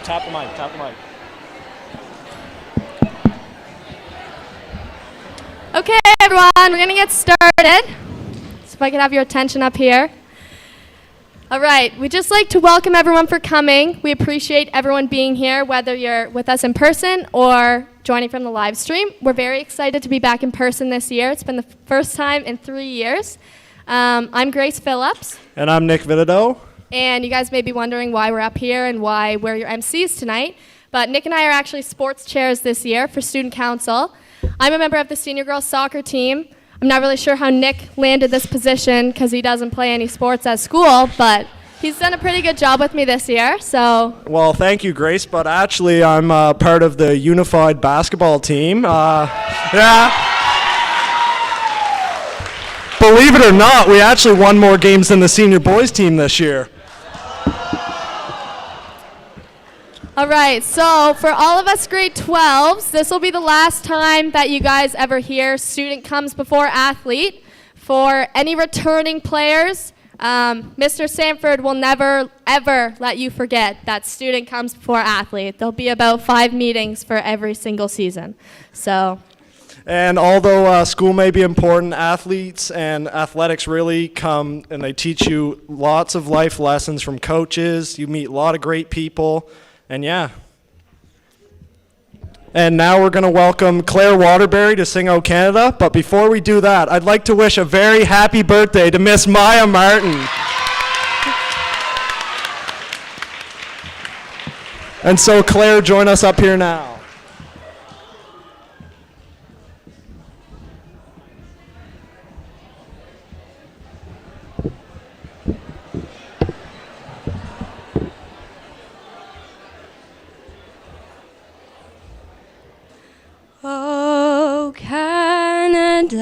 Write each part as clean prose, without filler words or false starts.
Tap the mic, tap the mic. Okay, everyone, we're going to get started. So if I could have your attention up here. All right, we'd just like to welcome everyone for coming. We appreciate everyone being here, whether you're with us in person or joining from the live stream. We're very excited to be back in person this year. It's been the first time in 3 years. I'm Grace Phillips. And I'm Nick Vitado. And you guys may be wondering why we're up here and why we're your MCs tonight. But Nick and I are actually sports chairs this year for Student Council. I'm a member of the senior girls soccer team. I'm not really sure how Nick landed this position because he doesn't play any sports at school, but he's done a pretty good job with me this year, so. Well, thank you, Grace, but actually I'm part of the unified basketball team. Yeah. Believe it or not, we actually won more games than the senior boys team this year. All right, so for all of us grade 12s, this will be the last time that you guys ever hear student comes before athlete. For any returning players, Mr. Sanford will never, ever let you forget that student comes before athlete. There'll be about 5 meetings for every single season. So. And although school may be important, athletes and athletics really come and they teach you lots of life lessons from coaches. You meet a lot of great people. And yeah. And now we're going to welcome Claire Waterbury to sing O Canada. But before we do that, I'd like to wish a very happy birthday to Miss Maya Martin. And so Claire, join us up here now. Oh, Canada,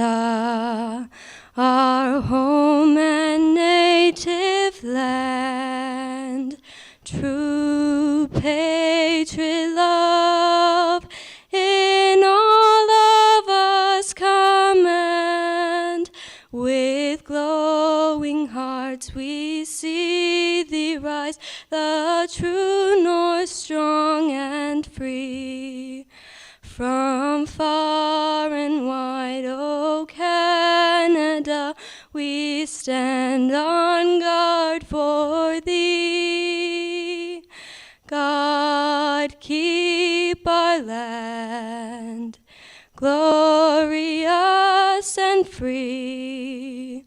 our home and native land, true patriot love in all of us command. With glowing hearts we see thee rise, the true north strong and free. From far and wide, O Canada, we stand on guard for thee. God, keep our land glorious and free.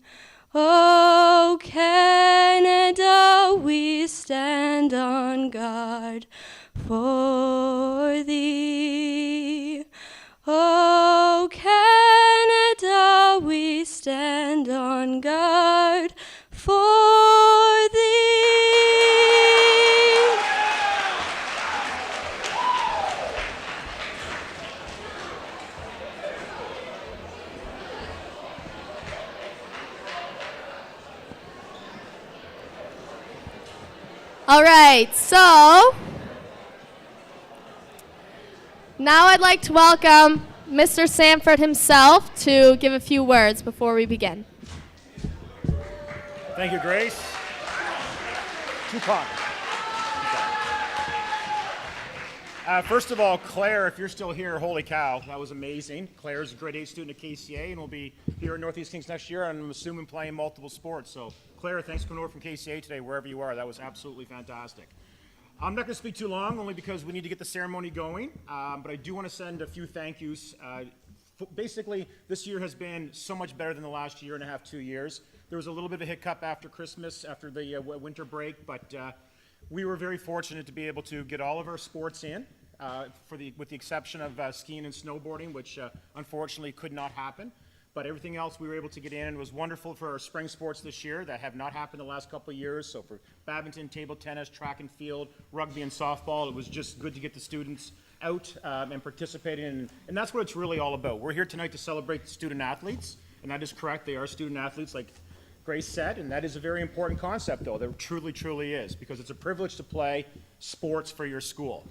O Canada, we stand on guard for thee. O Canada, we stand on guard for thee. All right, so now I'd like to welcome Mr. Sanford himself to give a few words before we begin. Thank you, Grace. Tupac. First of all, Claire, if you're still here, holy cow, that was amazing. Claire's a grade 8 student at KCA and will be here at Northeast Kings next year, and I'm assuming playing multiple sports. So, Claire, thanks for coming over from KCA today, wherever you are. That was absolutely fantastic. I'm not going to speak too long, only because we need to get the ceremony going, but I do want to send a few thank yous. Basically, this year has been so much better than the last year and a half, 2 years. There was a little bit of a hiccup after Christmas, after the winter break, but we were very fortunate to be able to get all of our sports in, with the exception of skiing and snowboarding, which unfortunately could not happen. But everything else we were able to get in, and was wonderful for our spring sports this year that have not happened the last couple of years. So for badminton, table tennis, track and field, rugby and softball, it was just good to get the students out and participating in, and that's what it's really all about. We're here tonight to celebrate the student athletes, and that is correct, they are student athletes like Grace said, and that is a very important concept though, there truly, truly is, because it's a privilege to play sports for your school.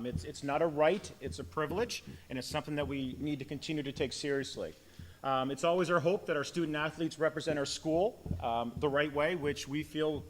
It's not a right, it's a privilege, and it's something that we need to continue to take seriously. It's always our hope that our student athletes represent our school the right way, which we feel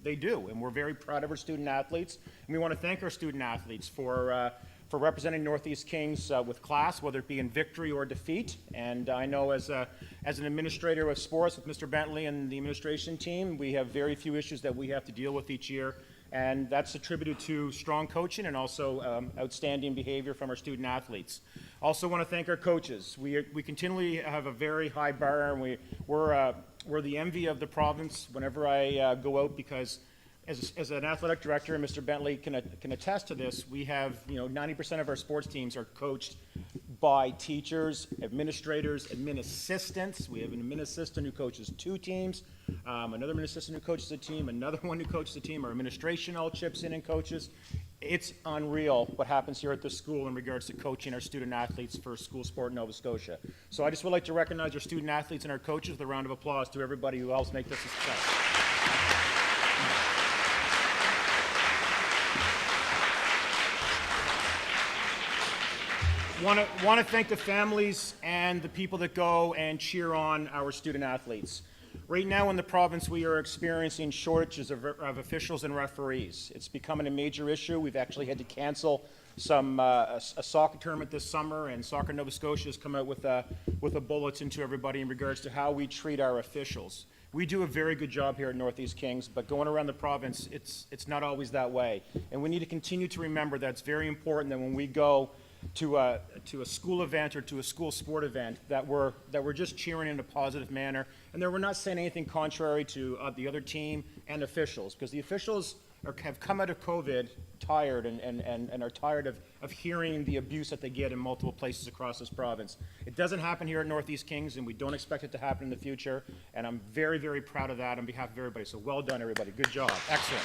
they do, and we're very proud of our student athletes. And we want to thank our student athletes for representing Northeast Kings with class, whether it be in victory or defeat. And I know as an administrator of sports with Mr. Bentley and the administration team, we have very few issues that we have to deal with each year. And that's attributed to strong coaching and also outstanding behavior from our student athletes. Also want to thank our coaches. We continually have a very high bar, and we're the envy of the province whenever I go out, because as an athletic director, and Mr. Bentley can attest to this, we have 90% of our sports teams are coached by teachers, administrators, admin assistants. We have an admin assistant who coaches 2 teams, another admin assistant who coaches a team, another one who coaches a team. Our administration all chips in and coaches. It's unreal what happens here at this school in regards to coaching our student athletes for school sport in Nova Scotia. So I just would like to recognize our student athletes and our coaches with a round of applause to everybody who helps make this a success. Want to thank the families and the people that go and cheer on our student athletes. Right now in the province, we are experiencing shortages of officials and referees. It's becoming a major issue. We've actually had to cancel a soccer tournament this summer, and Soccer Nova Scotia has come out with a bulletin to everybody in regards to how we treat our officials. We do a very good job here at Northeast Kings, but going around the province, it's not always that way. And we need to continue to remember that it's very important that when we go to a school event or to a school sport event, that we're just cheering in a positive manner, and that we're not saying anything contrary to the other team and officials, because the officials have come out of COVID tired and are tired of hearing the abuse that they get in multiple places across this province. It doesn't happen here at Northeast Kings, and we don't expect it to happen in the future, and I'm very, very proud of that on behalf of everybody. So well done, everybody. Good job. Excellent.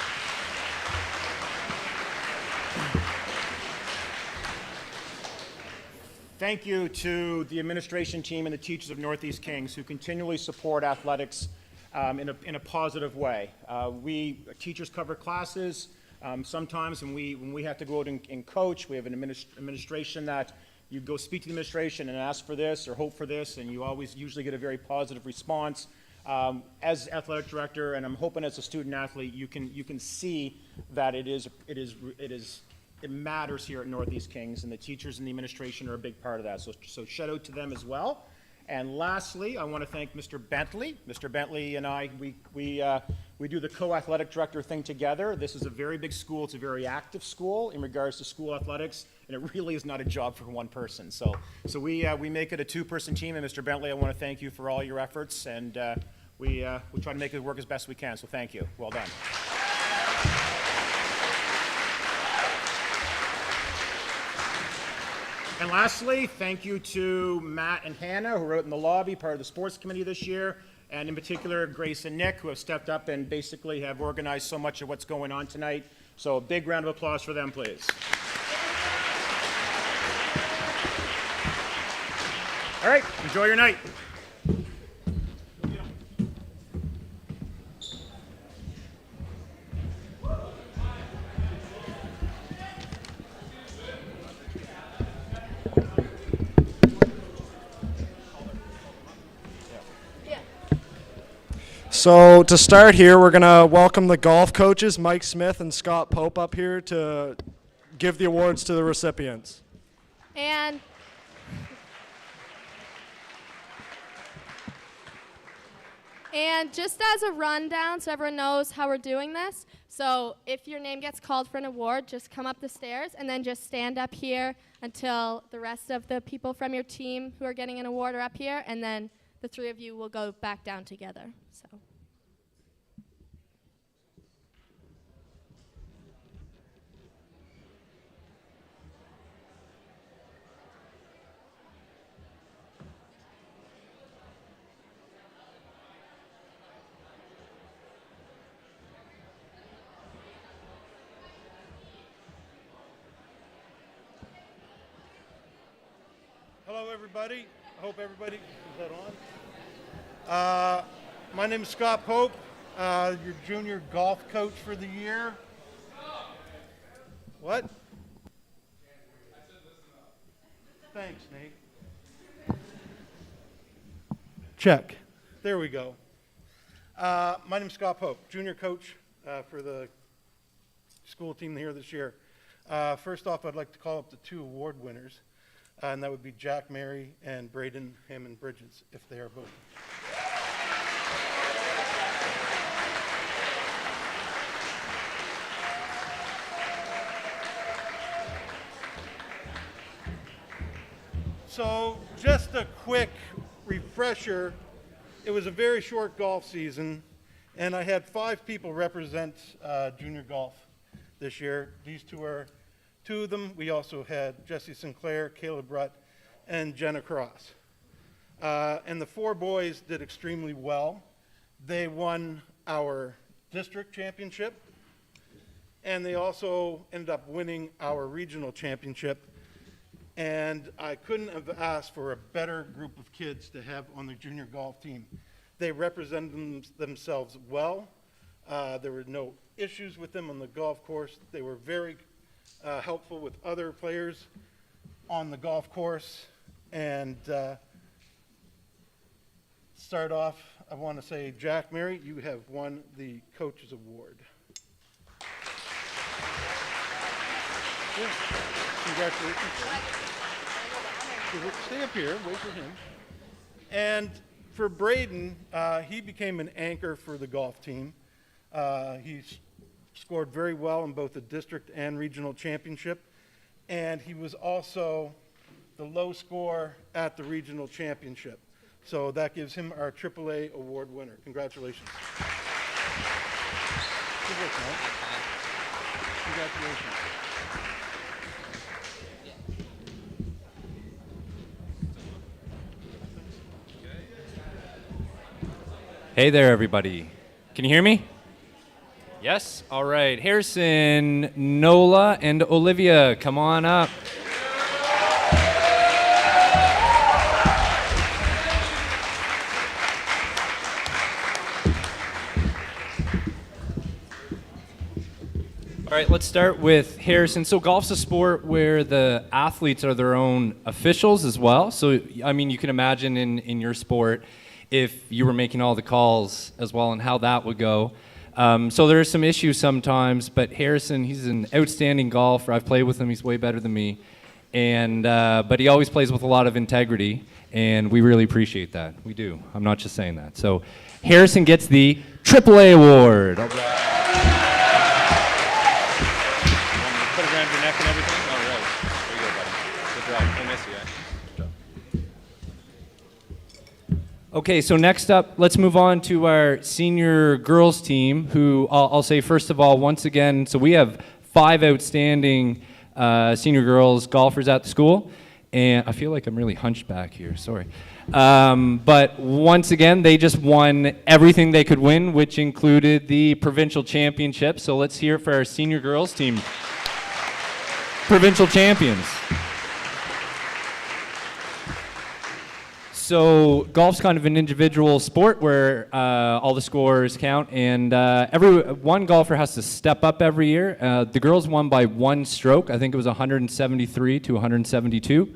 Thank you to the administration team and the teachers of Northeast Kings who continually support athletics in a positive way. Teachers cover classes. Sometimes when we have to go out and coach, we have an administration that you go speak to the administration and ask for this or hope for this, and you always usually get a very positive response. As athletic director, and I'm hoping as a student athlete, you can see that it matters here at Northeast Kings, and the teachers and the administration are a big part of that. So shout out to them as well. And lastly, I want to thank Mr. Bentley. Mr. Bentley and I, we do the co-athletic director thing together. This is a very big school. It's a very active school in regards to school athletics, and it really is not a job for one person. So we make it a 2-person team, and Mr. Bentley, I want to thank you for all your efforts, and we try to make it work as best we can. So thank you. Well done. And lastly, thank you to Matt and Hannah, who are out in the lobby, part of the sports committee this year, and in particular, Grace and Nick, who have stepped up and basically have organized so much of what's going on tonight. So a big round of applause for them, please. All right, enjoy your night. So to start here, we're going to welcome the golf coaches, Mike Smith and Scott Pope, up here to give the awards to the recipients. And just as a rundown, so everyone knows how we're doing this, so if your name gets called for an award, just come up the stairs and then just stand up here until the rest of the people from your team who are getting an award are up here, and then the 3 of you will go back down together. So. Hello, everybody. I hope everybody is that on. My name is Scott Pope, your junior golf coach for the year. What? Thanks, Nate. Check. There we go. My name is Scott Pope, junior coach for the school team here this year. First off, I'd like to call up the 2 award winners, and that would be Jack Mary and Braden Hammond Bridges, if they are both. So just a quick refresher, it was a very short golf season, and I had 5 people represent junior golf this year. These 2 are 2 of them. We also had Jesse Sinclair, Caleb Rutt, and Jenna Cross. And the 4 boys did extremely well. They won our district championship, and they also ended up winning our regional championship. And I couldn't have asked for a better group of kids to have on the junior golf team. They represented themselves well. There were no issues with them on the golf course. They were very helpful with other players on the golf course. And start off, I want to say, Jack Mary, you have won the Coaches Award. Yeah. Congratulations. Stay up here, wait for him. And for Braden, he became an anchor for the golf team. He scored very well in both the district and regional championship. And he was also the low score at the regional championship. So that gives him our Aaa Award winner. Congratulations. Good work, man. Congratulations. Hey there, everybody. Can you hear me? Yes? All right. Harrison, Nola, and Olivia, come on up. All right, let's start with Harrison. So golf's a sport where the athletes are their own officials as well. So, I mean, you can imagine in your sport if you were making all the calls as well and how that would go. So there are some issues sometimes, but Harrison, he's an outstanding golfer. I've played with him. He's way better than me. And but he always plays with a lot of integrity, and we really appreciate that. We do. I'm not just saying that. So Harrison gets the Aaa Award. Put it around your neck and everything? All right. There you go, buddy. Good job. I miss you, eh? Good job. Okay, so next up, let's move on to our senior girls team, who I'll say first of all, once again, so we have 5 outstanding senior girls golfers at the school, and I feel like I'm really hunched back here, sorry. But once again, they just won everything they could win, which included the provincial championship. So let's hear it for our senior girls team. Provincial champions. So golf's kind of an individual sport where all the scores count, and one golfer has to step up every year. The girls won by 1 stroke. I think it was 173 to 172.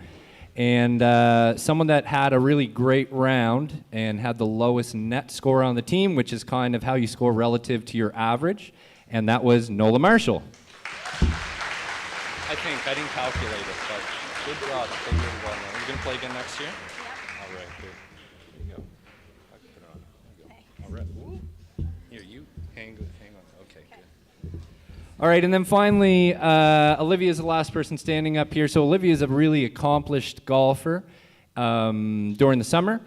And someone that had a really great round and had the lowest net score on the team, which is kind of how you score relative to your average, and that was Nola Marshall. I think. I didn't calculate it, but good job. You played really well. Are you going to play again next year? All right, good. There you go. I can put it on. There you go. All right. Woo. Here, you hang on. Okay, good. All right, and then finally, Olivia is the last person standing up here. So Olivia is a really accomplished golfer during the summer,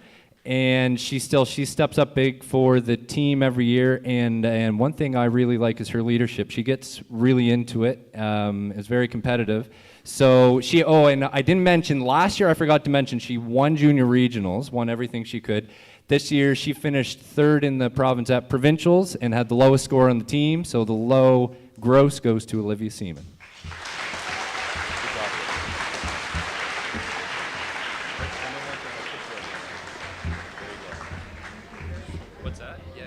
and she steps up big for the team every year. And one thing I really like is her leadership. She gets really into it. Is very competitive. So and I didn't mention, last year I forgot to mention, she won junior regionals, won everything she could. This year she finished 3rd in the province at provincials and had the lowest score on the team, so the low gross goes to Olivia Seaman. What's that? Yeah.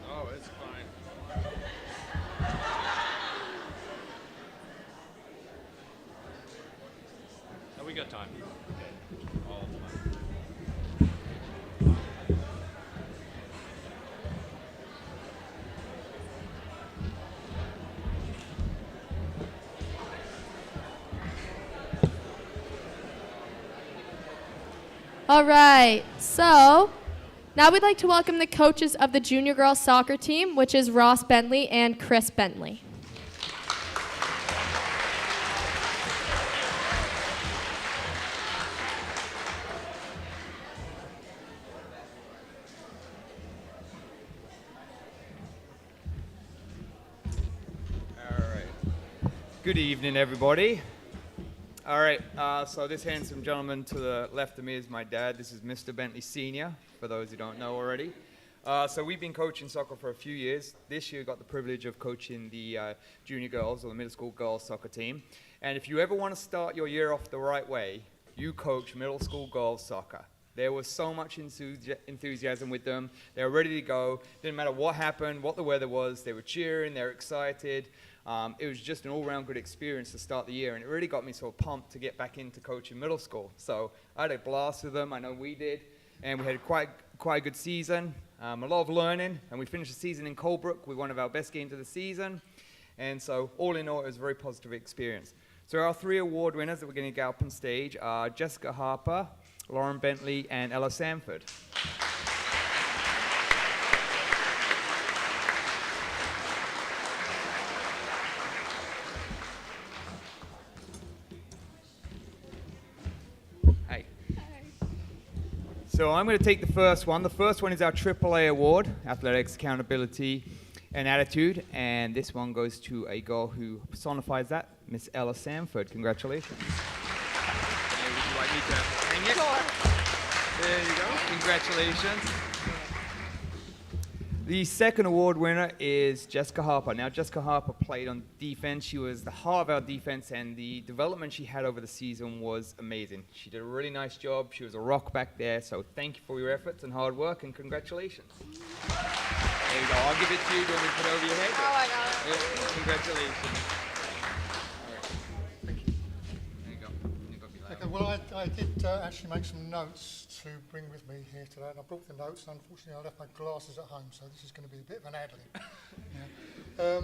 Oh, it's fine. Oh, we got time. All the time. All right, so now we'd like to welcome the coaches of the junior girls soccer team, which is Ross Bentley and Chris Bentley. Good evening, everybody. All right, so this handsome gentleman to the left of me is my dad. This is Mr. Bentley Sr., for those who don't know already. So we've been coaching soccer for a few years. This year got the privilege of coaching the junior girls or the middle school girls soccer team. And if you ever want to start your year off the right way, you coach middle school girls soccer. There was so much enthusiasm with them. They were ready to go. Didn't matter what happened, what the weather was. They were cheering, they were excited. It was just an all-round good experience to start the year, and it really got me sort of pumped to get back into coaching middle school. So I had a blast with them. I know we did, and we had quite a good season, a lot of learning, and we finished the season in Colebrook with one of our best games of the season. And so all in all, it was a very positive experience. So our 3 award winners that we're going to get up on stage are Jessica Harper, Lauren Bentley, and Ella Sanford. So I'm going to take the first one. The first one is our Aaa Award, Athletics, Accountability, and Attitude. And this one goes to a girl who personifies that, Miss Ella Sanford. Congratulations. Hey, would you like me to hang it? Sure. There you go. Congratulations. The second award winner is Jessica Harper. Now, Jessica Harper played on defense. She was the heart of our defense, and the development she had over the season was amazing. She did a really nice job. She was a rock back there, so thank you for your efforts and hard work, and congratulations. There you go. I'll give it to you. Do you want me to put it over your head? Oh, I got it. Yeah, congratulations. All right. Thank you. There you go. You've got to be loud. Okay, well, I did actually make some notes to bring with me here today, and I brought the notes. Unfortunately, I left my glasses at home, so this is going to be a bit of an ad-lib. Yeah.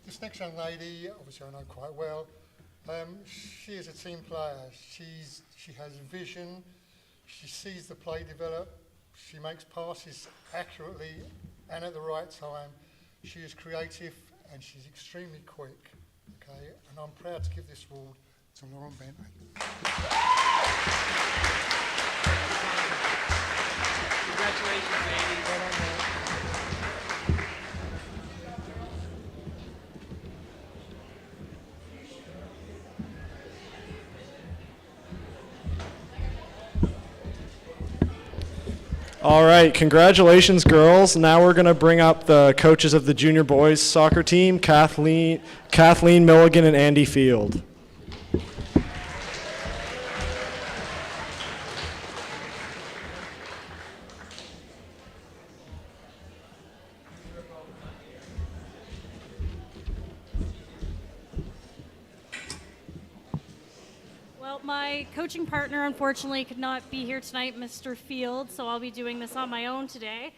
This next young lady, obviously I know quite well. She is a team player. She has vision. She sees the play develop. She makes passes accurately and at the right time. She is creative and she's extremely quick. Okay, and I'm proud to give this award to Lauren Bentley. Congratulations, ladies. Well done, Lauren. All right, congratulations, girls. Now we're going to bring up the coaches of the junior boys soccer team, Kathleen Milligan and Andy Field. My coaching partner, unfortunately, could not be here tonight, Mr. Field, so I'll be doing this on my own today.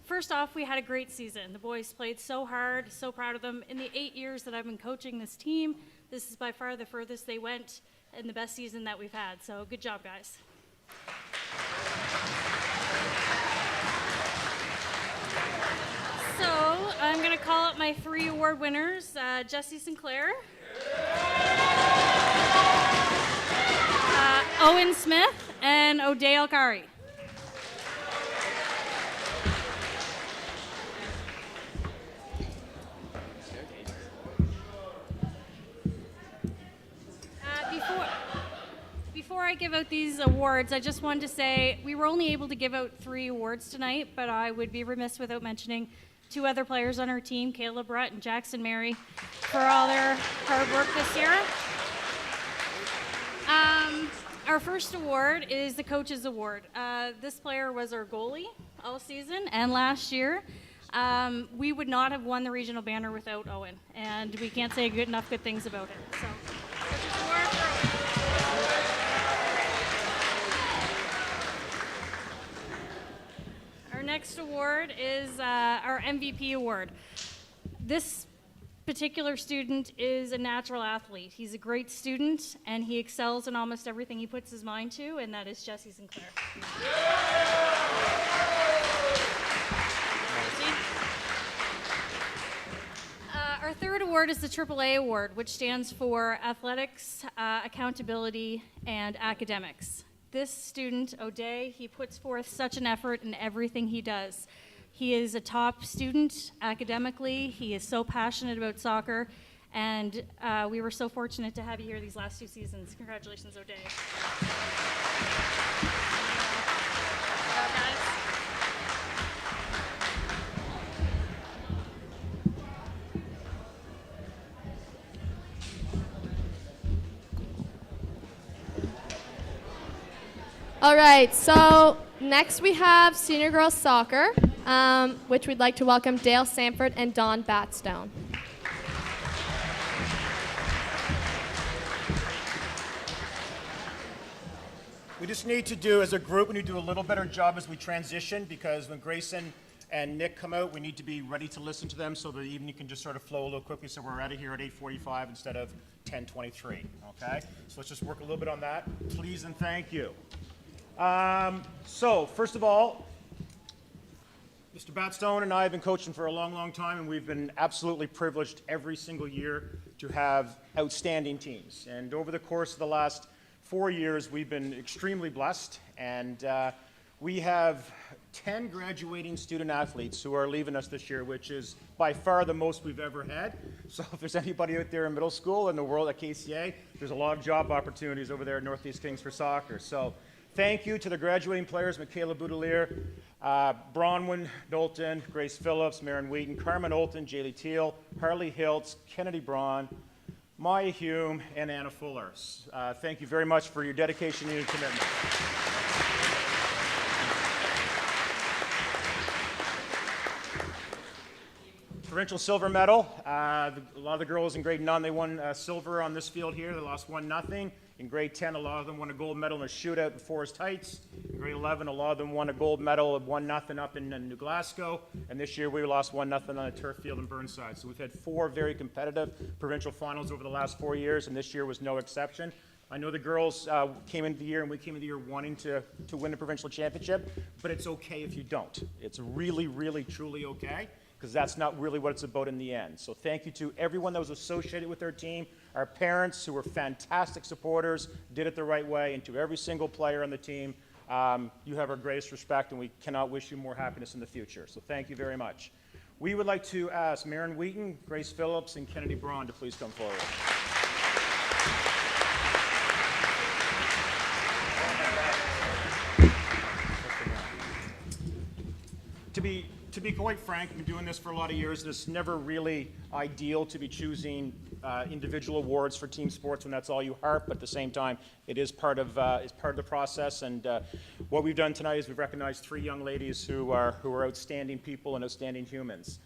First off, we had a great season. The boys played so hard, so proud of them. In the 8 years that I've been coaching this team, this is by far the furthest they went and the best season that we've had, so good job, guys. So I'm going to call up my 3 award winners, Jessie Sinclair, Owen Smith, and O'Day Alkari. Before I give out these awards, I just wanted to say we were only able to give out 3 awards tonight, but I would be remiss without mentioning 2 other players on our team, Kayla Brett and Jackson Mary, for all their hard work this year. Our first award is the Coaches Award. This player was our goalie all season and last year. We would not have won the regional banner without Owen, and we can't say good things about it. So, Coaches Award for Owen. Our next award is our MVP award. This particular student is a natural athlete. He's a great student, and he excels in almost everything he puts his mind to, and that is Jesse Sinclair. Our third award is the Aaa Award, which stands for Athletics, Accountability, and Academics. This student, O'Day, he puts forth such an effort in everything he does. He is a top student academically. He is so passionate about soccer, and we were so fortunate to have you here these last 2 seasons. Congratulations, O'Day. All right, so next we have senior girls soccer, which we'd like to welcome Dale Sanford and Dawn Batstone. We just need to do, as a group, we need to do a little better job as we transition, because when Grayson and Nick come out, we need to be ready to listen to them so the evening can just sort of flow a little quickly, so we're out of here at 8:45 instead of 10:23, okay? So let's just work a little bit on that, please and thank you. So, first of all, Mr. Batstone and I have been coaching for a long, long time, and we've been absolutely privileged every single year to have outstanding teams. And over the course of the last 4 years, we've been extremely blessed, and we have 10 graduating student athletes who are leaving us this year, which is by far the most we've ever had. So if there's anybody out there in middle school in the world at KCA, there's a lot of job opportunities over there at Northeast Kings for soccer. So thank you to the graduating players, Michaela Boudelier, Bronwyn Knowlton, Grace Phillips, Maren Wheaton, Carmen Olton, Jaylee Teal, Harley Hiltz, Kennedy Braun, Maya Hume, and Anna Fuller. Thank you very much for your dedication and your commitment. Provincial silver medal. A lot of the girls in grade 9, they won silver on this field here. They lost 1-0. In grade 10, a lot of them won a gold medal in a shootout in Forest Heights. In grade 11, a lot of them won a gold medal of 1-0 up in New Glasgow. And this year, we lost 1-0 on a turf field in Burnside. So we've had 4 very competitive provincial finals over the last 4 years, and this year was no exception. I know the girls came into the year, and we came into the year wanting to win a provincial championship, but it's okay if you don't. It's really, really, truly okay, because that's not really what it's about in the end. So thank you to everyone that was associated with our team, our parents who were fantastic supporters, did it the right way, and to every single player on the team, you have our greatest respect, and we cannot wish you more happiness in the future. So thank you very much. We would like to ask Maren Wheaton, Grace Phillips, and Kennedy Braun to please come forward. To be quite frank, I've been doing this for a lot of years. It's never really ideal to be choosing individual awards for team sports when that's all you harp, but at the same time, it is part of the process. And what we've done tonight is we've recognized 3 young ladies who are outstanding people and outstanding humans.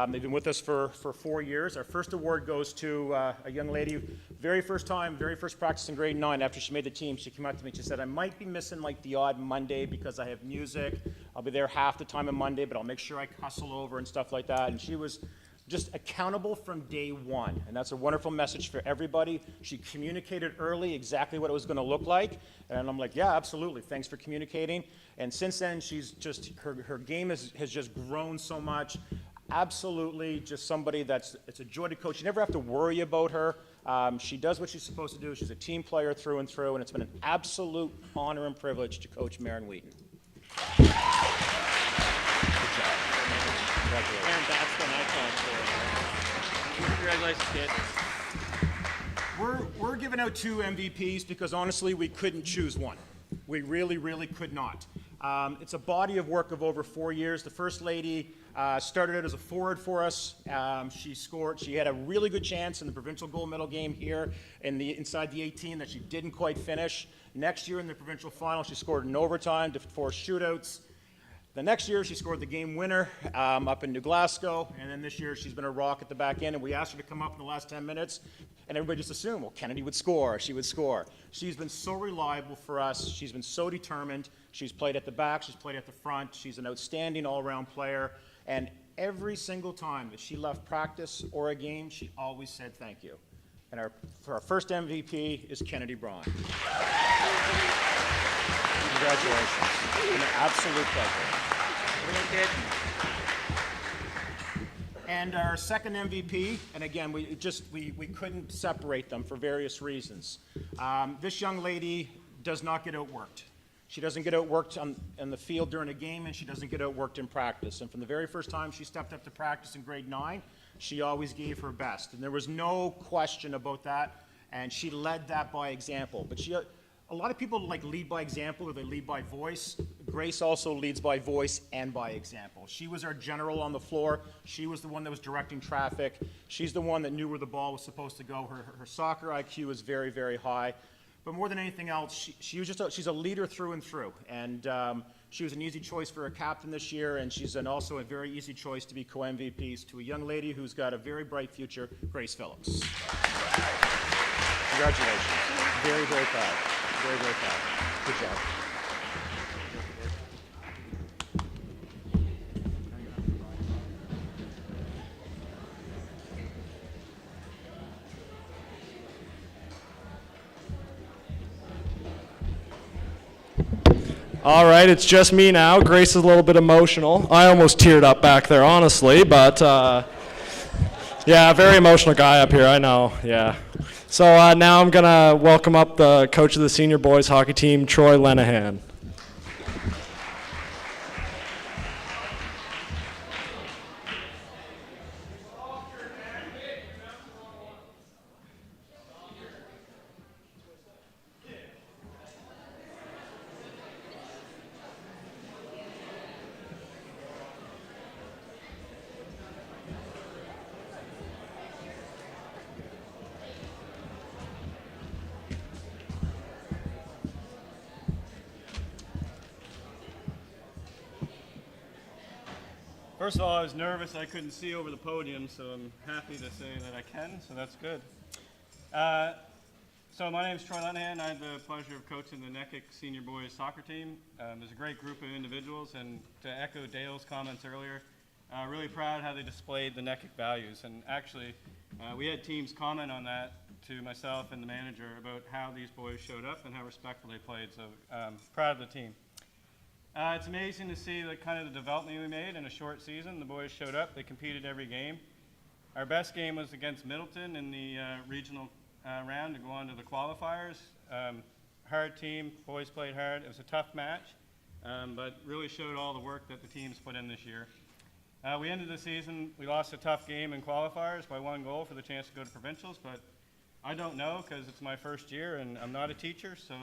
They've been with us for 4 years. Our first award goes to a young lady, very first practice in grade 9. After she made the team, she came up to me and she said, I might be missing like the odd Monday because I have music. I'll be there half the time on Monday, but I'll make sure I hustle over and stuff like that. And she was just accountable from day one. And that's a wonderful message for everybody. She communicated early exactly what it was going to look like. And I'm like, yeah, absolutely. Thanks for communicating. And since then, she's just, her game has just grown so much. Absolutely just somebody it's a joy to coach. You never have to worry about her. She does what she's supposed to do. She's a team player through and through, and it's been an absolute honor and privilege to coach Maren Wheaton. And that's when I called for. Congratulations, kid. We're giving out 2 MVPs because honestly, we couldn't choose one. We really, really could not. It's a body of work of over 4 years. The first lady started out as a forward for us. She had a really good chance in the provincial gold medal game here inside the 18 that she didn't quite finish. Next year in the provincial final, she scored in overtime to force shootouts. The next year, she scored the game winner up in New Glasgow, and then this year she's been a rock at the back end, and we asked her to come up in the last 10 minutes, and everybody just assumed, well, Kennedy would score, she would score. She's been so reliable for us. She's been so determined. She's played at the back. She's played at the front. She's an outstanding all-around player, and every single time that she left practice or a game, she always said thank you. And for our first MVP is Kennedy Braun. Congratulations. An absolute pleasure. And our second MVP, and again, we couldn't separate them for various reasons. This young lady does not get outworked. She doesn't get outworked on the field during a game, and she doesn't get outworked in practice. And from the very first time she stepped up to practice in grade 9, she always gave her best. And there was no question about that, and she led that by example. But a lot of people lead by example, or they lead by voice. Grace also leads by voice and by example. She was our general on the floor. She was the one that was directing traffic. She's the one that knew where the ball was supposed to go. Her soccer IQ is very, very high. But more than anything else, she's a leader through and through. And she was an easy choice for a captain this year, and she's also a very easy choice to be co-MVPs to a young lady who's got a very bright future, Grace Phillips. Congratulations. Very, very proud. Very, very proud. Good job. All right, it's just me now. Grace is a little bit emotional. I almost teared up back there, honestly, but yeah, very emotional guy up here, I know, yeah. So now I'm going to welcome up the coach of the senior boys hockey team, Troy Lenahan. First of all, I was nervous I couldn't see over the podium, so I'm happy to say that I can, so that's good. So my name is Troy Lenahan. I had the pleasure of coaching the NKEC senior boys soccer team. There's a great group of individuals, and to echo Dale's comments earlier, really proud how they displayed the NKEC values. And actually, we had teams comment on that to myself and the manager about how these boys showed up and how respectful they played, so proud of the team. It's amazing to see the kind of the development we made in a short season. The boys showed up, they competed every game. Our best game was against Middleton in the regional round to go on to the qualifiers. Hard team, boys played hard. It was a tough match, but really showed all the work that the teams put in this year. We ended the season, we lost a tough game in qualifiers by 1 goal for the chance to go to provincials, but I don't know because it's my first year and I'm not a teacher, so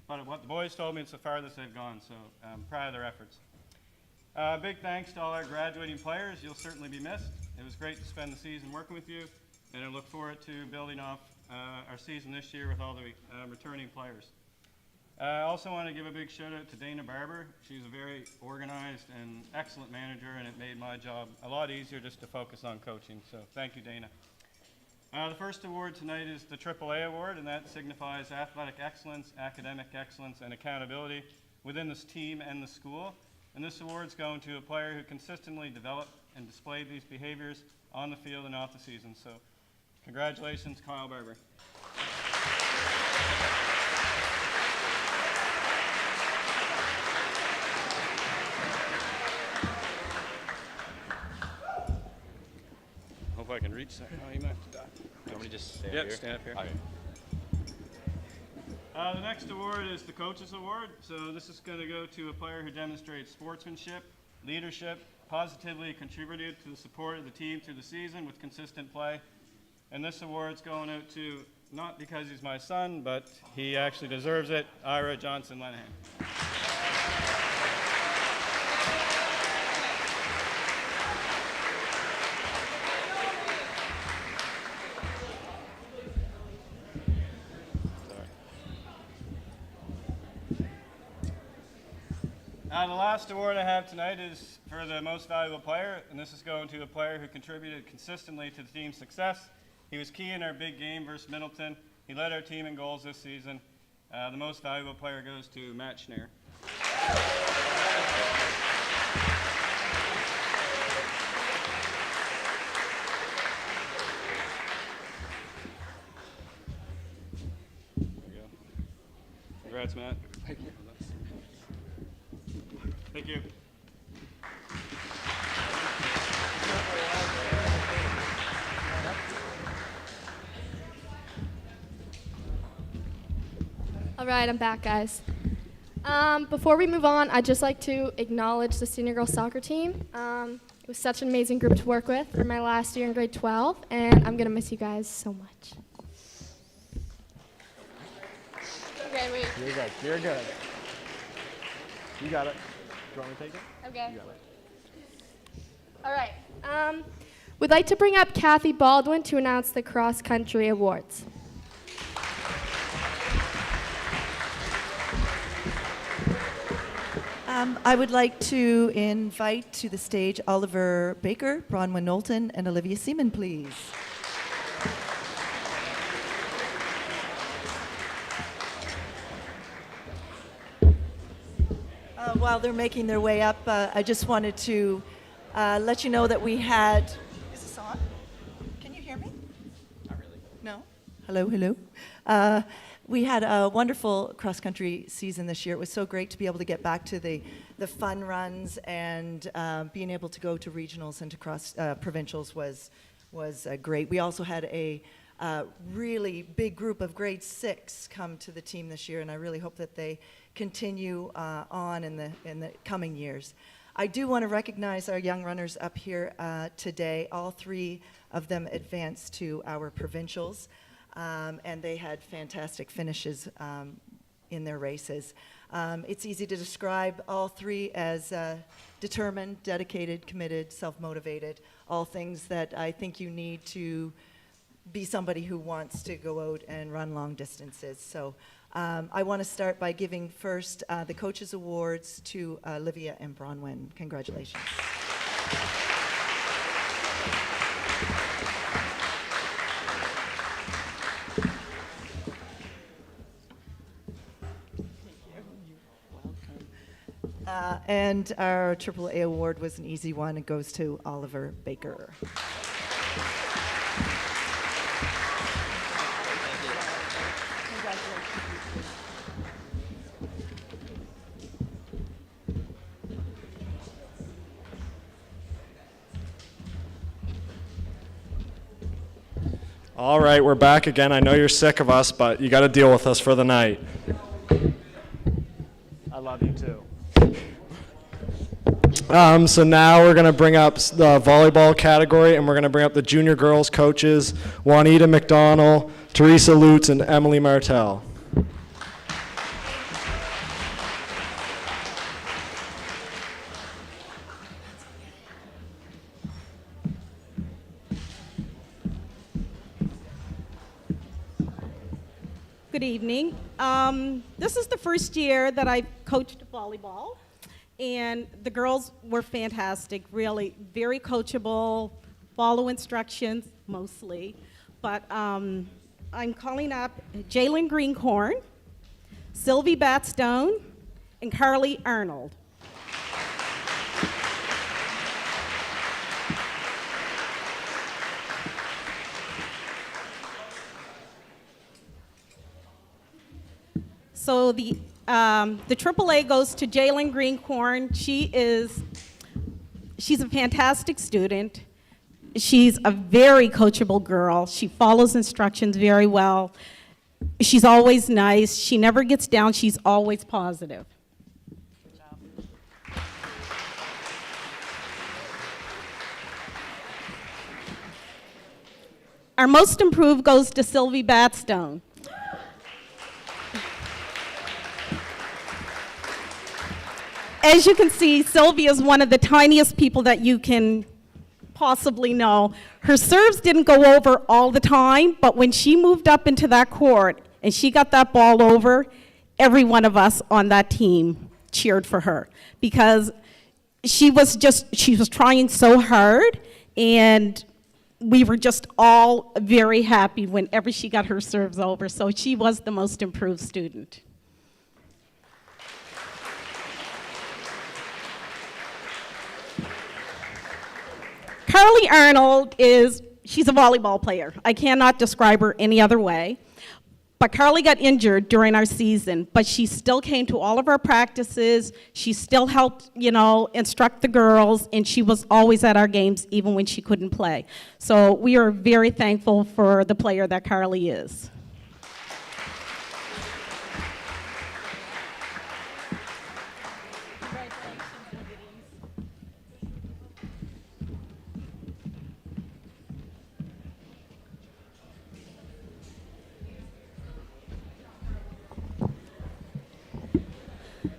but what the boys told me, it's the farthest they've gone, so I'm proud of their efforts. Big thanks to all our graduating players. You'll certainly be missed. It was great to spend the season working with you, and I look forward to building off our season this year with all the returning players. I also want to give a big shout out to Dana Barber. She's a very organized and excellent manager, and it made my job a lot easier just to focus on coaching, so thank you, Dana. The first award tonight is the Aaa Award, and that signifies athletic excellence, academic excellence, and accountability within this team and the school. And this award's going to a player who consistently developed and displayed these behaviors on the field and off the season. So congratulations, Kyle Barber. Hope I can reach that. Oh, you might have to die. You want me to just stand here? Stand up here. Okay. The next award is the Coaches Award. So this is going to go to a player who demonstrates sportsmanship, leadership, positively contributed to the support of the team through the season with consistent play. And this award's going out to, not because he's my son, but he actually deserves it, Ira Johnson Lenahan. The last award I have tonight is for the most valuable player, and this is going to a player who contributed consistently to the team's success. He was key in our big game versus Middleton. He led our team in goals this season. The most valuable player goes to Matt Schneider. Congrats, Matt. Thank you. Thank you. All right, I'm back, guys. Before we move on, I'd just like to acknowledge the senior girls soccer team. It was such an amazing group to work with for my last year in grade 12, and I'm going to miss you guys so much. Okay, wait. You're good. You're good. You got it. Do you want me to take it? Okay. You got it. All right. We'd like to bring up Kathy Baldwin to announce the Cross Country Awards. I would like to invite to the stage Oliver Baker, Bronwyn Knowlton, and Olivia Seaman, please. While they're making their way up, I just wanted to let you know that we had... Is this on? Can you hear me? Not really. No? Hello, hello. We had a wonderful cross-country season this year. It was so great to be able to get back to the fun runs, and being able to go to regionals and to cross provincials was great. We also had a really big group of grade 6 come to the team this year, and I really hope that they continue on in the coming years. I do want to recognize our young runners up here today. All 3 of them advanced to our provincials. And they had fantastic finishes in their races. It's easy to describe all 3 as determined, dedicated, committed, self-motivated, all things that I think you need to be somebody who wants to go out and run long distances. So I want to start by giving first the Coaches Awards to Olivia and Bronwyn. Congratulations. And our Aaa Award was an easy one. It goes to Oliver Baker. All right, we're back again. I know you're sick of us, but you got to deal with us for the night. I love you too. So now we're going to bring up the volleyball category, and we're going to bring up the junior girls coaches, Juanita Macdonald, Teresa Lutz, and Emily Martell. Good evening. This is the first year that I've coached volleyball, and the girls were fantastic, really very coachable, follow instructions mostly. But I'm calling up Jalen Greencorn, Sylvie Batstone, and Carly Arnold. So the AAA goes to Jalen Greencorn. She's a fantastic student. She's a very coachable girl. She follows instructions very well. She's always nice. She never gets down. She's always positive. Good job. Our most improved goes to Sylvie Batstone. As you can see, Sylvia is one of the tiniest people that you can possibly know. Her serves didn't go over all the time, but when she moved up into that court and she got that ball over, every one of us on that team cheered for her because she was trying so hard, and we were just all very happy whenever she got her serves over. So she was the most improved student. Carly Arnold she's a volleyball player. I cannot describe her any other way. But Carly got injured during our season, but she still came to all of our practices. She still helped, instruct the girls, and she was always at our games even when she couldn't play. So we are very thankful for the player that Carly is.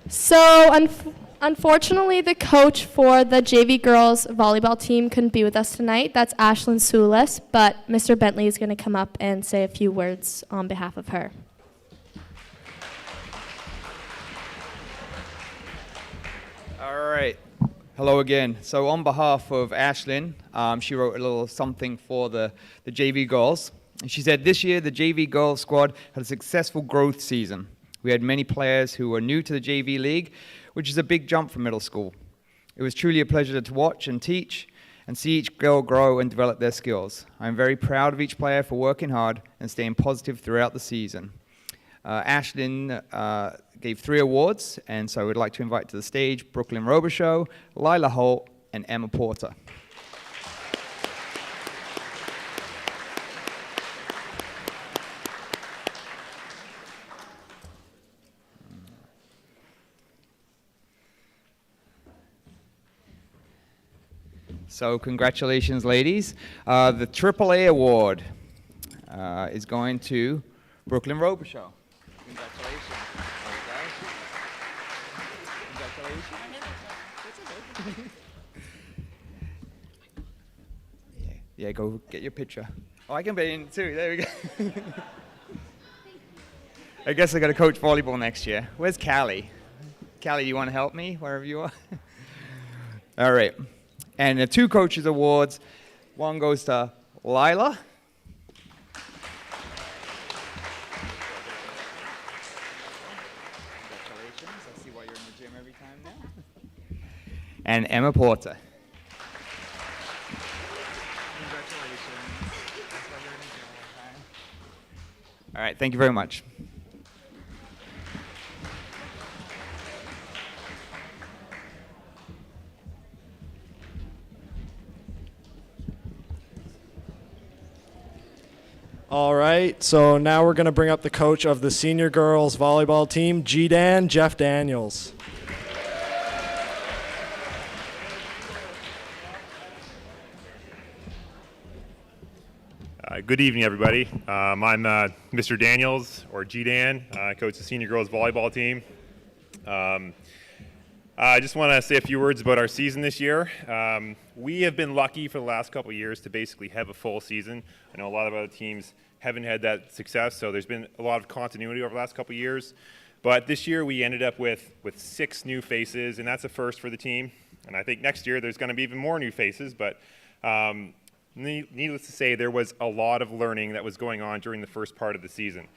So, unfortunately, the coach for the JV girls volleyball team couldn't be with us tonight. That's Ashlyn Soulis, but Mr. Bentley is going to come up and say a few words on behalf of her. All right. Hello again. So on behalf of Ashlyn, she wrote a little something for the JV girls. And she said, this year the JV girls squad had a successful growth season. We had many players who were new to the JV league, which is a big jump from middle school. It was truly a pleasure to watch and teach and see each girl grow and develop their skills. I'm very proud of each player for working hard and staying positive throughout the season. Ashlyn gave 3 awards, and so I would like to invite to the stage Brooklyn Robichaux, Lila Holt, and Emma Porter. So congratulations, ladies. The Aaa Award is going to Brooklyn Robichaux. Congratulations. Congratulations. Yeah, go get your picture. Oh, I can be in too. There we go. I guess I got to coach volleyball next year. Where's Callie? Callie, you want to help me wherever you are? All right. And the 2 coaches awards, one goes to Lila. Congratulations. I see why you're in the gym every time now. And Emma Porter. Congratulations. That's why you're in the gym all the time. All right, thank you very much. All right, so now we're going to bring up the coach of the senior girls volleyball team, G-Dan, Jeff Daniels. Good evening, everybody. I'm Mr. Daniels, or G-Dan. I coach the senior girls volleyball team. I just want to say a few words about our season this year. We have been lucky for the last couple of years to basically have a full season. I know a lot of other teams haven't had that success, so there's been a lot of continuity over the last couple of years. But this year we ended up with 6 new faces, and that's a first for the team. And I think next year there's going to be even more new faces, but needless to say, there was a lot of learning that was going on during the first part of the season.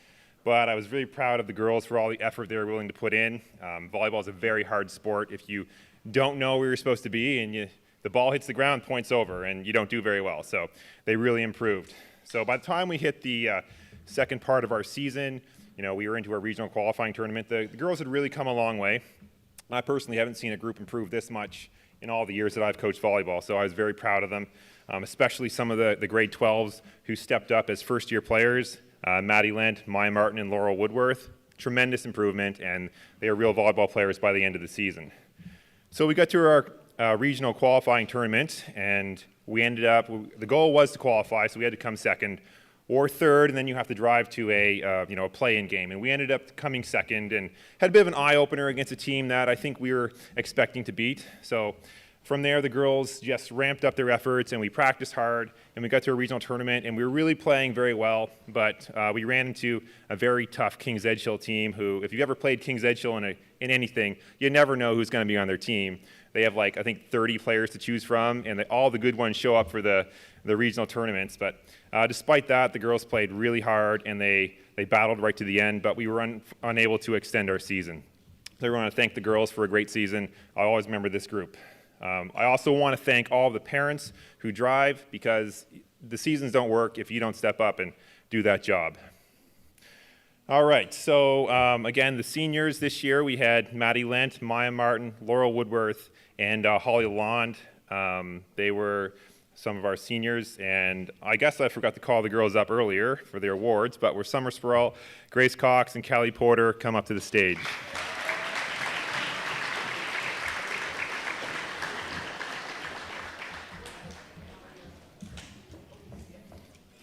But I was really proud of the girls for all the effort they were willing to put in. Volleyball is a very hard sport. If you don't know where you're supposed to be and the ball hits the ground, point's over, and you don't do very well. So they really improved. So by the time we hit the second part of our season, we were into our regional qualifying tournament. The girls had really come a long way. I personally haven't seen a group improve this much in all the years that I've coached volleyball, so I was very proud of them, especially some of the grade 12s who stepped up as first-year players. Maddie Lent, Maya Martin, and Laurel Woodworth. Tremendous improvement, and they are real volleyball players by the end of the season. So we got to our regional qualifying tournament, and we ended up, the goal was to qualify, so we had to come second or third, and then you have to drive to a play-in game. And we ended up coming second and had a bit of an eye-opener against a team that I think we were expecting to beat. So from there, the girls just ramped up their efforts, and we practiced hard, and we got to a regional tournament, and we were really playing very well, but we ran into a very tough Kings Edgehill team who, if you've ever played Kings Edgehill in anything, you never know who's going to be on their team. They have, I think 30 players to choose from, and all the good ones show up for the regional tournaments. But despite that, the girls played really hard, and they battled right to the end, but we were unable to extend our season. So I want to thank the girls for a great season. I always remember this group. I also want to thank all of the parents who drive, because the seasons don't work if you don't step up and do that job. All right, so again, the seniors this year, we had Maddie Lent, Maya Martin, Laurel Woodworth, and Holly Lalonde. They were some of our seniors, and I guess I forgot to call the girls up earlier for their awards, but we're Summer Sproul, Grace Cox, and Callie Porter come up to the stage.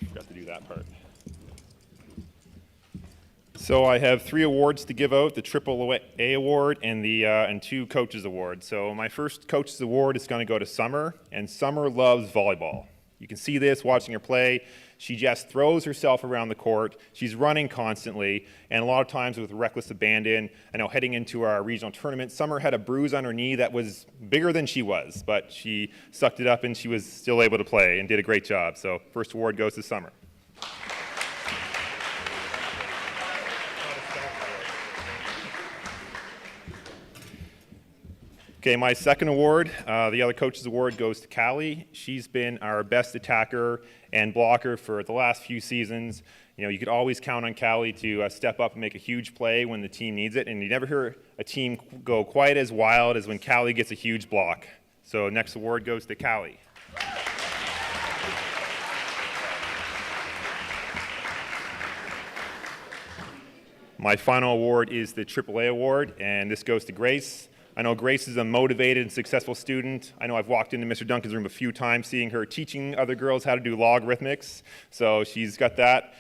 Forgot to do that part. So I have 3 awards to give out, the Aaa Award and 2 Coaches Awards. So my first Coaches Award is going to go to Summer, and Summer loves volleyball. You can see this watching her play. She just throws herself around the court. She's running constantly, and a lot of times with reckless abandon. I know heading into our regional tournament, Summer had a bruise on her knee that was bigger than she was, but she sucked it up and she was still able to play and did a great job. So first award goes to Summer. Okay, my second award, the other Coaches Award, goes to Callie. She's been our best attacker and blocker for the last few seasons. You know, you could always count on Callie to step up and make a huge play when the team needs it, and you never hear a team go quite as wild as when Callie gets a huge block. So next award goes to Callie. My final award is the Aaa Award, and this goes to Grace. I know Grace is a motivated and successful student. I know I've walked into Mr. Duncan's room a few times seeing her teaching other girls how to do logarithmics. So she's got that.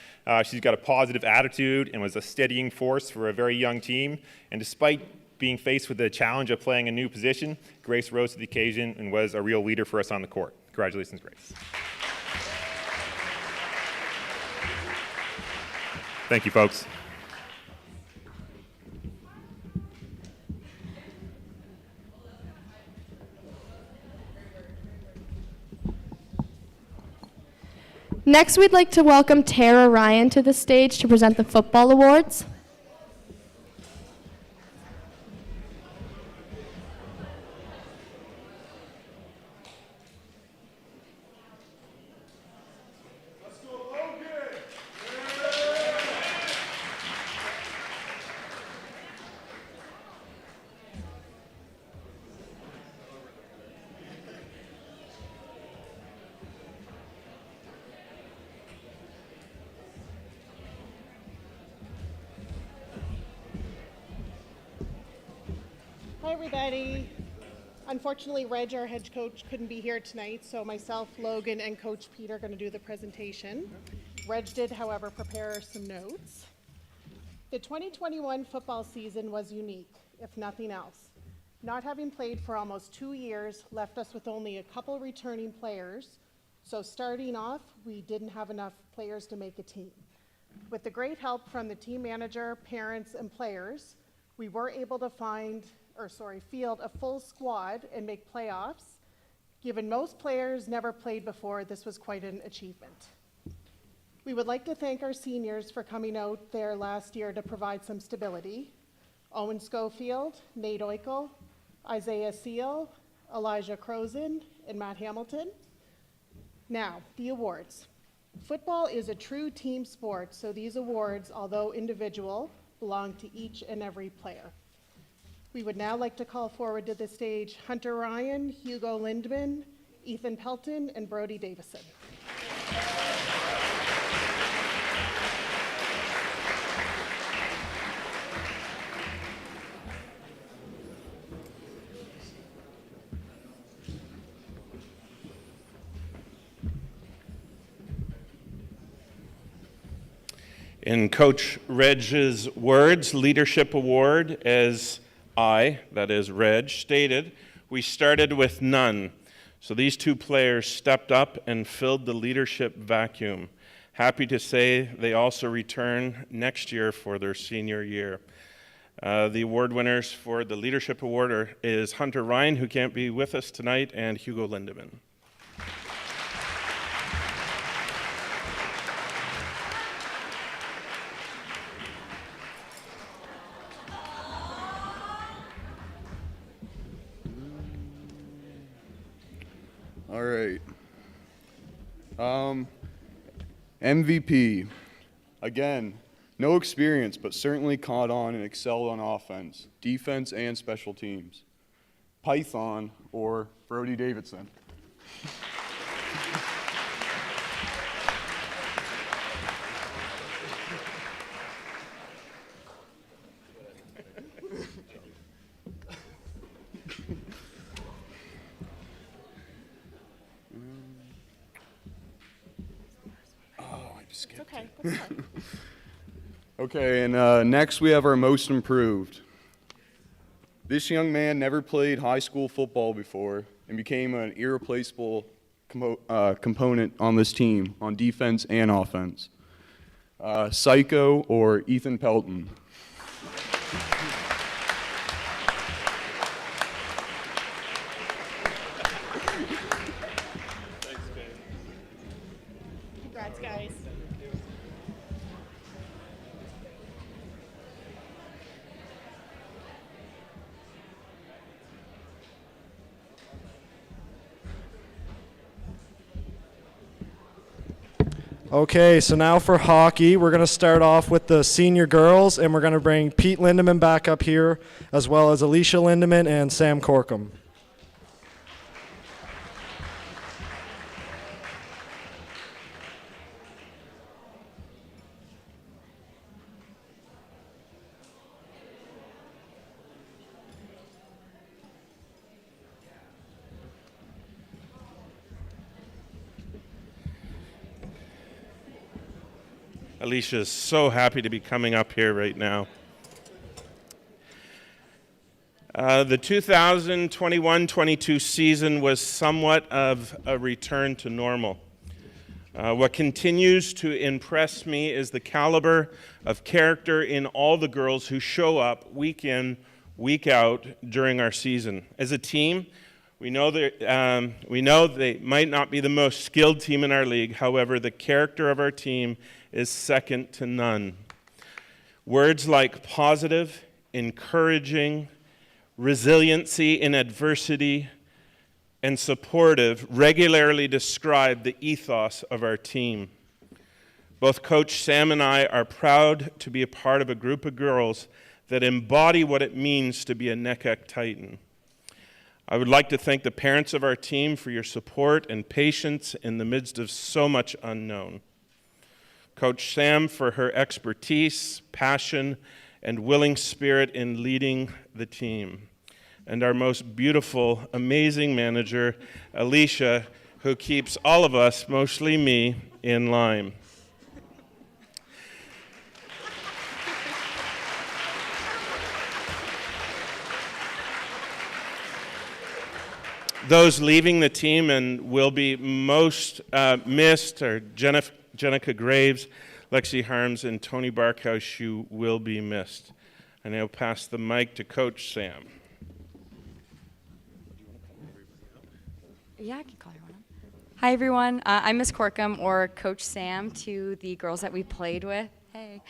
She's got a positive attitude and was a steadying force for a very young team. And despite being faced with the challenge of playing a new position, Grace rose to the occasion and was a real leader for us on the court. Congratulations, Grace. Thank you, folks. Next, we'd like to welcome Tara Ryan to the stage to present the Football Awards. Hi, everybody. Unfortunately, Reg, our head coach, couldn't be here tonight, so myself, Logan, and Coach Peter are going to do the presentation. Reg did, however, prepare some notes. The 2021 football season was unique, if nothing else. Not having played for almost 2 years left us with only a couple returning players, so starting off, we didn't have enough players to make a team. With the great help from the team manager, parents, and players, we were able to field a full squad and make playoffs. Given most players never played before, this was quite an achievement. We would like to thank our seniors for coming out there last year to provide some stability. Owen Schofield, Nate Oikel, Isaiah Seal, Elijah Crozen, and Matt Hamilton. Now, the awards. Football is a true team sport, so these awards, although individual, belong to each and every player. We would now like to call forward to the stage Hunter Ryan, Hugo Lindman, Ethan Pelton, and Brody Davison. In Coach Reg's words, Leadership Award, as that is Reg, stated, we started with none. So these 2 players stepped up and filled the leadership vacuum. Happy to say they also return next year for their senior year. The award winners for the Leadership Award is Hunter Ryan, who can't be with us tonight, and Hugo Lindemann. All right. MVP. Again, No experience, but certainly caught on and excelled on offense, defense, and special teams. Python, or Brody Davidson. It's okay. That's fine. Okay, and next we have our most improved. This young man never played high school football before and became an irreplaceable component on this team, on defense and offense. Psycho, or Ethan Pelton. Congrats, guys. Okay, so now for hockey, we're going to start off with the senior girls, and we're going to bring Pete Lindeman back up here, as well as Alicia Lindeman and Sam Corkum. Alicia is so happy to be coming up here right now. The 2021-22 season was somewhat of a return to normal. What continues to impress me is the caliber of character in all the girls who show up week in, week out during our season. As a team, we know they might not be the most skilled team in our league. However, the character of our team is second to none. Words like positive, encouraging, resiliency in adversity, and supportive regularly describe the ethos of our team. Both Coach Sam and I are proud to be a part of a group of girls that embody what it means to be a NKEC Titan. I would like to thank the parents of our team for your support and patience in the midst of so much unknown. Coach Sam for her expertise, passion, and willing spirit in leading the team. And our most beautiful, amazing manager, Alicia, who keeps all of us, mostly me, in line. Those leaving the team and will be most missed are Jenica Graves, Lexi Harms, and Tony Barkhouse. You will be missed. I now pass the mic to Coach Sam. Yeah, I can call everyone up. Hi, everyone. I'm Miss Corkum, or Coach Sam, to the girls that we played with. Hey.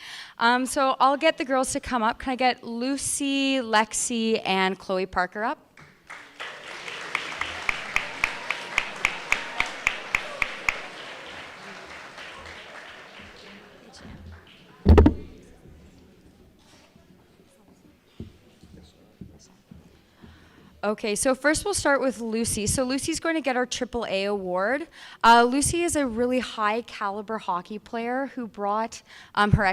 So I'll get the girls to come up. Can I get Lucy, Lexi, and Chloe Parker up? Okay, so first we'll start with Lucy. So Lucy's going to get our Aaa Award. Lucy is a really high caliber hockey player who brought her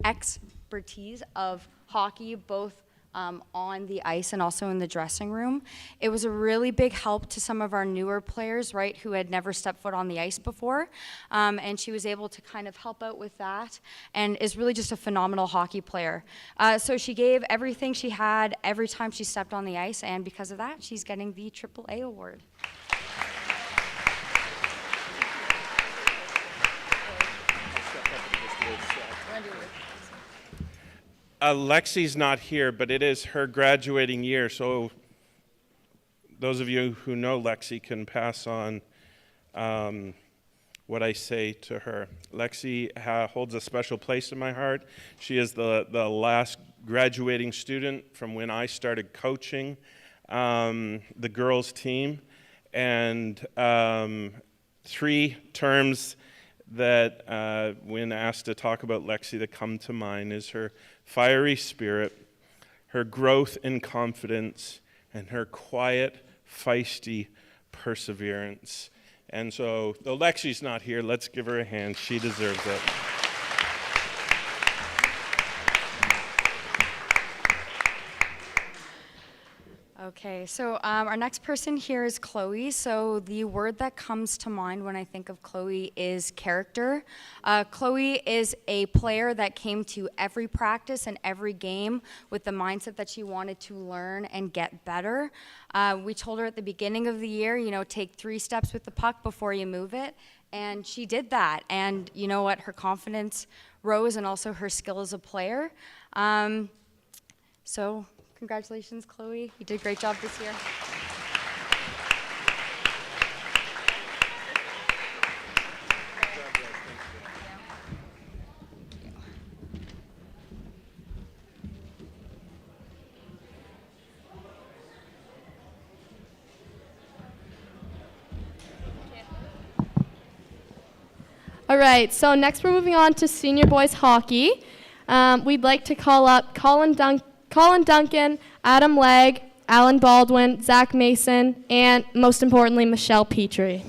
expertise of hockey both on the ice and also in the dressing room. It was a really big help to some of our newer players, right, who had never stepped foot on the ice before. And she was able to kind of help out with that and is really just a phenomenal hockey player. So she gave everything she had every time she stepped on the ice, and because of that, she's getting the Aaa Award. Lexi's not here, but it is her graduating year, so those of you who know Lexi can pass on what I say to her. Lexi holds a special place in my heart. She is the last graduating student from when I started coaching the girls' team, and 3 terms that, when asked to talk about Lexi, that come to mind is her fiery spirit, her growth in confidence, and her quiet, feisty perseverance. And so, though Lexi's not here, let's give her a hand. She deserves it. Okay, so our next person here is Chloe. So the word that comes to mind when I think of Chloe is character. Chloe is a player that came to every practice and every game with the mindset that she wanted to learn and get better. We told her at the beginning of the year, you know, take 3 steps with the puck before you move it. And she did that. And you know what? Her confidence rose and also her skill as a player. So congratulations, Chloe. You did a great job this year. All right, so next we're moving on to senior boys hockey. We'd like to call up Colin Duncan, Adam Legg, Alan Baldwin, Zach Mason, and most importantly, Michelle Petrie.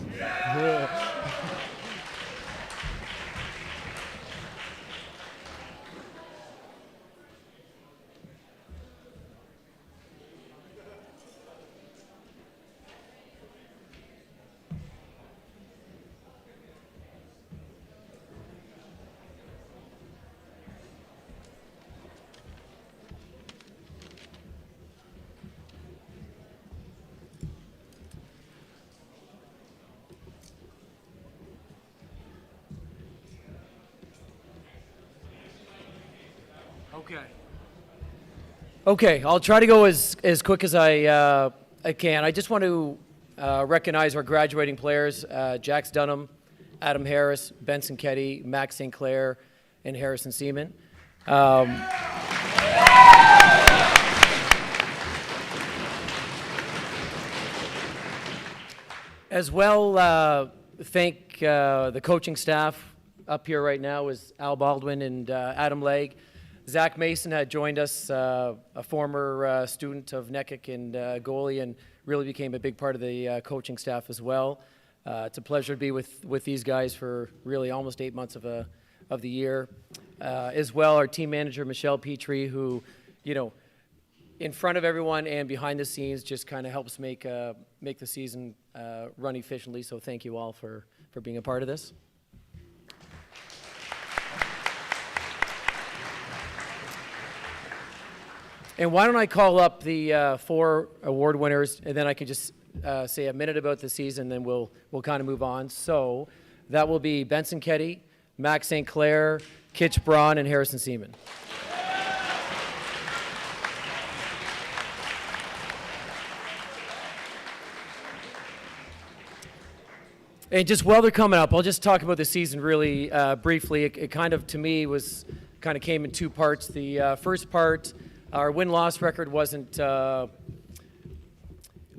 Okay, I'll try to go as quick as I can. I just want to recognize our graduating players, Jax Dunham, Adam Harris, Benson Ketty, Max Sinclair, and Harrison Seaman. As well, thank the coaching staff up here right now is Al Baldwin and Adam Legg. Zach Mason had joined us, a former student of NKEC and goalie, and really became a big part of the coaching staff as well. It's a pleasure to be with these guys for really almost 8 months of the year. As well, our team manager, Michelle Petrie, who, you know, in front of everyone and behind the scenes just kind of helps make the season run efficiently. So thank you all for being a part of this. And why don't I call up the 4 award winners, and then I can just say a minute about the season, then we'll kind of move on. So that will be Benson Ketty, Max St. Clair, Kitch Braun, and Harrison Seaman. And just while they're coming up, I'll just talk about the season really briefly. It kind of, to me, came in 2 parts. The first part, our win-loss record wasn't, it was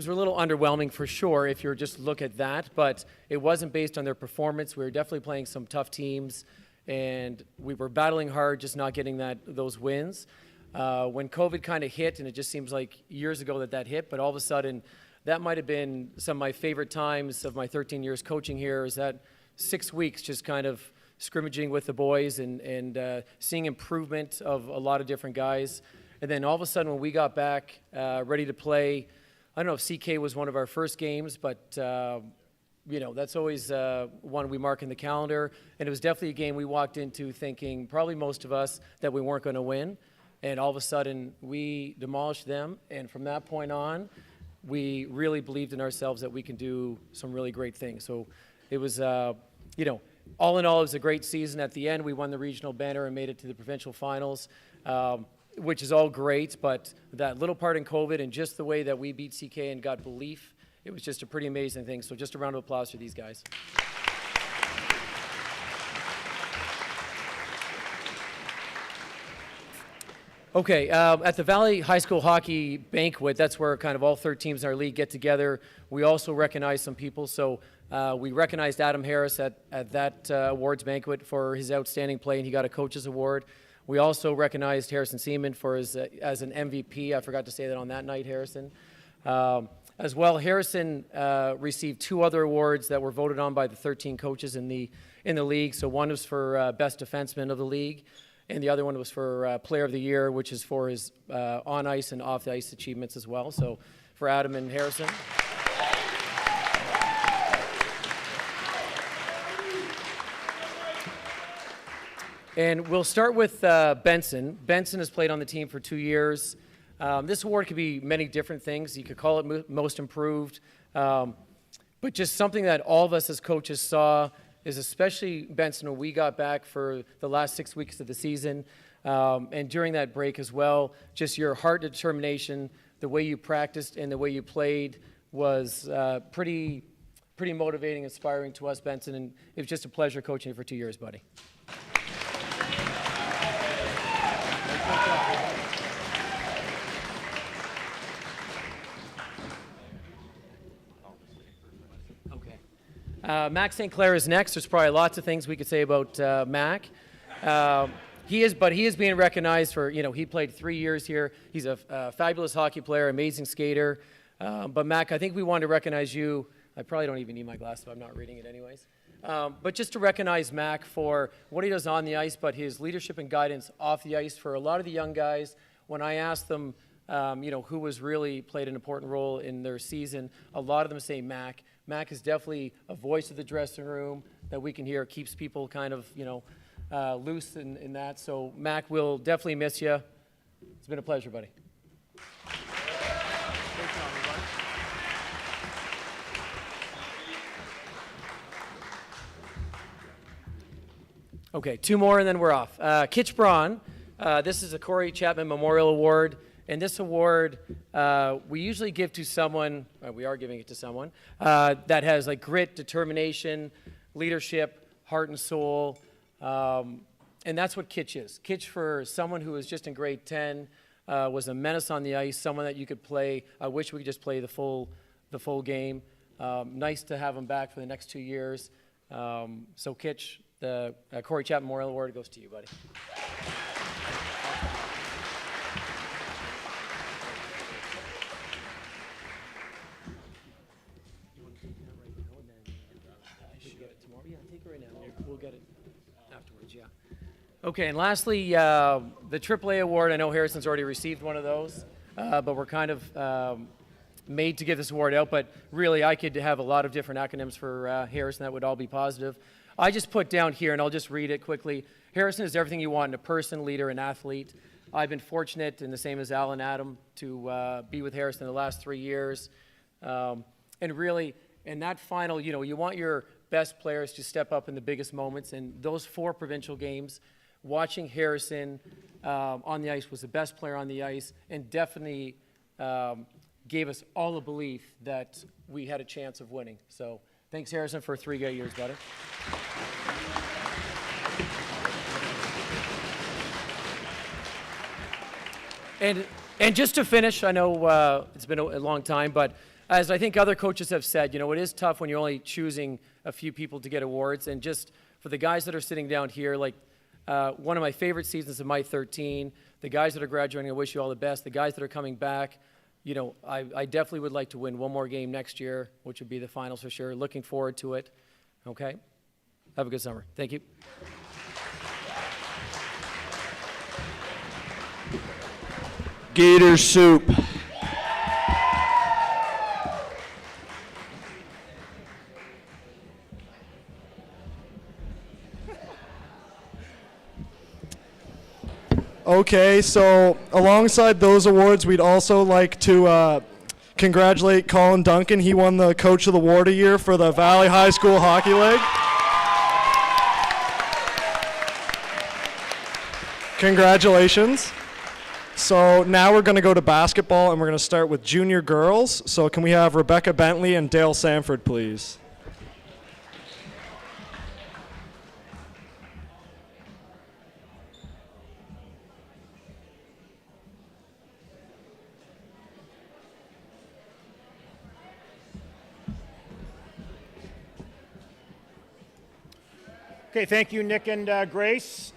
a little underwhelming for sure if you just look at that, but it wasn't based on their performance. We were definitely playing some tough teams, and we were battling hard, just not getting those wins. When COVID kind of hit, and it just seems like years ago that hit, but all of a sudden, that might have been some of my favorite times of my 13 years coaching here, is that 6 weeks just kind of scrimmaging with the boys and seeing improvement of a lot of different guys. And then all of a sudden when we got back ready to play, I don't know if CK was one of our first games, but you know, that's always one we mark in the calendar. And it was definitely a game we walked into thinking, probably most of us, that we weren't going to win. And all of a sudden we demolished them. And from that point on, we really believed in ourselves that we can do some really great things. So it was, you know, all in all, it was a great season. At the end, we won the regional banner and made it to the provincial finals, which is all great. But that little part in COVID and just the way that we beat CK and got belief, it was just a pretty amazing thing. So just a round of applause for these guys. Okay, at the Valley High School Hockey Banquet, that's where kind of all 3 teams in our league get together. We also recognize some people. So we recognized Adam Harris at that awards banquet for his outstanding play, and he got a coach's award. We also recognized Harrison Seaman for his as an MVP. I forgot to say that on that night, Harrison. As well, Harrison received 2 other awards that were voted on by the 13 coaches in the league. So one was for best defenseman of the league, and the other one was for Player of the Year, which is for his on-ice and off-the-ice achievements as well. So for Adam and Harrison. And we'll start with Benson. Benson has played on the team for 2 years. This award could be many different things. You could call it most improved. But just something that all of us as coaches saw is, especially Benson, when we got back for the last 6 weeks of the season, and during that break as well, just your heart and determination, the way you practiced and the way you played was pretty motivating, inspiring to us, Benson, and it was just a pleasure coaching you for 2 years, buddy. Mac St. Clair is next. There's probably lots of things we could say about Mac. He is being recognized for, he played 3 years here. He's a fabulous hockey player, amazing skater. But Mac, I think we want to recognize you. I probably don't even need my glasses, but I'm not reading it anyways. But just to recognize Mac for what he does on the ice, but his leadership and guidance off the ice for a lot of the young guys. When I asked them, who was really played an important role in their season, a lot of them say Mac. Mac is definitely a voice of the dressing room that we can hear, keeps people kind of, loose in that. So Mac, we'll definitely miss you. It's been a pleasure, buddy. Okay, 2 more and then we're off. Kitch Braun, this is a Corey Chapman Memorial Award. And this award, we usually give to someone, we are giving it to someone, that has like grit, determination, leadership, heart and soul. And that's what Kitch is. Kitch, for someone who was just in grade 10, was a menace on the ice, someone that you could play. I wish we could just play the full game. Nice to have him back for the next 2 years. So Kitch, the Corey Chapman Memorial Award goes to you, buddy. We'll get it afterwards, yeah. Okay, and lastly, the Aaa Award. I know Harrison's already received one of those, but we're kind of made to give this award out. But really, I could have a lot of different acronyms for Harrison that would all be positive. I just put down here, and I'll just read it quickly. Harrison is everything you want in a person, leader, and athlete. I've been fortunate, and the same as Al and Adam, to be with Harrison the last 3 years. And really, in that final, you want your best players to step up in the biggest moments. And those 4 provincial games, watching Harrison on the ice was the best player on the ice, and definitely gave us all a belief that we had a chance of winning. So thanks, Harrison, for 3 great years, buddy. And just to finish, I know it's been a long time, but as I think other coaches have said, it is tough when you're only choosing a few people to get awards. And just for the guys that are sitting down here, like one of my favorite seasons of my 13, the guys that are graduating, I wish you all the best. The guys that are coming back, I definitely would like to win one more game next year, which would be the finals for sure. Looking forward to it. Okay? Have a good summer. Thank you. Gator soup. Okay, so alongside those awards, we'd also like to congratulate Colin Duncan. He won the Coach of the Award a year for the Valley High School Hockey League. Congratulations. So now we're going to go to basketball, and we're going to start with junior girls. So can we have Rebecca Bentley and Dale Sanford, please? Okay, thank you, Nick and Grace.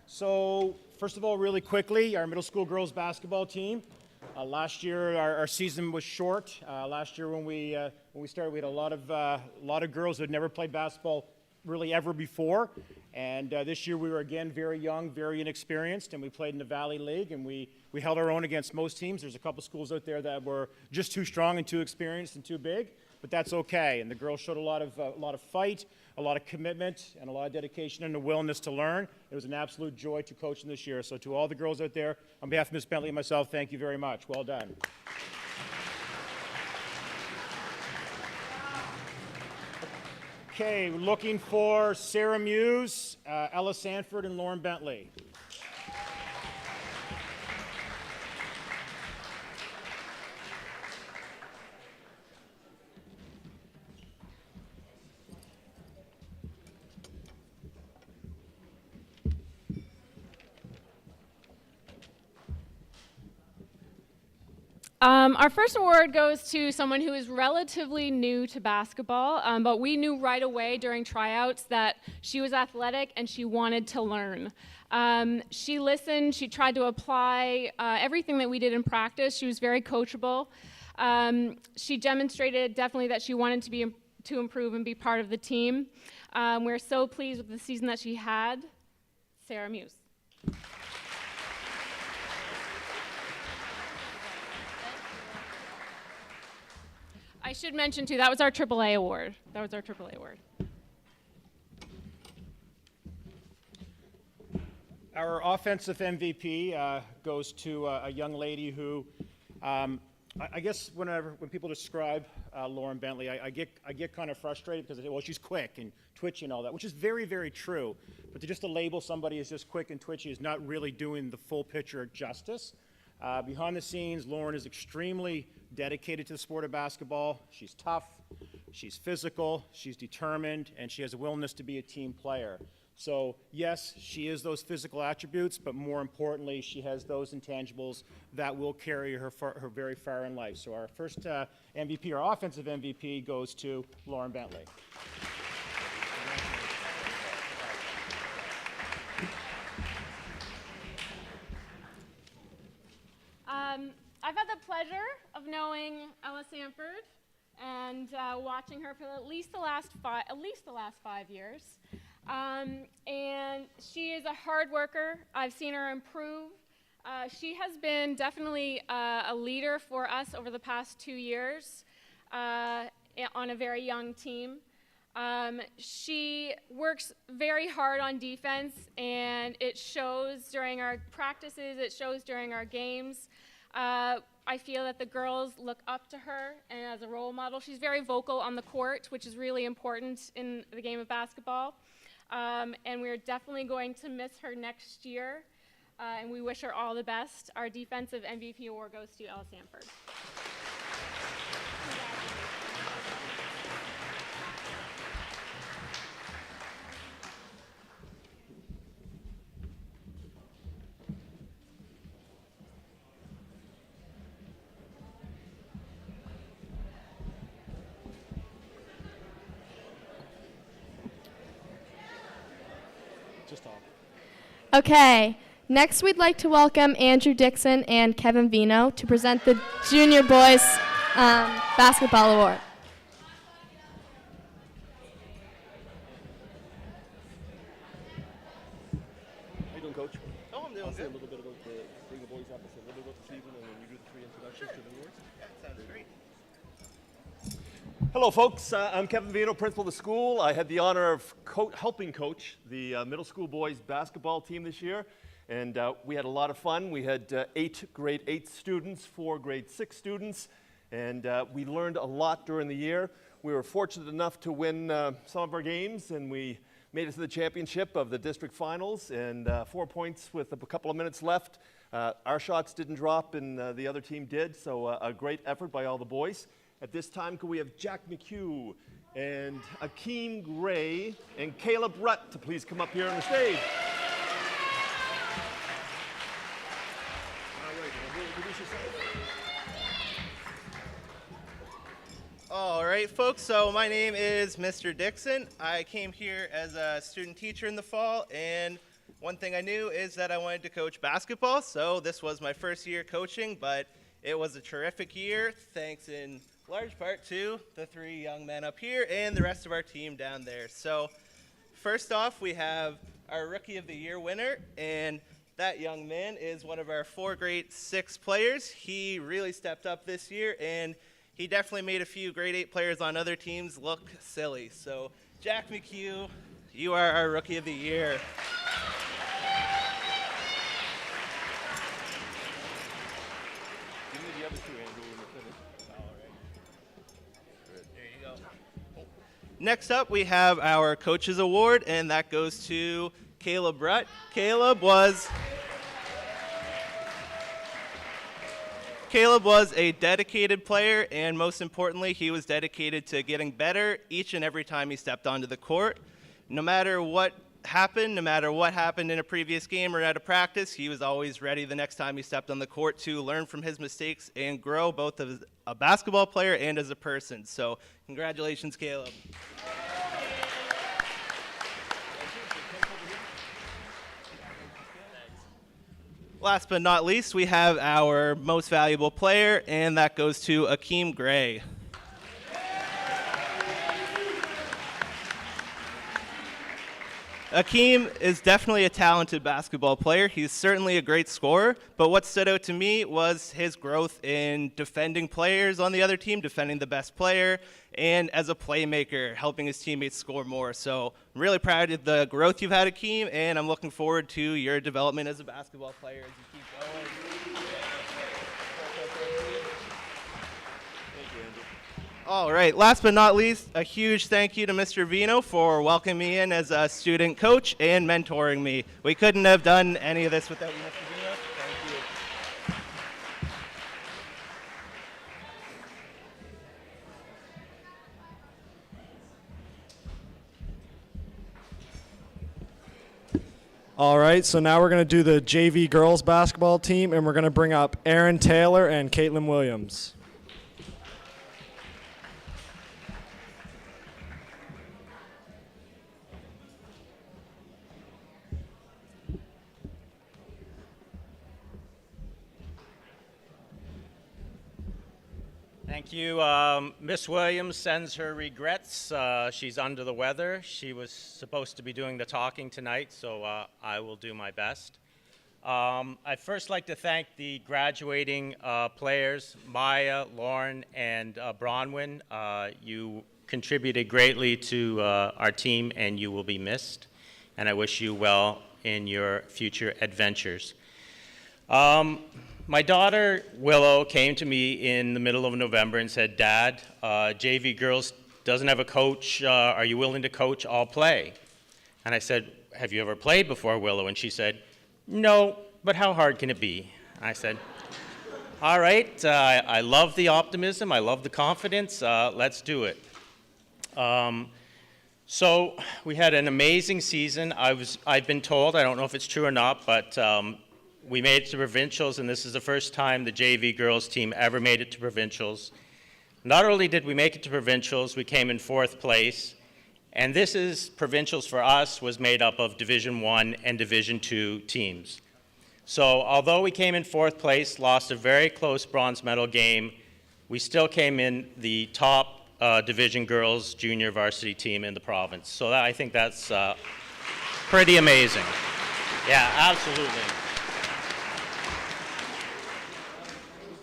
So, first of all, really quickly, our middle school girls basketball team. Last year, our season was short. Last year, when we started, we had a lot of girls who had never played basketball really ever before. And this year, we were again very young, very inexperienced, and we played in the Valley League, and we held our own against most teams. There's a couple schools out there that were just too strong and too experienced and too big, but that's okay. And the girls showed a lot of fight, a lot of commitment, and a lot of dedication and a willingness to learn. It was an absolute joy to coach them this year. So to all the girls out there, on behalf of Ms. Bentley and myself, thank you very much. Well done. Okay, we're looking for Sarah Muse, Ella Sanford, and Lauren Bentley. Our first award goes to someone who is relatively new to basketball, but we knew right away during tryouts that she was athletic and she wanted to learn. She listened, she tried to apply everything that we did in practice. She was very coachable. She demonstrated definitely that she wanted to improve and be part of the team. We're so pleased with the season that she had. Sarah Muse. I should mention, too, that was our Aaa Award. That was our Aaa Award. Our offensive MVP goes to a young lady who, I guess when people describe Lauren Bentley, I get kind of frustrated because they say, well, she's quick and twitchy and all that, which is very, very true. But to label somebody as just quick and twitchy is not really doing the full picture justice. Behind the scenes, Lauren is extremely dedicated to the sport of basketball. She's tough, she's physical, she's determined, and she has a willingness to be a team player. So yes, she is those physical attributes, but more importantly, she has those intangibles that will carry her very far in life. So our first MVP, our offensive MVP, goes to Lauren Bentley. I've had the pleasure of knowing Ella Sanford and watching her for at least the last 5 years. And she is a hard worker. I've seen her improve. She has been definitely a leader for us over the past 2 years on a very young team. She works very hard on defense, and it shows during our practices, it shows during our games. I feel that the girls look up to her and as a role model. She's very vocal on the court, which is really important in the game of basketball. And we're definitely going to miss her next year, and we wish her all the best. Our defensive MVP award goes to Ella Sanford. Okay, next we'd like to welcome Andrew Dixon and Kevin Vino to present the Junior Boys Basketball Award. How you doing, Coach? Oh, I'm doing good. Say a little bit about bring the boys up and say a little bit about the season, and then you do the 3 introductions to the awards. That sounds great. Hello, folks. I'm Kevin Vino, principal of the school. I had the honor of helping coach the middle school boys basketball team this year, and we had a lot of fun. We had 8 grade 8 students, 4 grade 6 students, and we learned a lot during the year. We were fortunate enough to win some of our games, and we made it to the championship of the district finals, and 4 points with a couple of minutes left. Our shots didn't drop, and the other team did, so a great effort by all the boys. At this time, could we have Jack McHugh and Akeem Gray and Caleb Rutt to please come up here on the stage? All right, introduce yourself. All right, right, folks, so my name is Mr. Dixon. I came here as a student teacher in the fall, and one thing I knew is that I wanted to coach basketball, so this was my first year coaching, but it was a terrific year, thanks in large part to the 3 young men up here and the rest of our team down there. So first off, we have our Rookie of the Year winner, and that young man is one of our 4 grade 6 players. He really stepped up this year, and he definitely made a few grade 8 players on other teams look silly. So Jack McHugh, you are our Rookie of the Year. Give me the other 2, Andrew, when we're finished. All right. There you go. Next up, we have our Coaches Award, and that goes to Caleb Rutt. Caleb was a dedicated player, and most importantly, he was dedicated to getting better each and every time he stepped onto the court. No matter what happened in a previous game or at a practice, he was always ready the next time he stepped on the court to learn from his mistakes and grow both as a basketball player and as a person. So congratulations, Caleb. Last but not least, we have our most valuable player, and that goes to Akeem Gray. Akeem is definitely a talented basketball player. He's certainly a great scorer, but what stood out to me was his growth in defending players on the other team, defending the best player, and as a playmaker, helping his teammates score more. So I'm really proud of the growth you've had, Akeem, and I'm looking forward to your development as a basketball player as you keep going. All right, last but not least, a huge thank you to Mr. Vino for welcoming me in as a student coach and mentoring me. We couldn't have done any of this without you, Mr. Vino. Thank you. All right, so now we're going to do the JV girls basketball team, and we're going to bring up Erin Taylor and Caitlin Williams. Thank you. Miss Williams sends her regrets. She's under the weather. She was supposed to be doing the talking tonight, so I will do my best. I'd first like to thank the graduating players, Maye, Lauren, and Bronwyn. You contributed greatly to our team, and you will be missed. And I wish you well in your future adventures. My daughter, Willow, came to me in the middle of November and said, Dad, JV Girls doesn't have a coach. Are you willing to coach? I'll play. And I said, have you ever played before, Willow? And she said, no, but how hard can it be? I said, all right, I love the optimism. I love the confidence. Let's do it. So we had an amazing season. I've been told, I don't know if it's true or not, but we made it to provincials, and this is the first time the JV girls team ever made it to provincials. Not only did we make it to provincials, we came in 4th place, and this is provincials for us was made up of Division I and Division II teams. So although we came in 4th place, lost a very close bronze medal game, we still came in the top Division girls junior varsity team in the province. So I think that's pretty amazing. Yeah, absolutely.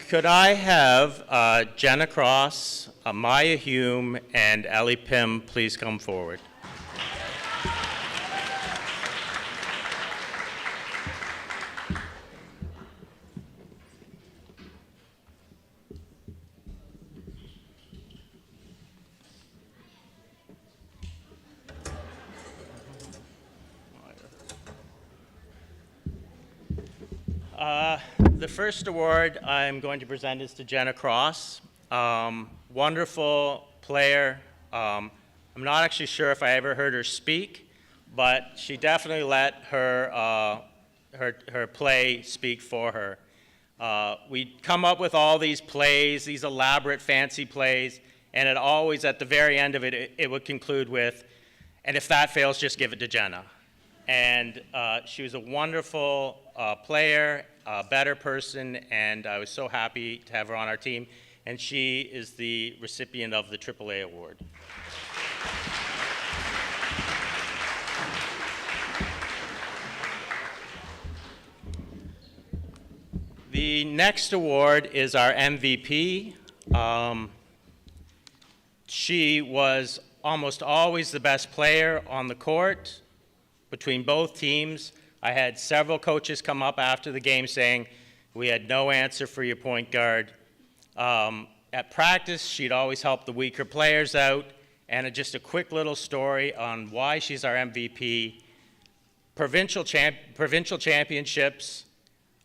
Could I have Jenna Cross, Maya Hume, and Ellie Pym please come forward? The first award I'm going to present is to Jenna Cross. Wonderful player. I'm not actually sure if I ever heard her speak, but she definitely let her play speak for her. We'd come up with all these plays, these elaborate fancy plays, And it always, at the very end of it, it would conclude with, and if that fails, just give it to Jenna. And she was a wonderful player, a better person, and I was so happy to have her on our team. And she is the recipient of the Aaa Award. The next award is our MVP. She was almost always the best player on the court between both teams. I had several coaches come up after the game saying, we had no answer for your point guard. At practice, she'd always help the weaker players out. And just a quick little story on why she's our MVP. Provincial championships,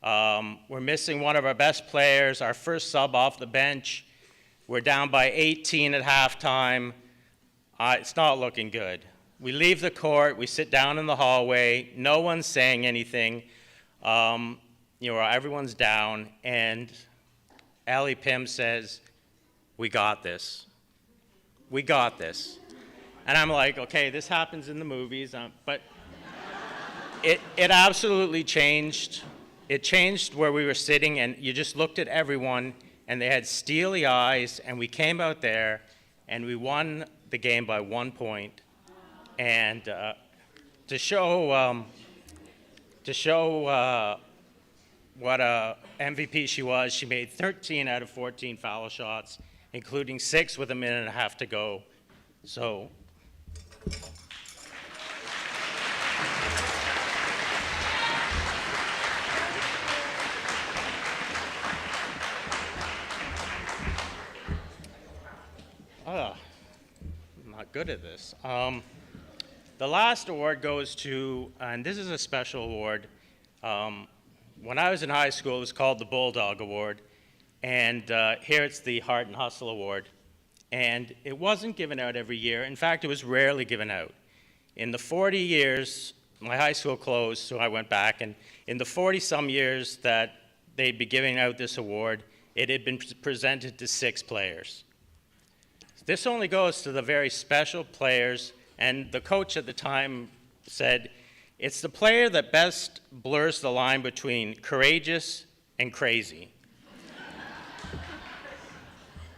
we're missing one of our best players, our first sub off the bench. We're down by 18 at halftime. It's not looking good. We leave the court, we sit down in the hallway, no one's saying anything. Everyone's down, and Ellie Pym says, we got this. We got this. And I'm like, okay, this happens in the movies, but it absolutely changed. It changed where we were sitting, and you just looked at everyone, and they had steely eyes, and we came out there, and we won the game by 1 point. And to show what a MVP she was, she made 13 out of 14 foul shots, including 6 with a minute and a half to go. So. I'm not good at this. The last award goes to, and this is a special award. When I was in high school, it was called the Bulldog Award. And here it's the Heart and Hustle Award. And it wasn't given out every year. In fact, it was rarely given out. In the 40 years, my high school closed, so I went back. And in the 40-some years that they'd be giving out this award, it had been presented to 6 players. This only goes to the very special players, and the coach at the time said, it's the player that best blurs the line between courageous and crazy.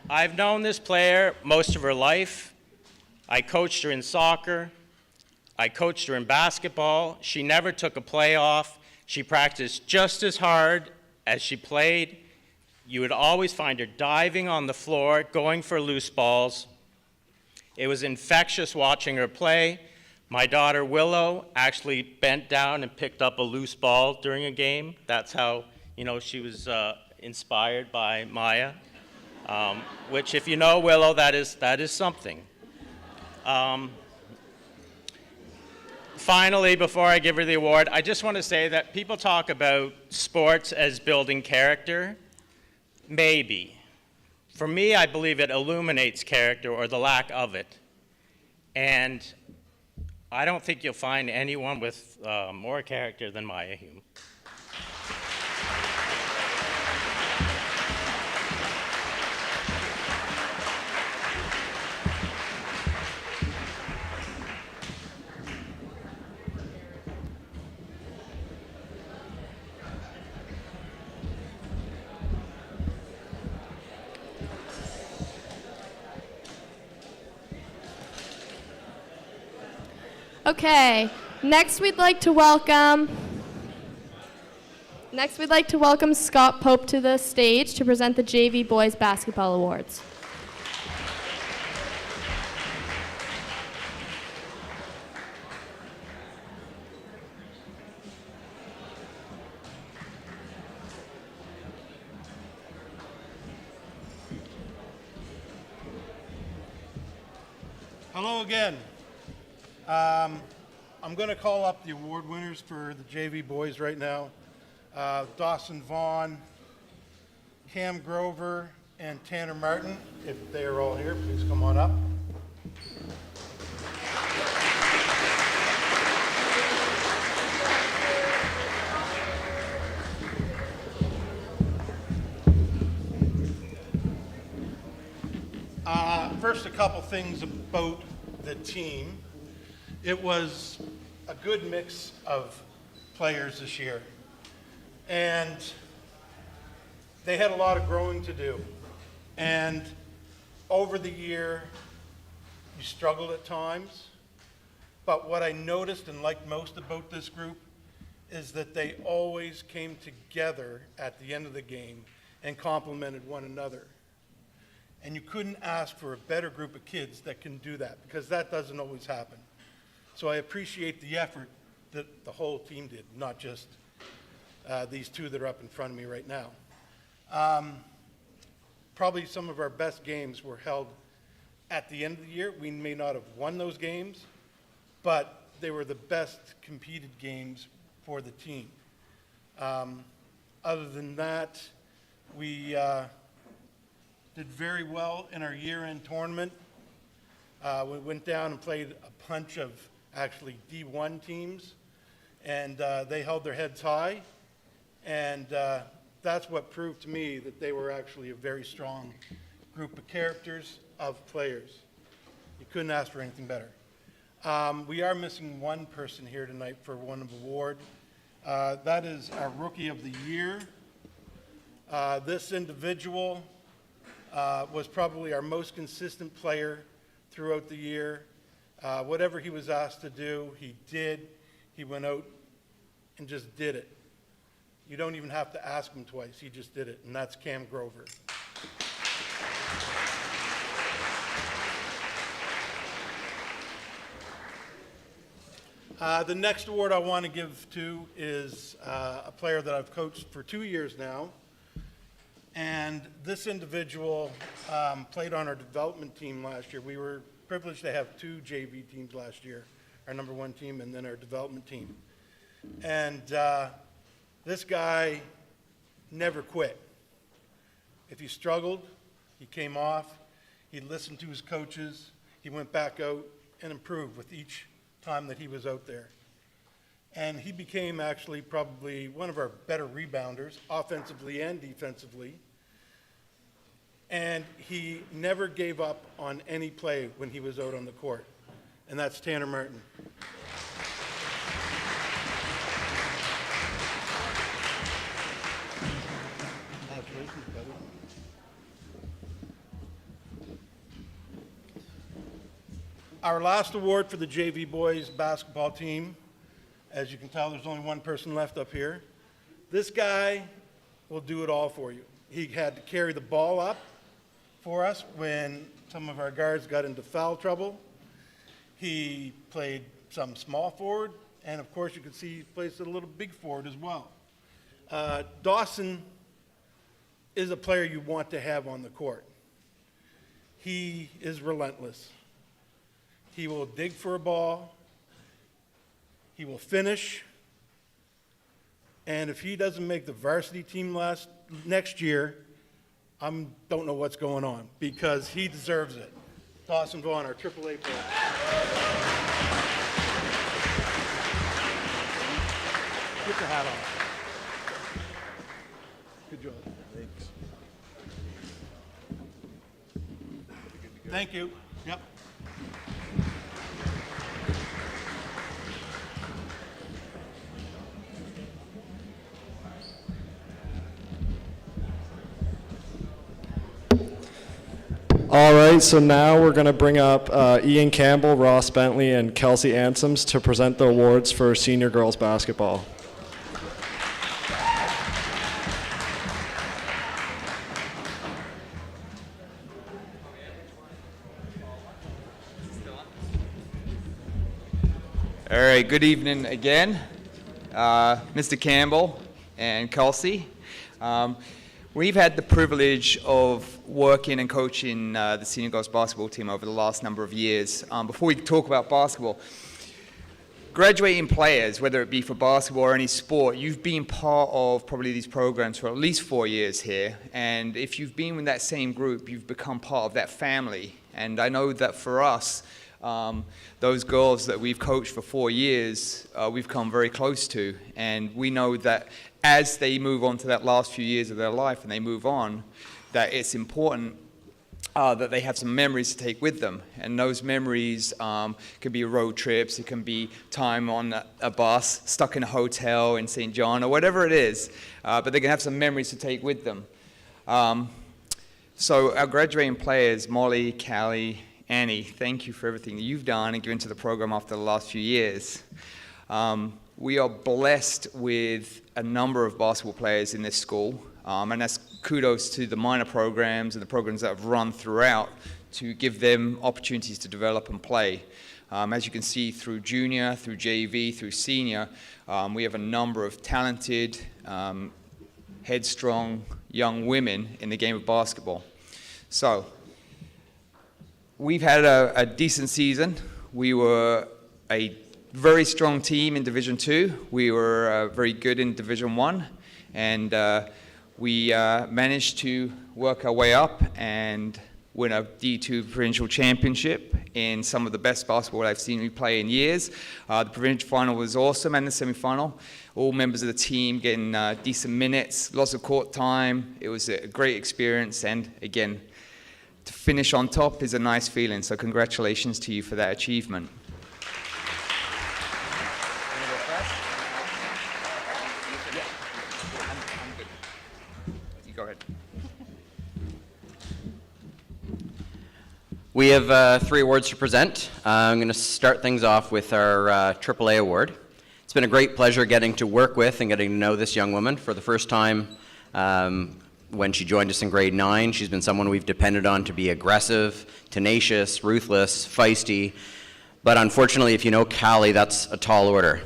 I've known this player most of her life. I coached her in soccer. I coached her in basketball. She never took a play off. She practiced just as hard as she played. You would always find her diving on the floor, going for loose balls. It was infectious watching her play. My daughter Willow actually bent down and picked up a loose ball during a game. That's how, she was inspired by Maye, which, if you know Willow, that is something. Finally, before I give her the award, I just want to say that people talk about sports as building character. Maybe. For me, I believe it illuminates character or the lack of it. And I don't think you'll find anyone with more character than Maye Hume. Okay, next we'd like to welcome Scott Pope to the stage to present the JV Boys Basketball Awards. Hello again. I'm going to call up the award winners for the JV boys right now. Dawson Vaughn, Cam Grover, and Tanner Martin. If they are all here, please come on up. First, a couple things about the team. It was a good mix of players this year. And they had a lot of growing to do. And over the year, you struggled at times. But what I noticed and liked most about this group is that they always came together at the end of the game and complimented one another. And you couldn't ask for a better group of kids that can do that, because that doesn't always happen. So I appreciate the effort that the whole team did, not just these two that are up in front of me right now. Probably some of our best games were held at the end of the year. We may not have won those games, but they were the best competed games for the team. Other than that, we did very well in our year-end tournament. We went down and played a bunch of actually D1 teams, and they held their heads high, and that's what proved to me that they were actually a very strong group of characters, of players. You couldn't ask for anything better. We are missing one person here tonight for one award. That is our Rookie of the Year. This individual was probably our most consistent player throughout the year. Whatever he was asked to do, he did. He went out and just did it. You don't even have to ask him twice. He just did it, and that's Cam Grover. The next award I want to give to is a player that I've coached for 2 years now. And this individual played on our development team last year. We were privileged to have 2 JV teams last year, our number 1 team and then our development team. And this guy never quit. If he struggled, he came off, he listened to his coaches, he went back out and improved with each time that he was out there. And he became actually probably one of our better rebounders, offensively and defensively. And he never gave up on any play when he was out on the court. And that's Tanner Martin. Our last award for the JV boys basketball team, as you can tell, there's only one person left up here. This guy will do it all for you. He had to carry the ball up for us when some of our guards got into foul trouble. He played some small forward, and of course you can see he plays a little big forward as well. Dawson is a player you want to have on the court. He is relentless. He will dig for a ball. He will finish. And if he doesn't make the varsity team next year, I don't know what's going on, because he deserves it. Dawson Vaughn, our AAA player. Get your hat on. Good job. Thanks. Thank you. Yep. All right, so now we're going to bring up Ian Campbell, Ross Bentley, and Kelsey Ansems to present the awards for senior girls basketball. All right, good evening again, Mr. Campbell and Kelsey. We've had the privilege of working and coaching the senior girls basketball team over the last number of years. Before we talk about basketball, graduating players, whether it be for basketball or any sport, you've been part of probably these programs for at least 4 years here. And if you've been with that same group, you've become part of that family. And I know that for us, those girls that we've coached for 4 years, we've come very close to. And we know that as they move on to that last few years of their life and they move on, that it's important that they have some memories to take with them. And those memories could be road trips, it can be time on a bus, stuck in a hotel in St. John, or whatever it is. But they can have some memories to take with them. So our graduating players, Molly, Callie, Annie, thank you for everything that you've done and given to the program after the last few years. We are blessed with a number of basketball players in this school, and that's kudos to the minor programs and the programs that have run throughout to give them opportunities to develop and play. As you can see through junior, through JV, through senior, we have a number of talented, headstrong young women in the game of basketball. So, we've had a decent season. We were a very strong team in Division 2. We were very good in Division 1. And we managed to work our way up and win a D2 provincial championship in some of the best basketball I've seen we play in years. The provincial final was awesome, and the semi-final. All members of the team getting decent minutes, lots of court time. It was a great experience, and again, to finish on top is a nice feeling, so congratulations to you for that achievement. You go ahead. We have 3 awards to present. I'm going to start things off with our Aaa Award. It's been a great pleasure getting to work with and getting to know this young woman for the first time. When she joined us in grade 9, she's been someone we've depended on to be aggressive, tenacious, ruthless, feisty. But unfortunately, if you know Callie, that's a tall order.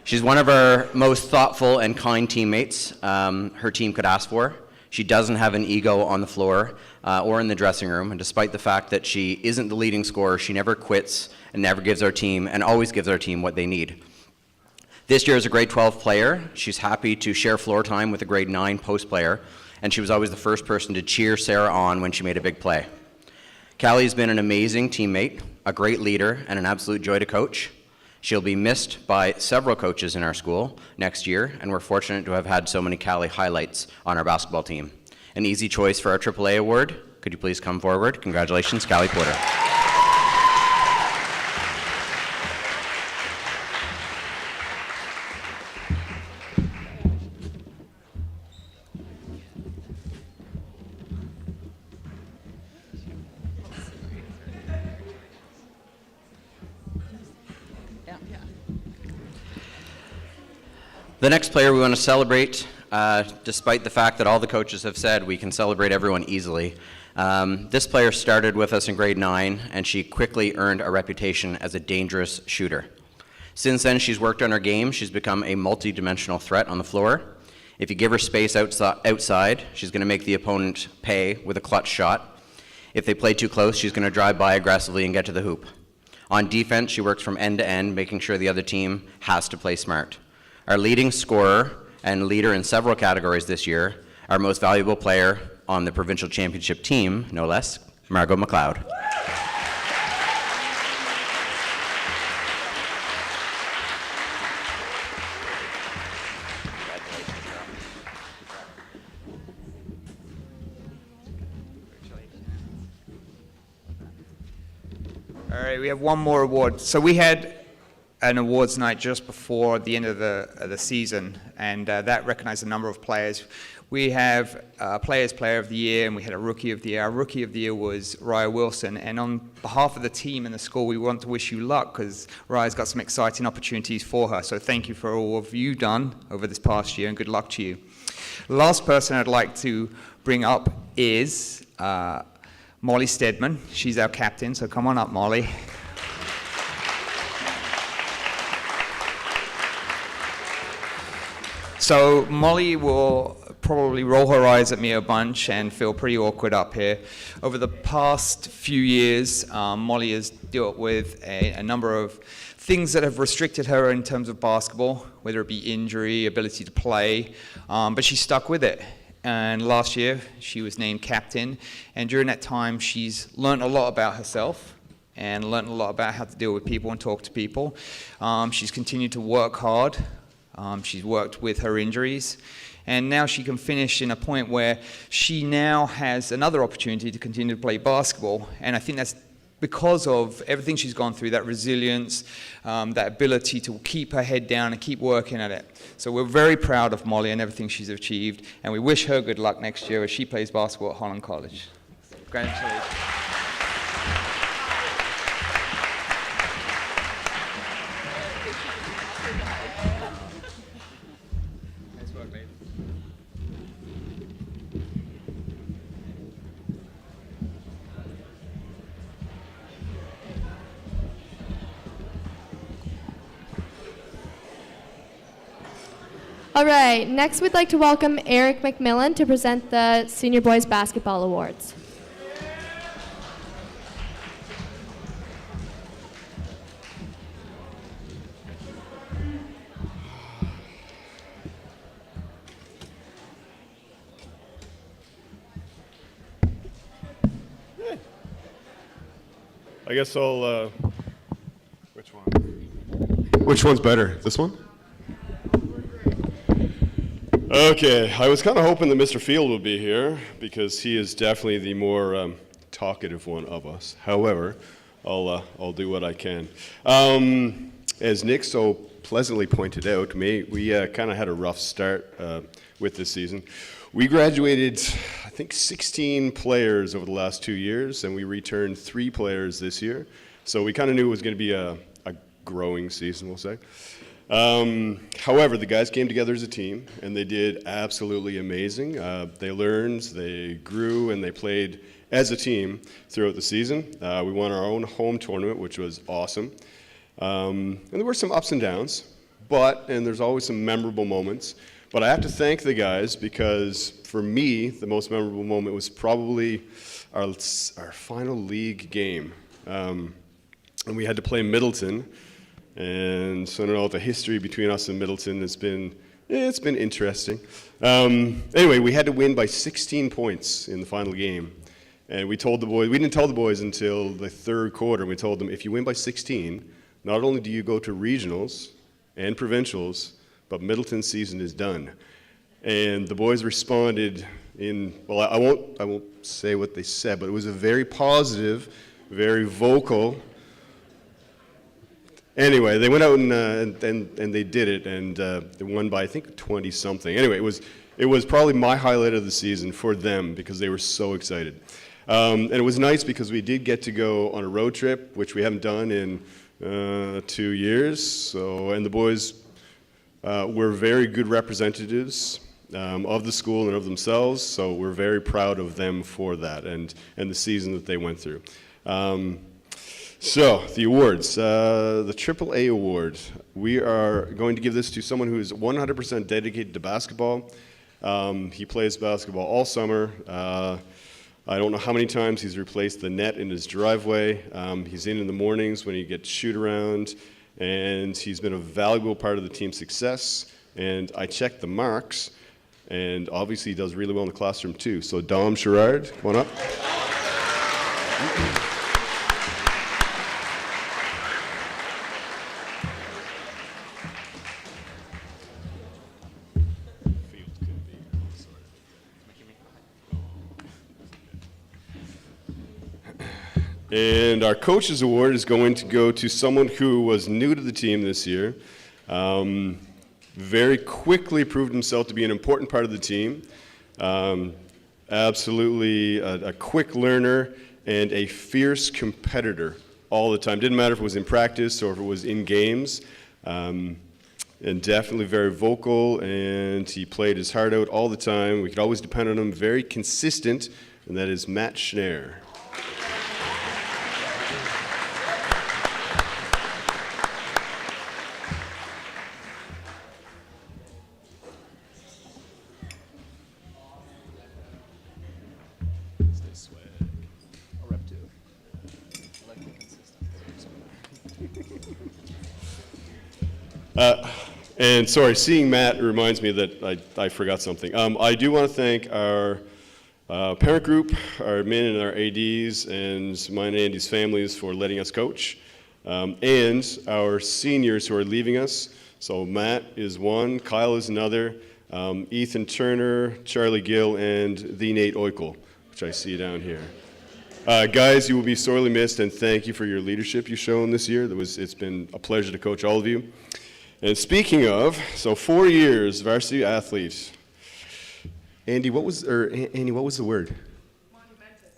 She's one of our most thoughtful and kind teammates her team could ask for. She doesn't have an ego on the floor or in the dressing room, and despite the fact that she isn't the leading scorer, she never quits and never gives our team, and always gives our team what they need. This year as a grade 12 player, she's happy to share floor time with a grade 9 post player, and she was always the first person to cheer Sarah on when she made a big play. Callie's been an amazing teammate, a great leader, and an absolute joy to coach. She'll be missed by several coaches in our school next year, and we're fortunate to have had so many Callie highlights on our basketball team. An easy choice for our Aaa Award. Could you please come forward? Congratulations, Callie Porter. The next player we want to celebrate, despite the fact that all the coaches have said we can celebrate everyone easily. This player started with us in grade 9, and she quickly earned a reputation as a dangerous shooter. Since then, she's worked on her game. She's become a multi-dimensional threat on the floor. If you give her space outside, she's going to make the opponent pay with a clutch shot. If they play too close, she's going to drive by aggressively and get to the hoop. On defense, she works from end to end, making sure the other team has to play smart. Our leading scorer and leader in several categories this year, our most valuable player on the provincial championship team, no less, Margaret Mcleod. All right, we have one more award. So we had an awards night just before the end of the season, and that recognized a number of players. We have Players Player of the Year, and we had a Rookie of the Year. Our Rookie of the Year was Raya Wilson, and on behalf of the team and the school, we want to wish you luck, because Raya's got some exciting opportunities for her. So thank you for all of you done over this past year, and good luck to you. The last person I'd like to bring up is Molly Stedman. She's our captain, so come on up, Molly. So Molly will probably roll her eyes at me a bunch and feel pretty awkward up here. Over the past few years, Molly has dealt with a number of things that have restricted her in terms of basketball, whether it be injury, ability to play, but she stuck with it. And last year, she was named captain, and during that time, she's learned a lot about herself and learned a lot about how to deal with people and talk to people. She's continued to work hard. She's worked with her injuries, and now she can finish in a point where she now has another opportunity to continue to play basketball, and I think that's because of everything she's gone through, that resilience, that ability to keep her head down and keep working at it. So we're very proud of Molly and everything she's achieved, and we wish her good luck next year as she plays basketball at Holland College. Congratulations. Nice work, babe. All right, next we'd like to welcome Eric Mcmillan to present the Senior Boys Basketball Awards. I guess I'll, which one? Which one's better? This one? Okay, I was kind of hoping that Mr. Field would be here because he is definitely the more talkative one of us. However, I'll do what I can. As Nick so pleasantly pointed out, we kind of had a rough start with this season. We graduated, I think, 16 players over the last 2 years, and we returned 3 players this year. So we kind of knew it was going to be a growing season, we'll say. However, the guys came together as a team, and they did absolutely amazing. They learned, they grew, and they played as a team throughout the season. We won our own home tournament, which was awesome. And there were some ups and downs, and there's always some memorable moments. But I have to thank the guys because, for me, the most memorable moment was probably our final league game. And we had to play Middleton. And so I don't know, the history between us and Middleton has been, it's been interesting. Anyway, we had to win by 16 points in the final game. And we told the boys, we didn't tell the boys until the third quarter, we told them, if you win by 16, not only do you go to regionals and provincials, but Middleton's season is done. And the boys responded in, well, I won't say what they said, but it was a very positive, very vocal. Anyway, they went out and they did it, and they won by, I think, 20-something. Anyway, it was probably my highlight of the season for them because they were so excited. And it was nice because we did get to go on a road trip, which we haven't done in 2 years. So, and the boys were very good representatives of the school and of themselves. So we're very proud of them for that and the season that they went through. So, the awards. The Aaa Award. We are going to give this to someone who is 100% dedicated to basketball. He plays basketball all summer. I don't know how many times he's replaced the net in his driveway. He's in the mornings when he gets shoot around, and he's been a valuable part of the team's success. And I checked the marks, and obviously he does really well in the classroom too. So, Dom Sherrard, come on up. And our Coaches Award is going to go to someone who was new to the team this year, very quickly proved himself to be an important part of the team, absolutely a quick learner and a fierce competitor all the time. Didn't matter if it was in practice or if it was in games, and definitely very vocal, and he played his heart out all the time. We could always depend on him, very consistent, and that is Matt Schneider. And sorry, seeing Matt reminds me that I forgot something. I do want to thank our parent group, our admin and our ADs, and mine and Andy's families for letting us coach, and our seniors who are leaving us. So Matt is one, Kyle is another, Ethan Turner, Charlie Gill, and the Nate Oikel, which I see down here. Guys, you will be sorely missed, and thank you for your leadership you've shown this year. It's been a pleasure to coach all of you. And speaking of, so 4 years varsity athlete. Andy, what was the word?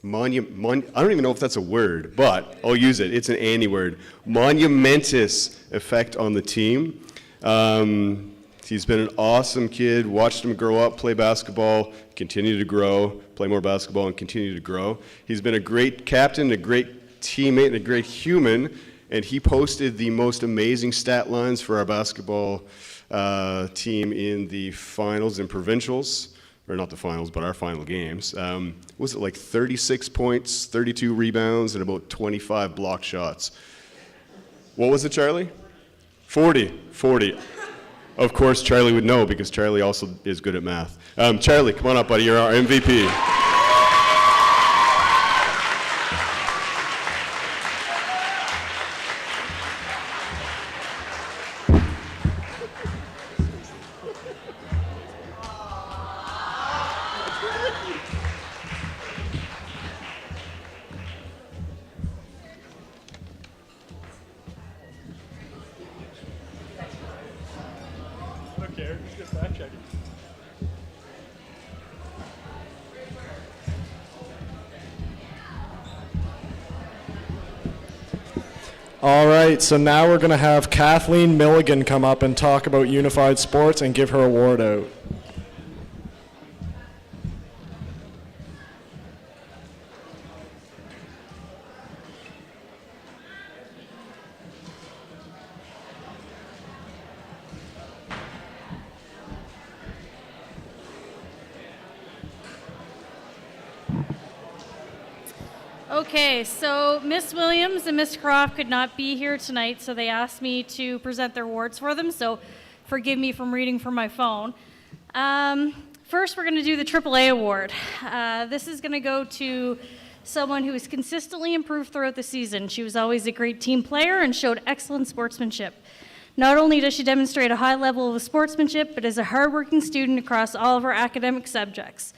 I don't even know if that's a word, but I'll use it. It's an Andy word. Monumentous effect on the team. He's been an awesome kid. Watched him grow up, play basketball, continue to grow, play more basketball, and continue to grow. He's been a great captain, a great teammate, and a great human. And he posted the most amazing stat lines for our basketball team in the finals and provincials. Or not the finals, but our final games. Was it like 36 points, 32 rebounds, and about 25 block shots? What was it, Charlie? 40. Of course, Charlie would know because Charlie also is good at math. Charlie, come on up, buddy. You're our MVP. All right, so now we're going to have Kathleen Milligan come up and talk about unified sports and give her award out. Okay, so Miss Williams and Miss Croft could not be here tonight, so they asked me to present their awards for them, so forgive me from reading from my phone. First, we're going to do the Aaa Award. This is going to go to someone who has consistently improved throughout the season. She was always a great team player and showed excellent sportsmanship. Not only does she demonstrate a high level of sportsmanship, but is a hardworking student across all of her academic subjects.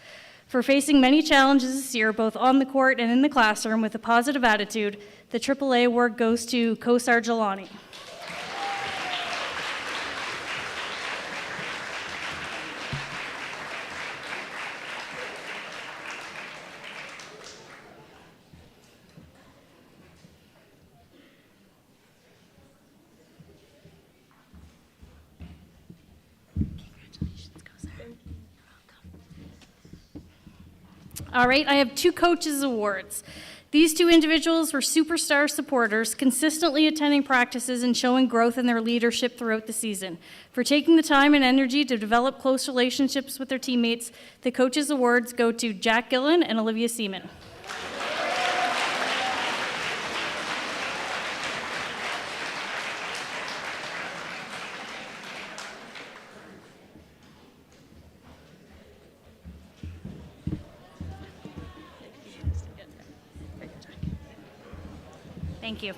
For facing many challenges this year, both on the court and in the classroom, with a positive attitude, the Aaa Award goes to Kosar Jelani. All right, I have two coaches' awards. These two individuals were superstar supporters, consistently attending practices and showing growth in their leadership throughout the season. For taking the time and energy to develop close relationships with their teammates, the coaches' awards go to Jack Gillen and Olivia Seaman. Thank you.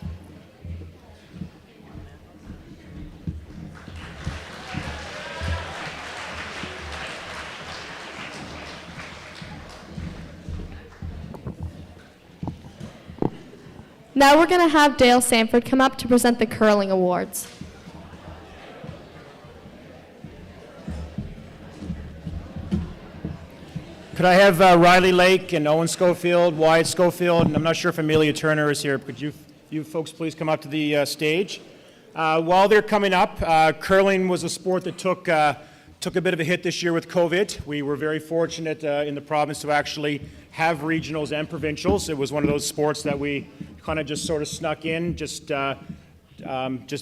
Now we're going to have Dale Sanford come up to present the Curling Awards. Could I have Riley Lake and Owen Schofield, Wyatt Schofield, and I'm not sure if Amelia Turner is here. Could you folks please come up to the stage? While they're coming up, curling was a sport that took a bit of a hit this year with COVID. We were very fortunate in the province to actually have regionals and provincials. It was one of those sports that we kind of just sort of snuck in just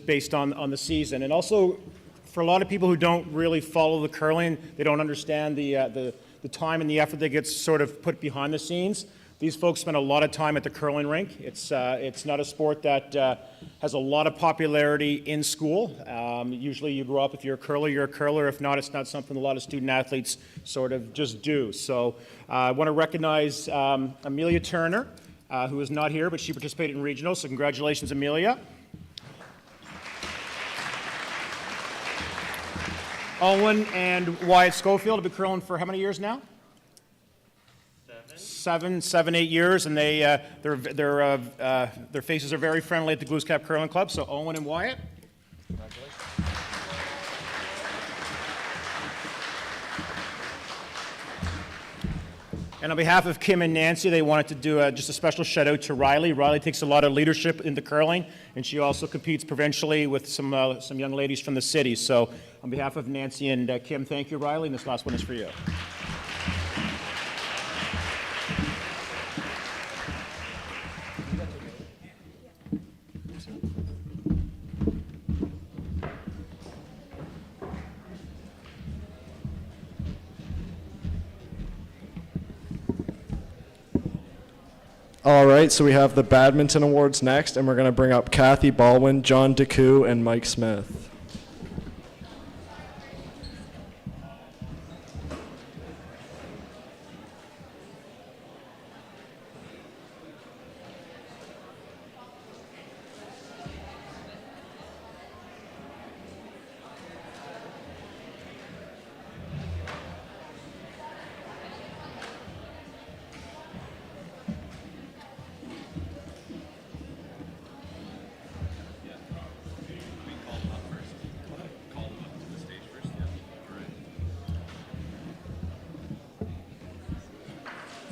based on the season. And also, for a lot of people who don't really follow the curling, they don't understand the time and the effort that gets sort of put behind the scenes. These folks spend a lot of time at the curling rink. It's not a sport that has a lot of popularity in school. Usually you grow up, if you're a curler, you're a curler. If not, it's not something a lot of student athletes sort of just do. So I want to recognize Amelia Turner, who is not here, but she participated in regionals. So congratulations, Amelia. Owen and Wyatt Schofield have been curling for how many years now? 7, 8 years, and their faces are very friendly at the Blues Cap Curling Club. So Owen and Wyatt. Congratulations. And on behalf of Kim and Nancy, they wanted to do just a special shout out to Riley. Riley takes a lot of leadership into curling, and she also competes provincially with some young ladies from the city. So on behalf of Nancy and Kim, thank you, Riley, and this last one is for you. All right, so we have the Badminton Awards next, and we're going to bring up Kathy Baldwin, John DeCoo, and Mike Smith.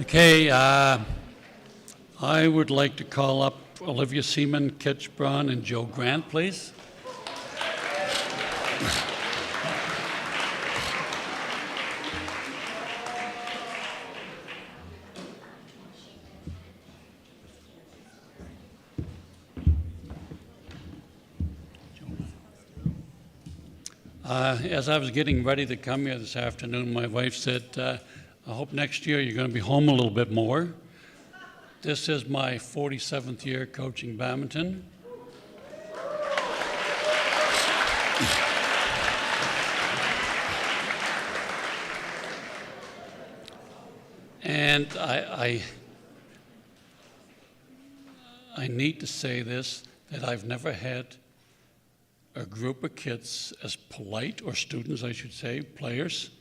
Okay, I would like to call up Olivia Seaman, Kitch Braun, and Joe Grant, please. As I was getting ready to come here this afternoon, my wife said, I hope next year you're going to be home a little bit more. This is my 47th year coaching badminton. And I need to say this, that I've never had a group of kids as polite, or students I should say, players,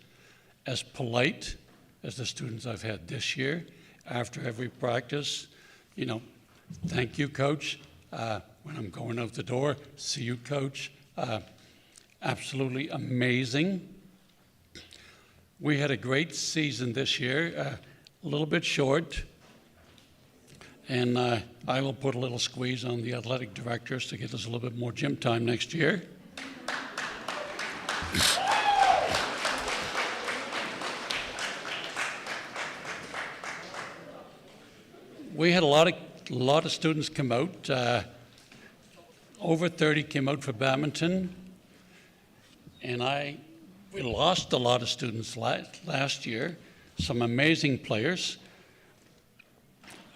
as polite as the students I've had this year. After every practice, you know, thank you, coach. When I'm going out the door, see you, coach. Absolutely amazing. We had a great season this year, a little bit short, and I will put a little squeeze on the athletic directors to get us a little bit more gym time next year. We had a lot of students come out. Over 30 came out for badminton, and we lost a lot of students last year. Some amazing players.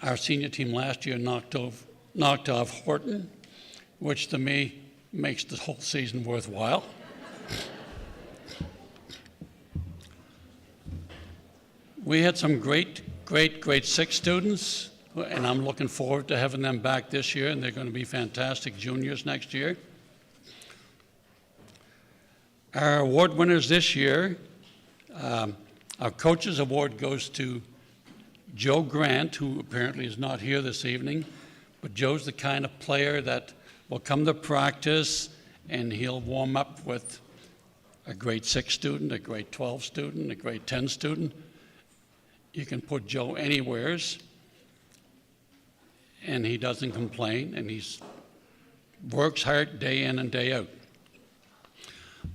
Our senior team last year knocked off Horton, which to me makes the whole season worthwhile. We had some great grade 6 students, and I'm looking forward to having them back this year, and they're going to be fantastic juniors next year. Our award winners this year, our Coaches Award goes to Joe Grant, who apparently is not here this evening, but Joe's the kind of player that will come to practice and he'll warm up with a grade 6 student, a grade 12 student, a grade 10 student. You can put Joe anywheres, and he doesn't complain, and he works hard day in and day out.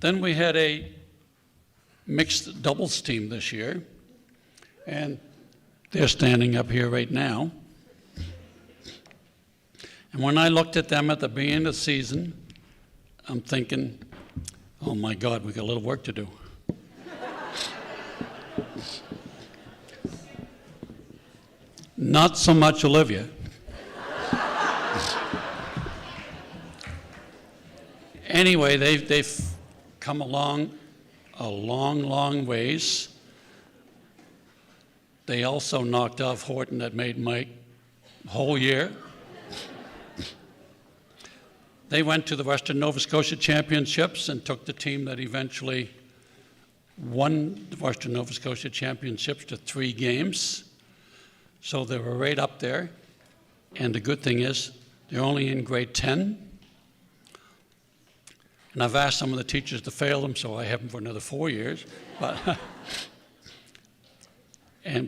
Then we had a mixed doubles team this year, and they're standing up here right now. And when I looked at them at the beginning of the season, I'm thinking, oh my God, we got a little work to do. Not so much Olivia. Anyway, they've come along a long ways. They also knocked off Horton. That made my whole year. They went to the Western Nova Scotia Championships and took the team that eventually won the Western Nova Scotia Championships to 3 games. So they were right up there. And the good thing is they're only in grade 10. And I've asked some of the teachers to fail them, so I have them for another 4 years. But,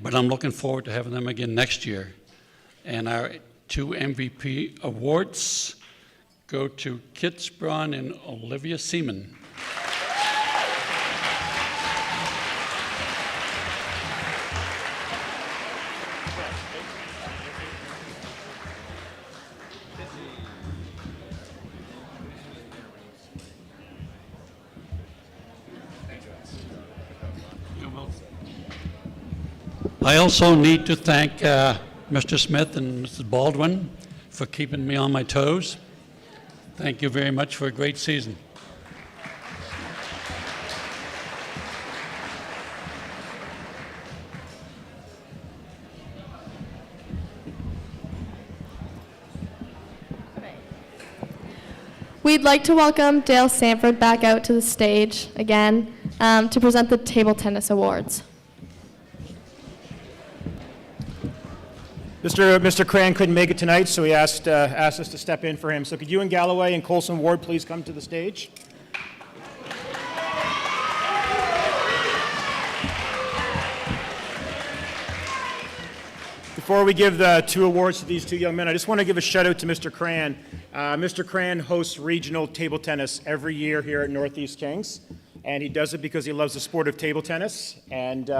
but I'm looking forward to having them again next year. And our 2 MVP awards go to Kit Braun and Olivia Seaman. I also need to thank Mr. Smith and Mrs. Baldwin for keeping me on my toes. Thank you very much for a great season. We'd like to welcome Dale Sanford back out to the stage again to present the Table Tennis Awards. Mr. Cran couldn't make it tonight, so he asked us to step in for him. So could you and Galloway and Colson Ward please come to the stage? Before we give the 2 awards to these 2 young men, I just want to give a shout out to Mr. Cran. Mr. Cran hosts regional table tennis every year here at Northeast Kings, and he does it because he loves the sport of table tennis. And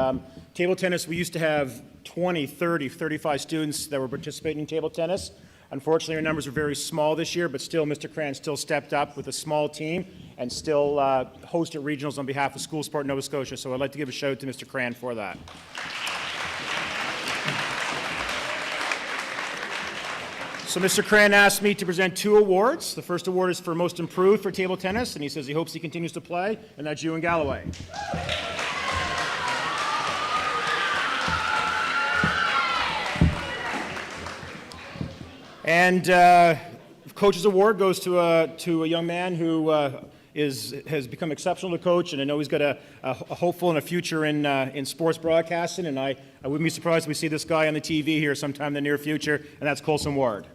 table tennis, we used to have 20, 30, 35 students that were participating in table tennis. Unfortunately, our numbers are very small this year, but still, Mr. Cran still stepped up with a small team and still hosted regionals on behalf of School Sport Nova Scotia. So I'd like to give a shout out to Mr. Cran for that. So Mr. Cran asked me to present 2 awards. The first award is for most improved for table tennis, and he says he hopes he continues to play, and that's you and Galloway. And Coach's Award goes to a young man who has become exceptional to coach, and I know he's got a hopeful and a future in sports broadcasting, and I wouldn't be surprised if we see this guy on the TV here sometime in the near future, and that's Colson Ward.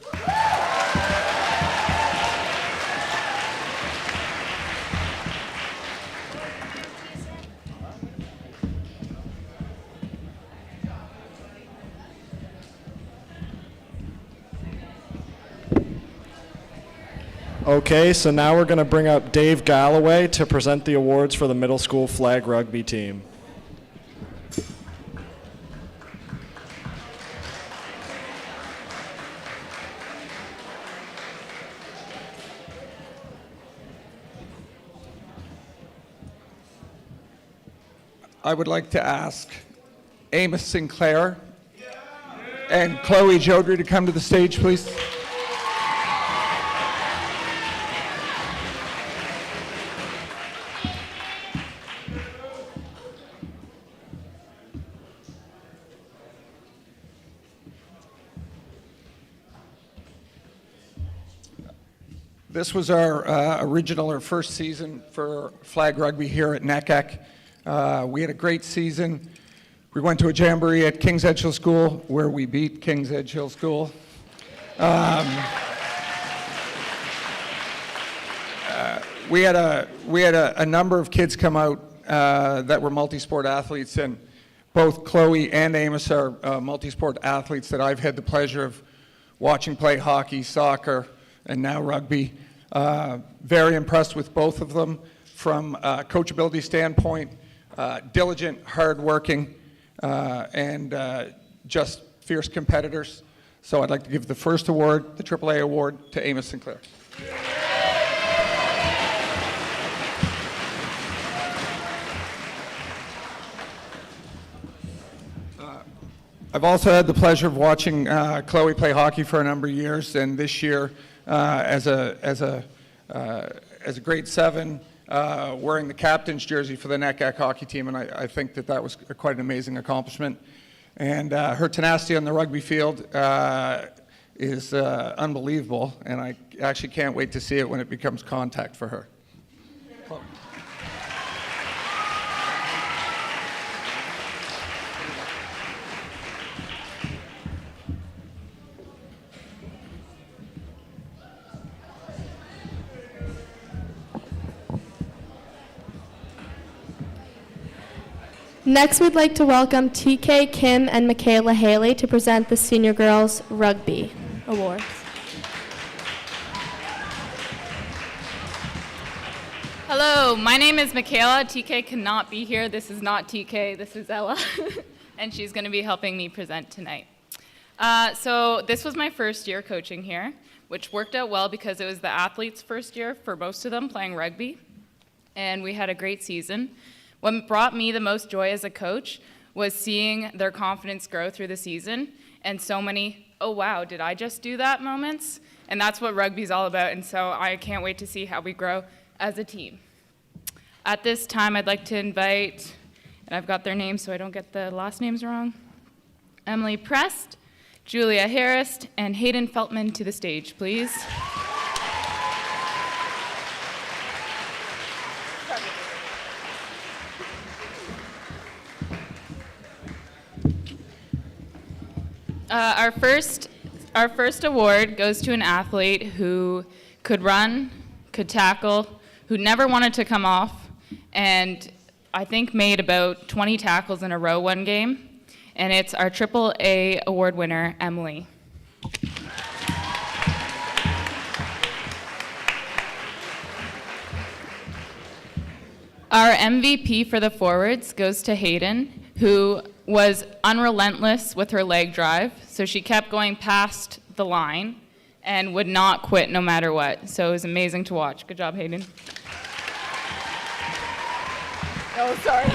Okay, so now we're going to bring up Dave Galloway to present the awards for the middle school flag rugby team. I would like to ask Amos Sinclair and Chloe Jodry to come to the stage, please. This was our original or first season for flag rugby here at NKEC. We had a great season. We went to a jamboree at King's Edge Hill School where we beat King's Edge Hill School. We had a number of kids come out that were multi-sport athletes, and both Chloe and Amos are multi-sport athletes that I've had the pleasure of watching play hockey, soccer, and now rugby. Very impressed with both of them from a coachability standpoint, diligent, hardworking, and just fierce competitors. So I'd like to give the first award, the Aaa Award, to Amos Sinclair. I've also had the pleasure of watching Chloe play hockey for a number of years, and this year as a grade 7, wearing the captain's jersey for the NKEC hockey team, and I think that was quite an amazing accomplishment. And her tenacity on the rugby field is unbelievable, and I actually can't wait to see it when it becomes contact for her. Chloe. Next, we'd like to welcome TK, Kim, and Michaela Haley to present the Senior Girls Rugby Awards. Hello, my name is Michaela. TK cannot be here. This is not TK, this is Ella. And she's going to be helping me present tonight. So this was my first year coaching here, which worked out well because it was the athletes' first year for most of them playing rugby. And we had a great season. What brought me the most joy as a coach was seeing their confidence grow through the season and so many, oh wow, did I just do that moments? And that's what rugby's all about, and so I can't wait to see how we grow as a team. At this time, I'd like to invite, and I've got their names so I don't get the last names wrong, Emily Prest, Julia Harris, and Hayden Feltman to the stage, please. Our first award goes to an athlete who could run, could tackle, who never wanted to come off, and I think made about 20 tackles in a row one game. And it's our Aaa Award winner, Emily. Our MVP for the forwards goes to Hayden, who was unrelentless with her leg drive, so she kept going past the line and would not quit no matter what. So it was amazing to watch. Good job, Hayden. Oh, sorry.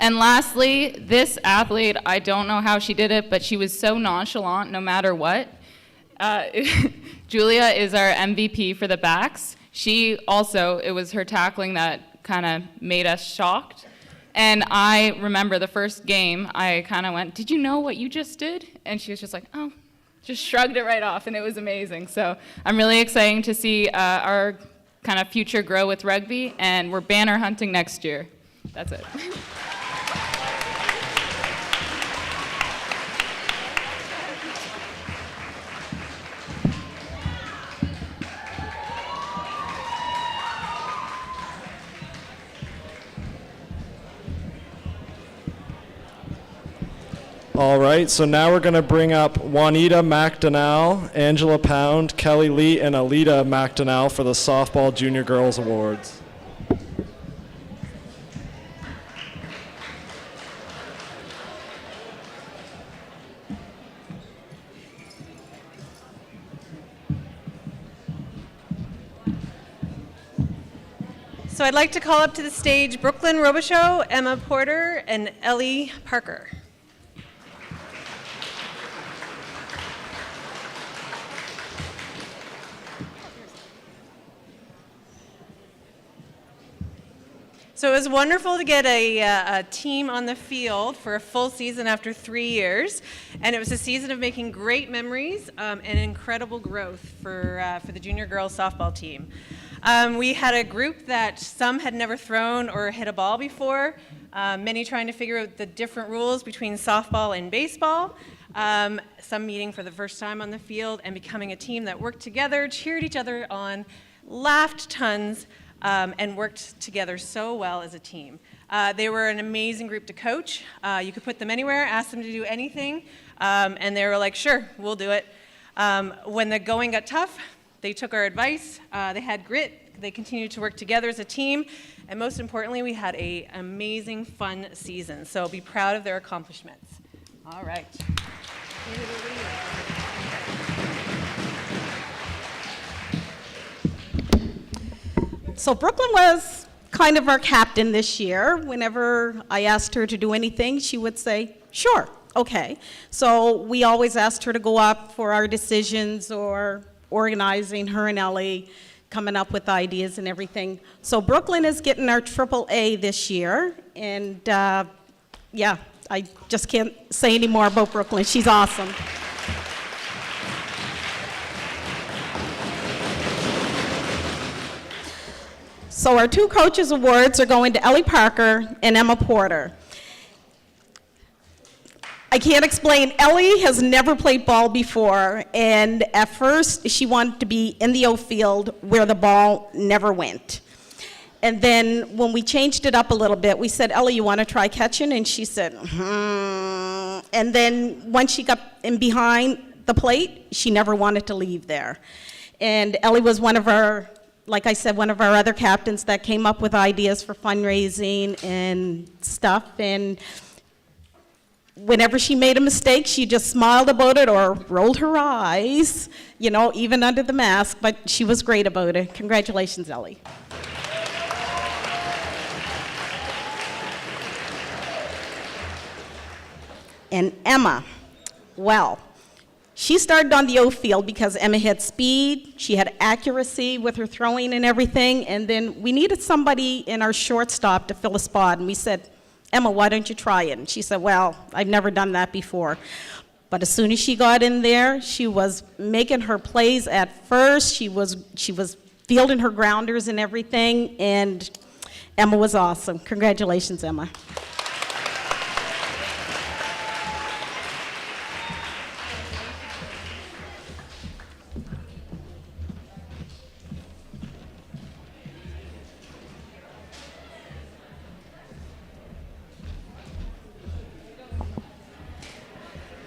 And lastly, this athlete, I don't know how she did it, but she was so nonchalant no matter what. Julia is our MVP for the backs. She also, it was her tackling that kind of made us shocked. And I remember the first game, I kind of went, did you know what you just did? And she was just like, oh, just shrugged it right off, and it was amazing. So I'm really excited to see our kind of future grow with rugby, and we're banner hunting next year. That's it. All right, so now we're going to bring up Juanita Macdonald, Angela Pound, Kelly Lee, and Alita Macdonald for the Softball Junior Girls Awards. So I'd like to call up to the stage Brooklyn Robichaux, Emma Porter, and Ellie Parker. So it was wonderful to get a team on the field for a full season after 3 years, and it was a season of making great memories and incredible growth for the junior girls softball team. We had a group that some had never thrown or hit a ball before, many trying to figure out the different rules between softball and baseball, some meeting for the first time on the field and becoming a team that worked together, cheered each other on, laughed tons, and worked together so well as a team. They were an amazing group to coach. You could put them anywhere, ask them to do anything, and they were like, sure, we'll do it. When the going got tough, they took our advice. They had grit. They continued to work together as a team. And most importantly, we had an amazing, fun season. So be proud of their accomplishments. All right. So Brooklyn was kind of our captain this year. Whenever I asked her to do anything, she would say, sure, okay. So we always asked her to go up for our decisions or organizing, her and Ellie, coming up with ideas and everything. So Brooklyn is getting our AAA this year. And yeah, I just can't say any more about Brooklyn. She's awesome. So our two coaches awards are going to Ellie Parker and Emma Porter. I can't explain, Ellie has never played ball before, and at first she wanted to be in the outfield where the ball never went. And then when we changed it up a little bit, we said, Ellie, you want to try catching? And she said, And then once she got in behind the plate, she never wanted to leave there. And Ellie was one of our, like I said, one of our other captains that came up with ideas for fundraising and stuff. And whenever she made a mistake, she just smiled about it or rolled her eyes, you know, even under the mask, but she was great about it. Congratulations, Ellie. And Emma, well, she started on the O field because Emma had speed, she had accuracy with her throwing and everything, and then we needed somebody in our shortstop to fill a spot, and we said, Emma, why don't you try it? And she said, well, I've never done that before. But as soon as she got in there, she was making her plays at first, she was fielding her grounders and everything, and Emma was awesome. Congratulations, Emma.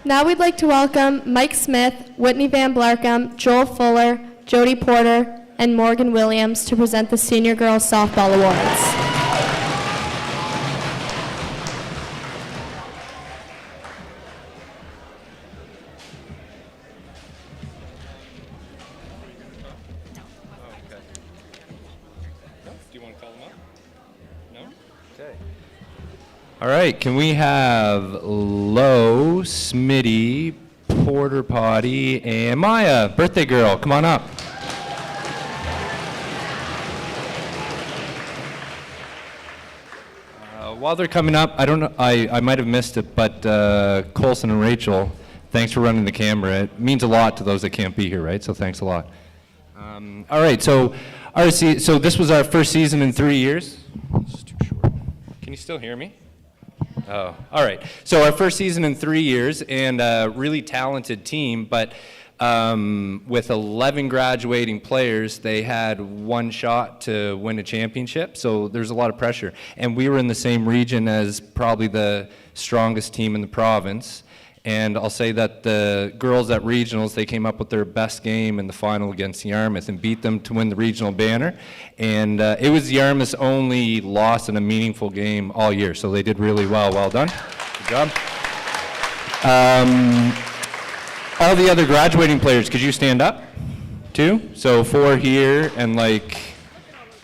Now we'd like to welcome Mike Smith, Whitney Van Blarkham, Joel Fuller, Jody Porter, and Morgan Williams to present the Senior Girls Softball Awards. All right, can we have Lowe, Smitty, Porter Potty, and Maya, birthday girl, come on up. While they're coming up, I don't know, I might have missed it, but Colson and Rachel, thanks for running the camera. It means a lot to those that can't be here, right? So thanks a lot. All right, so this was our first season in 3 years. It's too short. Can you still hear me? Oh, all right. So our first season in 3 years, and a really talented team, but with 11 graduating players, they had one shot to win a championship, so there's a lot of pressure. And we were in the same region as probably the strongest team in the province, and I'll say that the girls at regionals, they came up with their best game in the final against Yarmouth and beat them to win the regional banner. And it was Yarmouth's only loss in a meaningful game all year, so they did really well. Well done. Good job. All the other graduating players, could you stand up too? So 4 here and like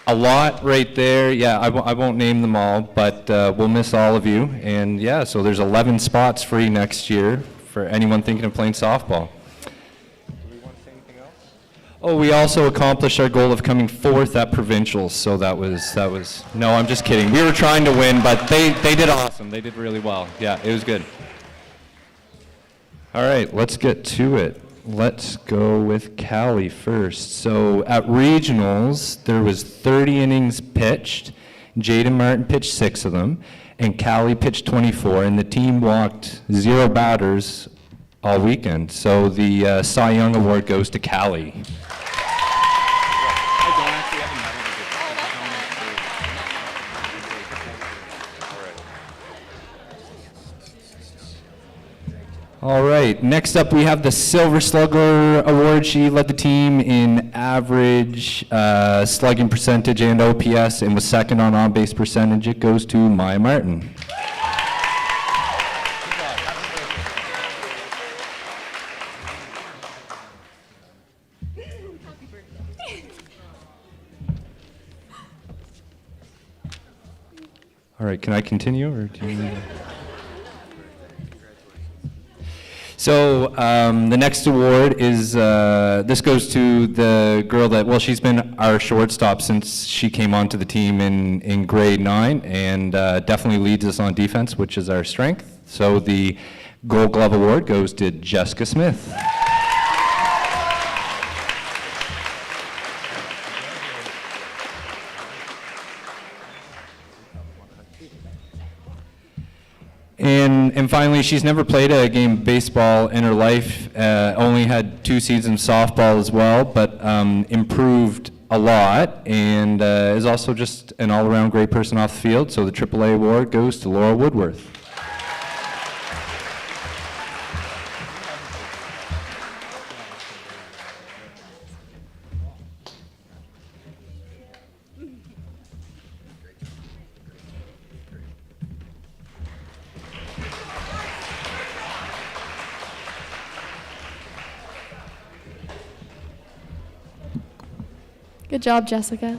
a lot right there. Yeah, I won't name them all, but we'll miss all of you. And yeah, so there's 11 spots free next year for anyone thinking of playing softball. Oh, we also accomplished our goal of coming 4th at provincials, so that was, no, I'm just kidding. We were trying to win, but they did awesome. They did really well. Yeah, it was good. All right, let's get to it. Let's go with Callie first. So at regionals, there was 30 innings pitched. Jaden Martin pitched 6 of them, and Callie pitched 24, and the team walked 0 batters all weekend. So the Cy Young Award goes to Callie. All right, next up we have the Silver Slugger Award. She led the team in average slugging percentage and OPS and was second on on-base percentage. It goes to Maya Martin. All right, can I continue or do you need to? So the next award is, this goes to the girl that, well, she's been our shortstop since she came onto the team in grade 9 and definitely leads us on defense, which is our strength. So the Gold Glove Award goes to Jessica Smith. And finally, she's never played a game of baseball in her life, only had 2 seasons of softball as well, but improved a lot and is also just an all-around great person off the field. So the Aaa Award goes to Laura Woodworth. Good job, Jessica.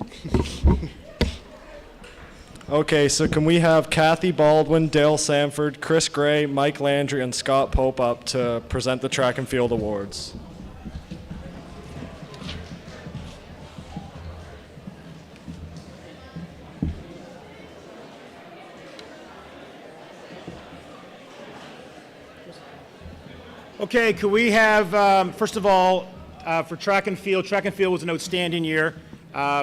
Okay, so can we have Kathy Baldwin, Dale Sanford, Chris Gray, Mike Landry, and Scott Pope up to present the track and field awards? Okay, could we have, first of all, for track and field was an outstanding year.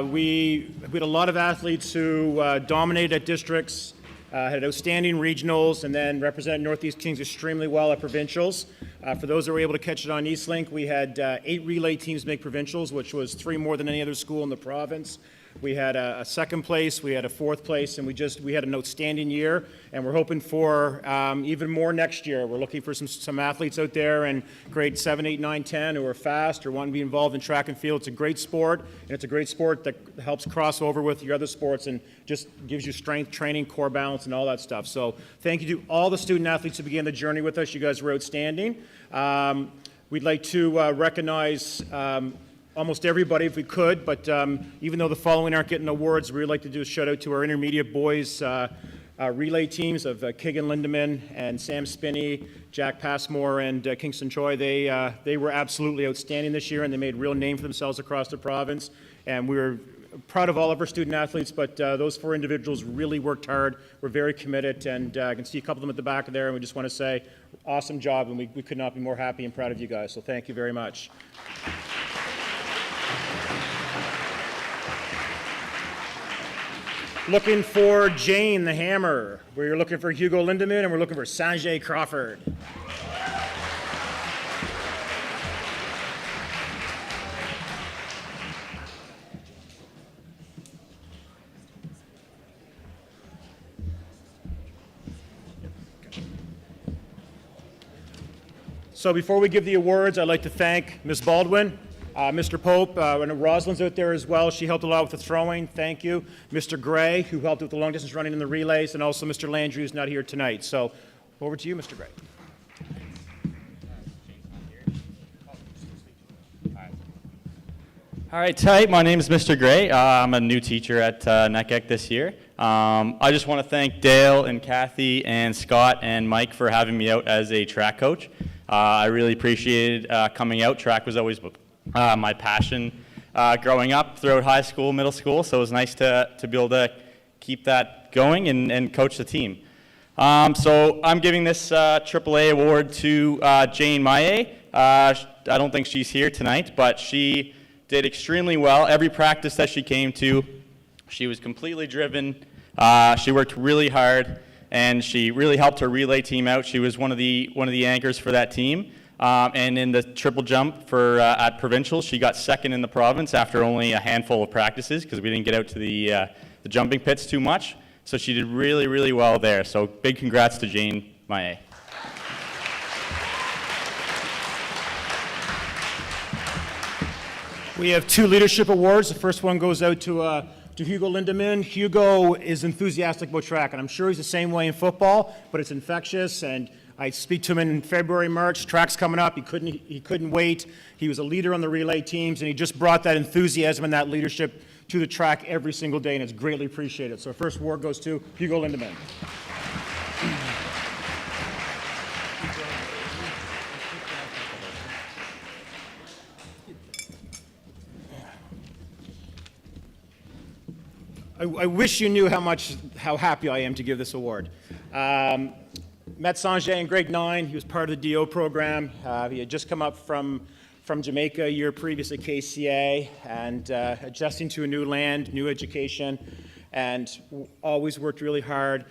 We had a lot of athletes who dominated at districts, had outstanding regionals, and then represented Northeast Kings extremely well at provincials. For those that were able to catch it on Eastlink, we had 8 relay teams make provincials, which was 3 more than any other school in the province. We had a second place, we had a fourth place, and we had an outstanding year, and we're hoping for even more next year. We're looking for some athletes out there in grade 7, 8, 9, 10 who are fast or want to be involved in track and field. It's a great sport, and it's a great sport that helps cross over with your other sports and just gives you strength, training, core balance, and all that stuff. So thank you to all the student athletes who began the journey with us. You guys were outstanding. We'd like to recognize almost everybody if we could, but even though the following aren't getting awards, we'd like to do a shout out to our intermediate boys relay teams of Keegan Lindeman and Sam Spinney, Jack Passmore, and Kingston Choi. They were absolutely outstanding this year, and they made a real name for themselves across the province. And we're proud of all of our student athletes, but those 4 individuals really worked hard. We're very committed, and I can see a couple of them at the back there, and we just want to say, awesome job, and we could not be more happy and proud of you guys. So thank you very much. Looking for Jane the Hammer. We're looking for Hugo Lindeman, and we're looking for Sanjay Crawford. So before we give the awards, I'd like to thank Ms. Baldwin, Mr. Pope, and Rosalind's out there as well. She helped a lot with the throwing. Thank you. Mr. Gray, who helped with the long distance running and the relays, and also Mr. Landry, who's not here tonight. So over to you, Mr. Gray. All right, tight. My name is Mr. Gray. I'm a new teacher at NKEC this year. I just want to thank Dale and Kathy and Scott and Mike for having me out as a track coach. I really appreciated coming out. Track was always my passion growing up throughout high school, middle school, so it was nice to be able to keep that going and coach the team. So I'm giving this Aaa Award to Jane Maye. I don't think she's here tonight, but she did extremely well. Every practice that she came to, she was completely driven. She worked really hard, and she really helped her relay team out. She was one of the anchors for that team. And in the triple jump for at provincials, she got second in the province after only a handful of practices because we didn't get out to the jumping pits too much. So she did really, really well there. So big congrats to Jane Maye. We have 2 leadership awards. The first one goes out to Hugo Lindeman. Hugo is enthusiastic about track, and I'm sure he's the same way in football, but it's infectious, and I speak to him in February, March. Track's coming up. He couldn't wait. He was a leader on the relay teams, and he just brought that enthusiasm and that leadership to the track every single day, and it's greatly appreciated. So our first award goes to Hugo Lindeman. I wish you knew how happy I am to give this award. Met Sanjay in grade 9. He was part of the DO program. He had just come up from Jamaica a year previous at KCA and adjusting to a new land, new education, and always worked really hard.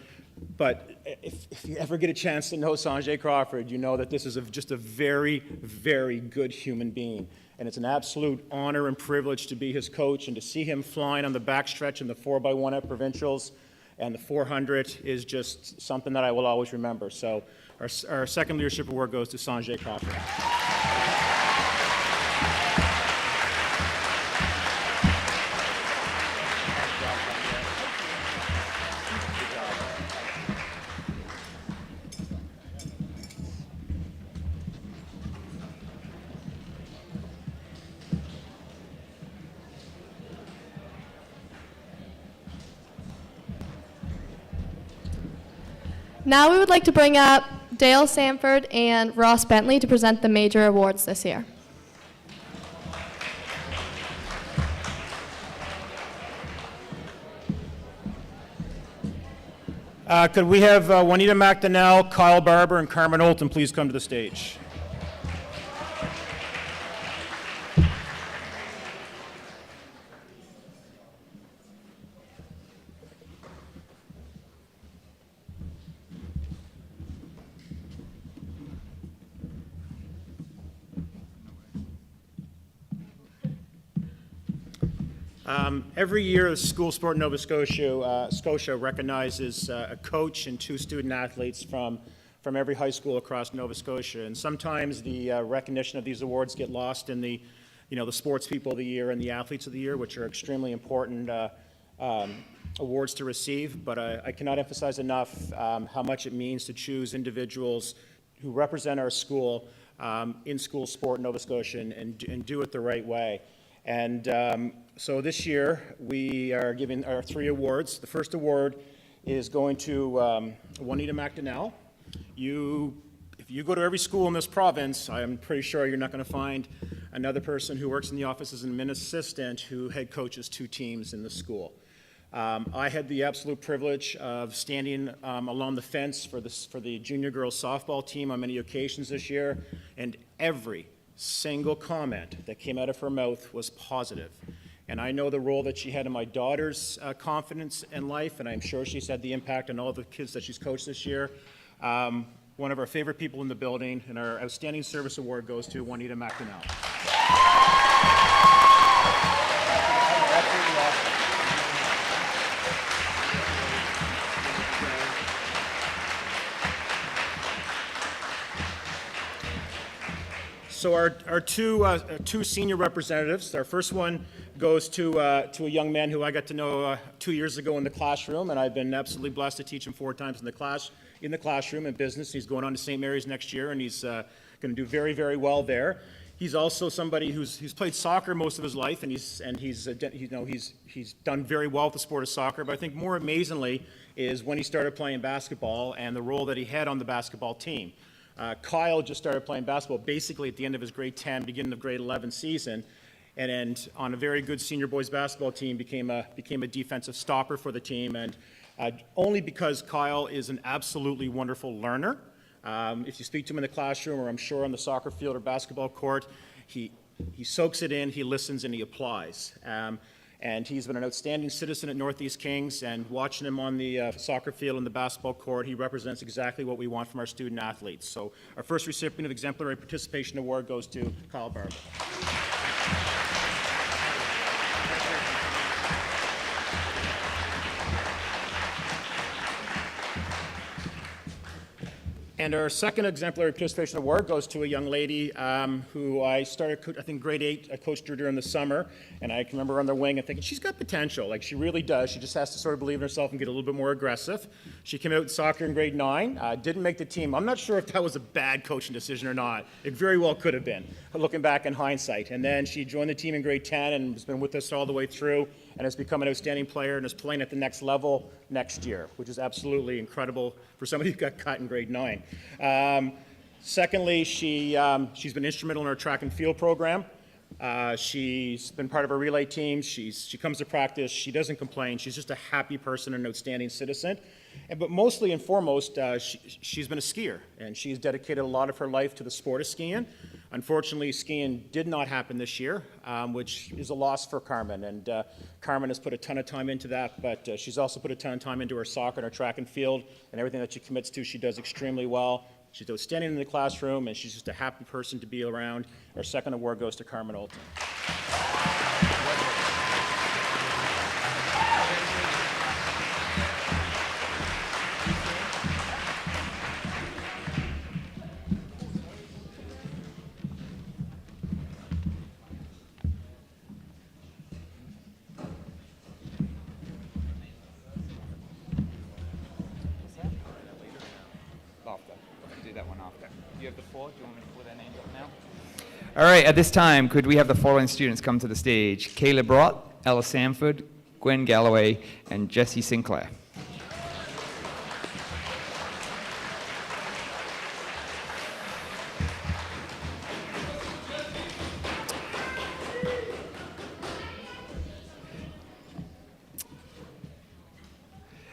But if you ever get a chance to know Sanjay Crawford, you know that this is just a very, very good human being. and it's an absolute honor and privilege to be his coach and to see him flying on the backstretch in the 4x1 at provincials and the 400 is just something that I will always remember. So our second leadership award goes to Sanjay Crawford. Now we would like to bring up Dale Sanford and Ross Bentley to present the major awards this year. Could we have Juanita Macdonald, Kyle Barber, and Carmen Olton please come to the stage? Every year, the School Sport Nova Scotia recognizes a coach and 2 student athletes from every high school across Nova Scotia. And sometimes the recognition of these awards get lost in the sports people of the year and the athletes of the year, which are extremely important awards to receive. But I cannot emphasize enough how much it means to choose individuals who represent our school in school sport in Nova Scotia and do it the right way. And so this year, we are giving our 3 awards. The first award is going to Juanita Macdonald. If you go to every school in this province, I'm pretty sure you're not going to find another person who works in the office as an admin assistant who head coaches 2 teams in the school. I had the absolute privilege of standing along the fence for the junior girls softball team on many occasions this year, and every single comment that came out of her mouth was positive. And I know the role that she had in my daughter's confidence in life, and I'm sure she's had the impact on all the kids that she's coached this year. One of our favorite people in the building, and our Outstanding Service Award goes to Juanita Macdonald. So our two senior representatives. Our first one goes to a young man who I got to know 2 years ago in the classroom, and I've been absolutely blessed to teach him 4 times in the classroom in business. He's going on to St. Mary's next year, and he's going to do very, very well there. He's also somebody who's played soccer most of his life, and he's done very well with the sport of soccer. But I think more amazingly is when he started playing basketball and the role that he had on the basketball team. Kyle just started playing basketball basically at the end of his grade 10, beginning of grade 11 season, and on a very good senior boys basketball team became a defensive stopper for the team, and only because Kyle is an absolutely wonderful learner. If you speak to him in the classroom, or I'm sure on the soccer field or basketball court, he soaks it in, he listens, and he applies. And he's been an outstanding citizen at Northeast Kings, and watching him on the soccer field and the basketball court, he represents exactly what we want from our student athletes. So our first recipient of Exemplary Participation Award goes to Kyle Barber. And our second Exemplary Participation Award goes to a young lady who I started, I think, grade 8. I coached her during the summer, and I can remember on the wing and thinking, she's got potential. Like, she really does. She just has to sort of believe in herself and get a little bit more aggressive. She came out in soccer in grade 9, didn't make the team. I'm not sure if that was a bad coaching decision or not. It very well could have been, looking back in hindsight. And then she joined the team in grade 10 and has been with us all the way through, and has become an outstanding player and is playing at the next level next year, which is absolutely incredible for somebody who got cut in grade 9. Secondly, she's been instrumental in our track and field program. She's been part of our relay team. She comes to practice. She doesn't complain. She's just a happy person and an outstanding citizen. But mostly and foremost, she's been a skier, and she's dedicated a lot of her life to the sport of skiing. Unfortunately, skiing did not happen this year, which is a loss for Carmen. And Carmen has put a ton of time into that, but she's also put a ton of time into her soccer and her track and field, and everything that she commits to, she does extremely well. She's outstanding in the classroom, and she's just a happy person to be around. Our second award goes to Carmen Olton. All right, at this time, could we have the following students come to the stage? Kayla Brott, Ella Sanford, Gwen Galloway, and Jessie Sinclair.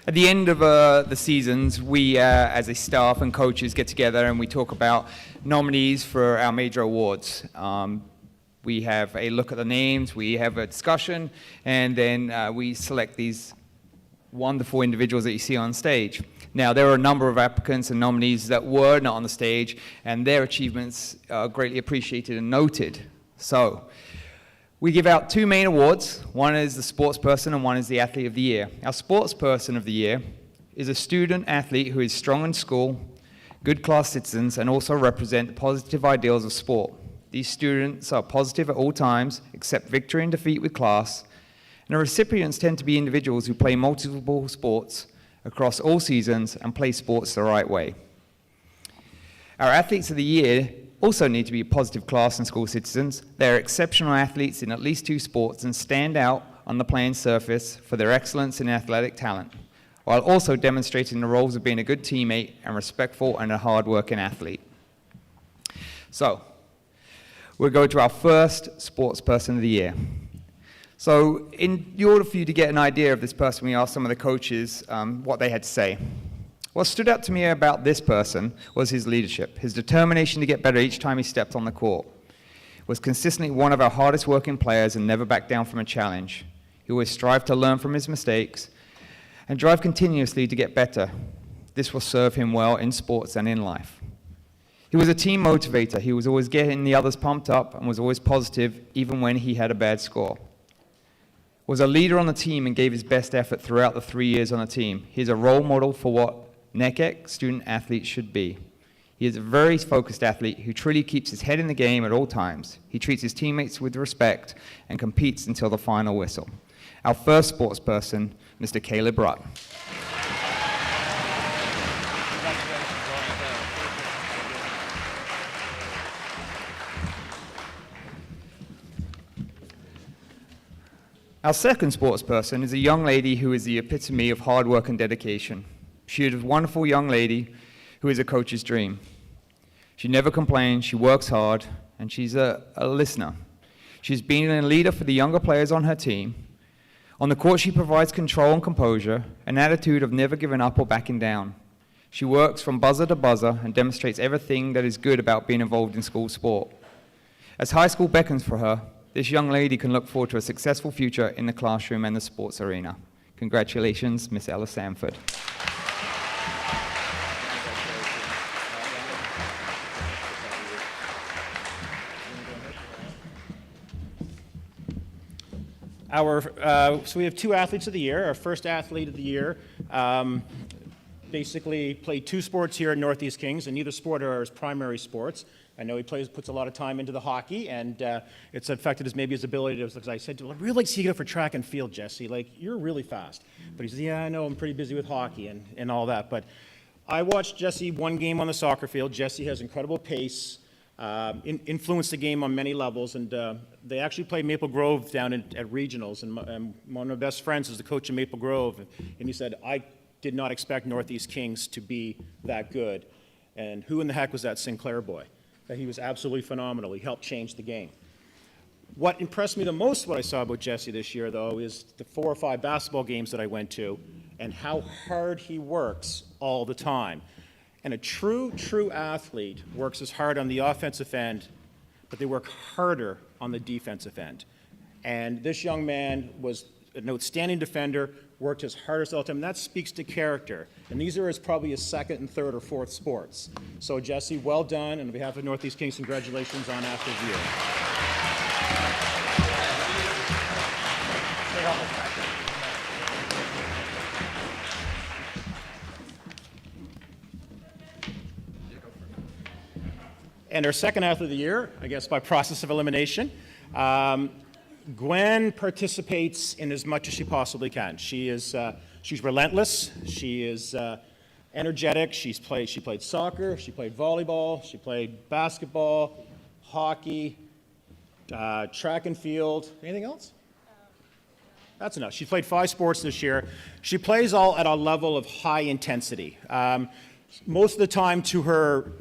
At the end of the seasons, we as a staff and coaches get together and we talk about nominees for our major awards. We have a look at the names, we have a discussion, and then we select these wonderful individuals that you see on stage. Now, there are a number of applicants and nominees that were not on the stage, and their achievements are greatly appreciated and noted. So, we give out two main awards. One is the sports person and one is the athlete of the year. Our sports person of the year is a student athlete who is strong in school, good class citizens, and also represent the positive ideals of sport. These students are positive at all times, accept victory and defeat with class, and the recipients tend to be individuals who play multiple sports across all seasons and play sports the right way. Our athletes of the year also need to be positive class and school citizens. They are exceptional athletes in at least two sports and stand out on the playing surface for their excellence in athletic talent, while also demonstrating the roles of being a good teammate and respectful and a hard-working athlete. So, we'll go to our first sports person of the year. So, in order for you to get an idea of this person, we asked some of the coaches what they had to say. What stood out to me about this person was his leadership, his determination to get better each time he stepped on the court. Was consistently one of our hardest working players and never backed down from a challenge. He always strived to learn from his mistakes and drive continuously to get better. This will serve him well in sports and in life. He was a team motivator. He was always getting the others pumped up and was always positive even when he had a bad score. Was a leader on the team and gave his best effort throughout the 3 years on the team. He's a role model for what NKEC student athletes should be. He is a very focused athlete who truly keeps his head in the game at all times. He treats his teammates with respect and competes until the final whistle. Our first sports person, Mr. Caleb Brott. Our second sports person is a young lady who is the epitome of hard work and dedication. She is a wonderful young lady who is a coach's dream. She never complains, she works hard, and she's a listener. She's been a leader for the younger players on her team. On the court, she provides control and composure, an attitude of never giving up or backing down. She works from buzzer to buzzer and demonstrates everything that is good about being involved in school sport. As high school beckons for her, this young lady can look forward to a successful future in the classroom and the sports arena. Congratulations, Miss Ella Sanford. So we have two athletes of the year. Our first athlete of the year basically played two sports here at Northeast Kings, and neither sport are his primary sports. I know he puts a lot of time into the hockey, and it's affected his ability to, as I said to him, I'd really like to see you go for track and field, Jesse. Like, you're really fast. But he says, yeah, I know, I'm pretty busy with hockey and all that. But I watched Jesse one game on the soccer field. Jesse has incredible pace. Influenced the game on many levels, and they actually played Maple Grove down at regionals, and one of my best friends is the coach of Maple Grove, and he said, I did not expect Northeast Kings to be that good, and who in the heck was that Sinclair boy? That he was absolutely phenomenal. He helped change the game. What impressed me the most, what I saw about Jesse this year, though, is the 4 or 5 basketball games that I went to, and how hard he works all the time. And a true athlete works as hard on the offensive end, but they work harder on the defensive end. And this young man was an outstanding defender, worked his hardest all the time, and that speaks to character. And these are probably his second and third or fourth sports. So Jesse, well done, and on behalf of Northeast Kings, congratulations on Athlete of the Year. And our second Athlete of the Year, I guess by process of elimination, Gwen participates in as much as she possibly can. She's relentless. She is energetic. She played soccer. She played volleyball. She played basketball, hockey, track and field. Anything else? That's enough. She played 5 sports this year. She plays all at a level of high intensity. Most of the time to her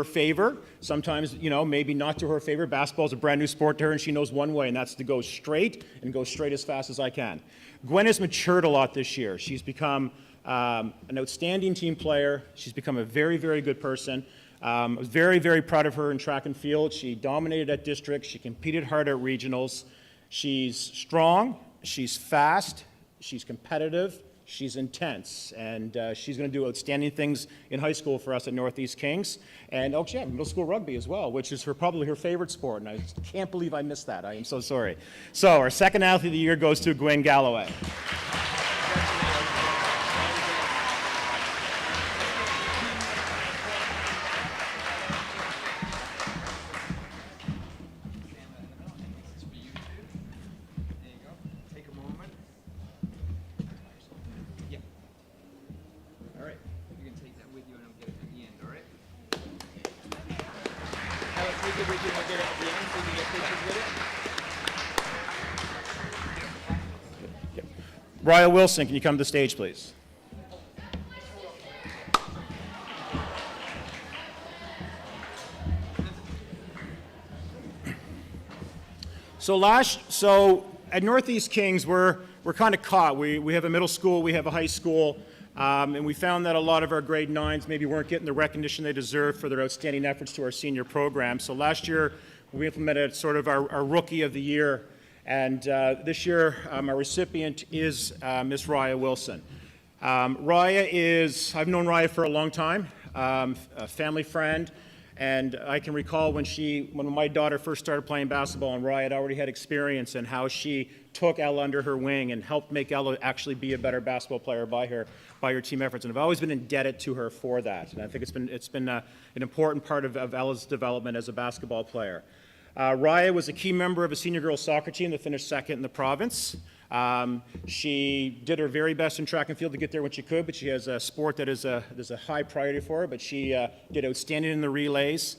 favor. Sometimes, maybe not to her favor. Basketball is a brand new sport to her, and she knows one way, and that's to go straight and go straight as fast as I can. Gwen has matured a lot this year. She's become an outstanding team player. She's become a very, very good person. I was very, very proud of her in track and field. She dominated at districts. She competed hard at regionals. She's strong. She's fast. She's competitive. She's intense, and she's going to do outstanding things in high school for us at Northeast Kings, and middle school rugby as well, which is probably her favorite sport, and I can't believe I missed that. I am so sorry. So our second Athlete of the Year goes to Gwen Galloway. Raya Wilson, can you come to the stage, please? So at Northeast Kings, we're kind of caught. We have a middle school, we have a high school, and we found that a lot of our grade 9s maybe weren't getting the recognition they deserve for their outstanding efforts to our senior program. So last year, we implemented sort of our Rookie of the Year. And this year, our recipient is Miss Raya Wilson. I've known Raya for a long time, a family friend, and I can recall when my daughter first started playing basketball, and Raya had already had experience in how she took Ella under her wing and helped make Ella actually be a better basketball player by her team efforts. And I've always been indebted to her for that. And I think it's been an important part of Ella's development as a basketball player. Raya was a key member of a senior girls soccer team that finished second in the province. She did her very best in track and field to get there when she could, but she has a sport that is a high priority for her, but she did outstanding in the relays.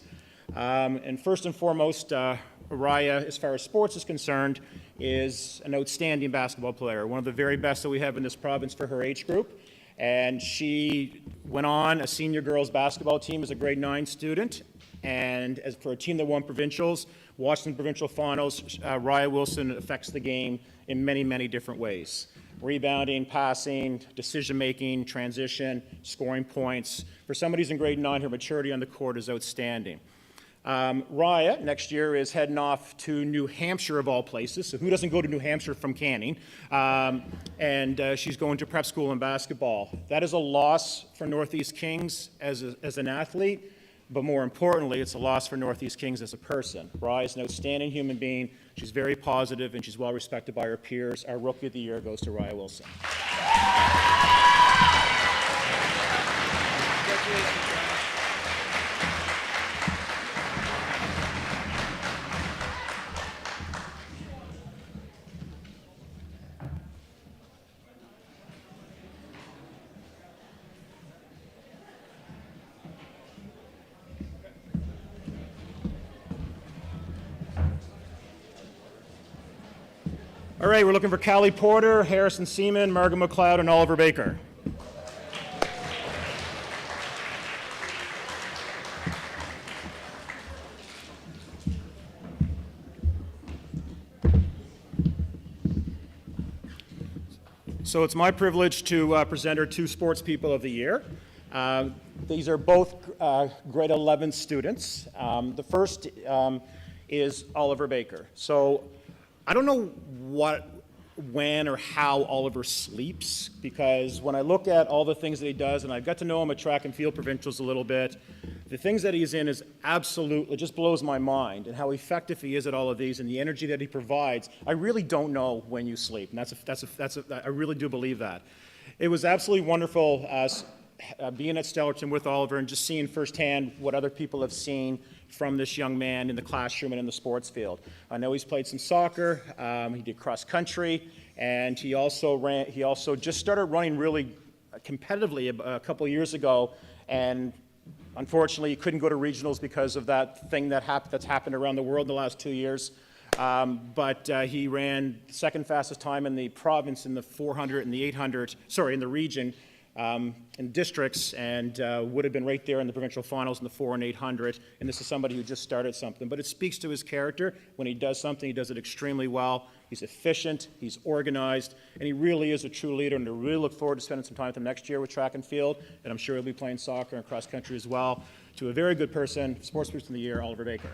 And first and foremost, Raya, as far as sports is concerned, is an outstanding basketball player, one of the very best that we have in this province for her age group. And she went on a senior girls basketball team as a grade 9 student. And as for a team that won provincials, Washington Provincial Finals, Raya Wilson affects the game in many, many different ways. Rebounding, passing, decision-making, transition, scoring points. For somebody who's in grade 9, her maturity on the court is outstanding. Raya, next year, is heading off to New Hampshire, of all places. So who doesn't go to New Hampshire from Canning? And she's going to prep school in basketball. That is a loss for Northeast Kings as an athlete. But more importantly, it's a loss for Northeast Kings as a person. Raya is an outstanding human being. She's very positive, and she's well respected by her peers. Our Rookie of the Year goes to Raya Wilson. All right, we're looking for Callie Porter, Harrison Seaman, Margaret Mcleod, and Oliver Baker. So it's my privilege to present our 2 Sports People of the Year. These are both grade 11 students. The first is Oliver Baker. So I don't know when or how Oliver sleeps, because when I look at all the things that he does, and I got to know him at track and field provincials a little bit, the things that he's in is absolutely, just blows my mind, and how effective he is at all of these and the energy that he provides. I really don't know when you sleep, and I really do believe that. It was absolutely wonderful being at Stellarton with Oliver and just seeing firsthand what other people have seen from this young man in the classroom and in the sports field. I know he's played some soccer, he did cross country, and he also just started running really competitively a couple years ago, and unfortunately he couldn't go to regionals because of that thing that's happened around the world in the last 2 years. But he ran second fastest time in the province in the 400 and the 800, in the region, in districts, and would have been right there in the provincial finals in the 4 and 800. And this is somebody who just started something. But it speaks to his character. When he does something, he does it extremely well. He's efficient, he's organized, and he really is a true leader. And I really look forward to spending some time with him next year with track and field. And I'm sure he'll be playing soccer and cross country as well. To a very good person, Sports Person of the Year, Oliver Baker.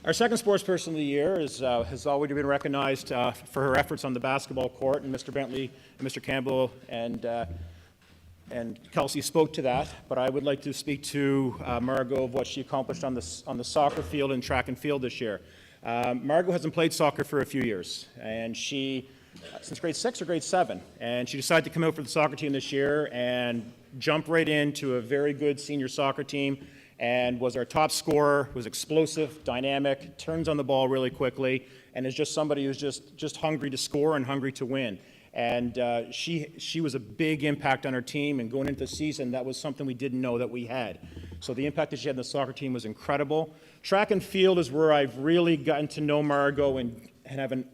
Our second Sports Person of the Year has already been recognized for her efforts on the basketball court, and Mr. Bentley and Mr. Campbell and Kelsey spoke to that. But I would like to speak to Margot of what she accomplished on the soccer field and track and field this year. Margot hasn't played soccer for a few years, and since grade 6 or grade 7, and she decided to come out for the soccer team this year and jump right into a very good senior soccer team, and was our top scorer, was explosive, dynamic, turns on the ball really quickly, and is just somebody who's just hungry to score and hungry to win. And she was a big impact on our team, and going into the season, that was something we didn't know that we had. So the impact that she had on the soccer team was incredible. Track and field is where I've really gotten to know Margot and have an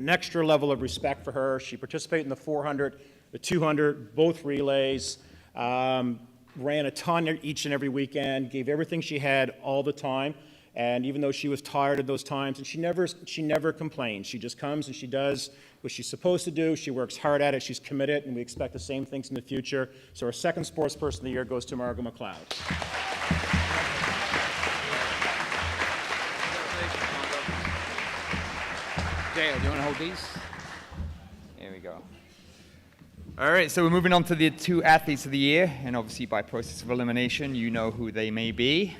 extra level of respect for her. She participated in the 400, the 200, both relays, ran a ton each and every weekend, gave everything she had all the time, and even though she was tired of those times, and she never complains. She just comes and she does what she's supposed to do. She works hard at it. She's committed, and we expect the same things in the future. So our second Sports Person of the Year goes to Margaret Mcleod. Dale, do you want to hold these? Here we go. All right, so we're moving on to the two athletes of the year, and obviously by process of elimination, you know who they may be.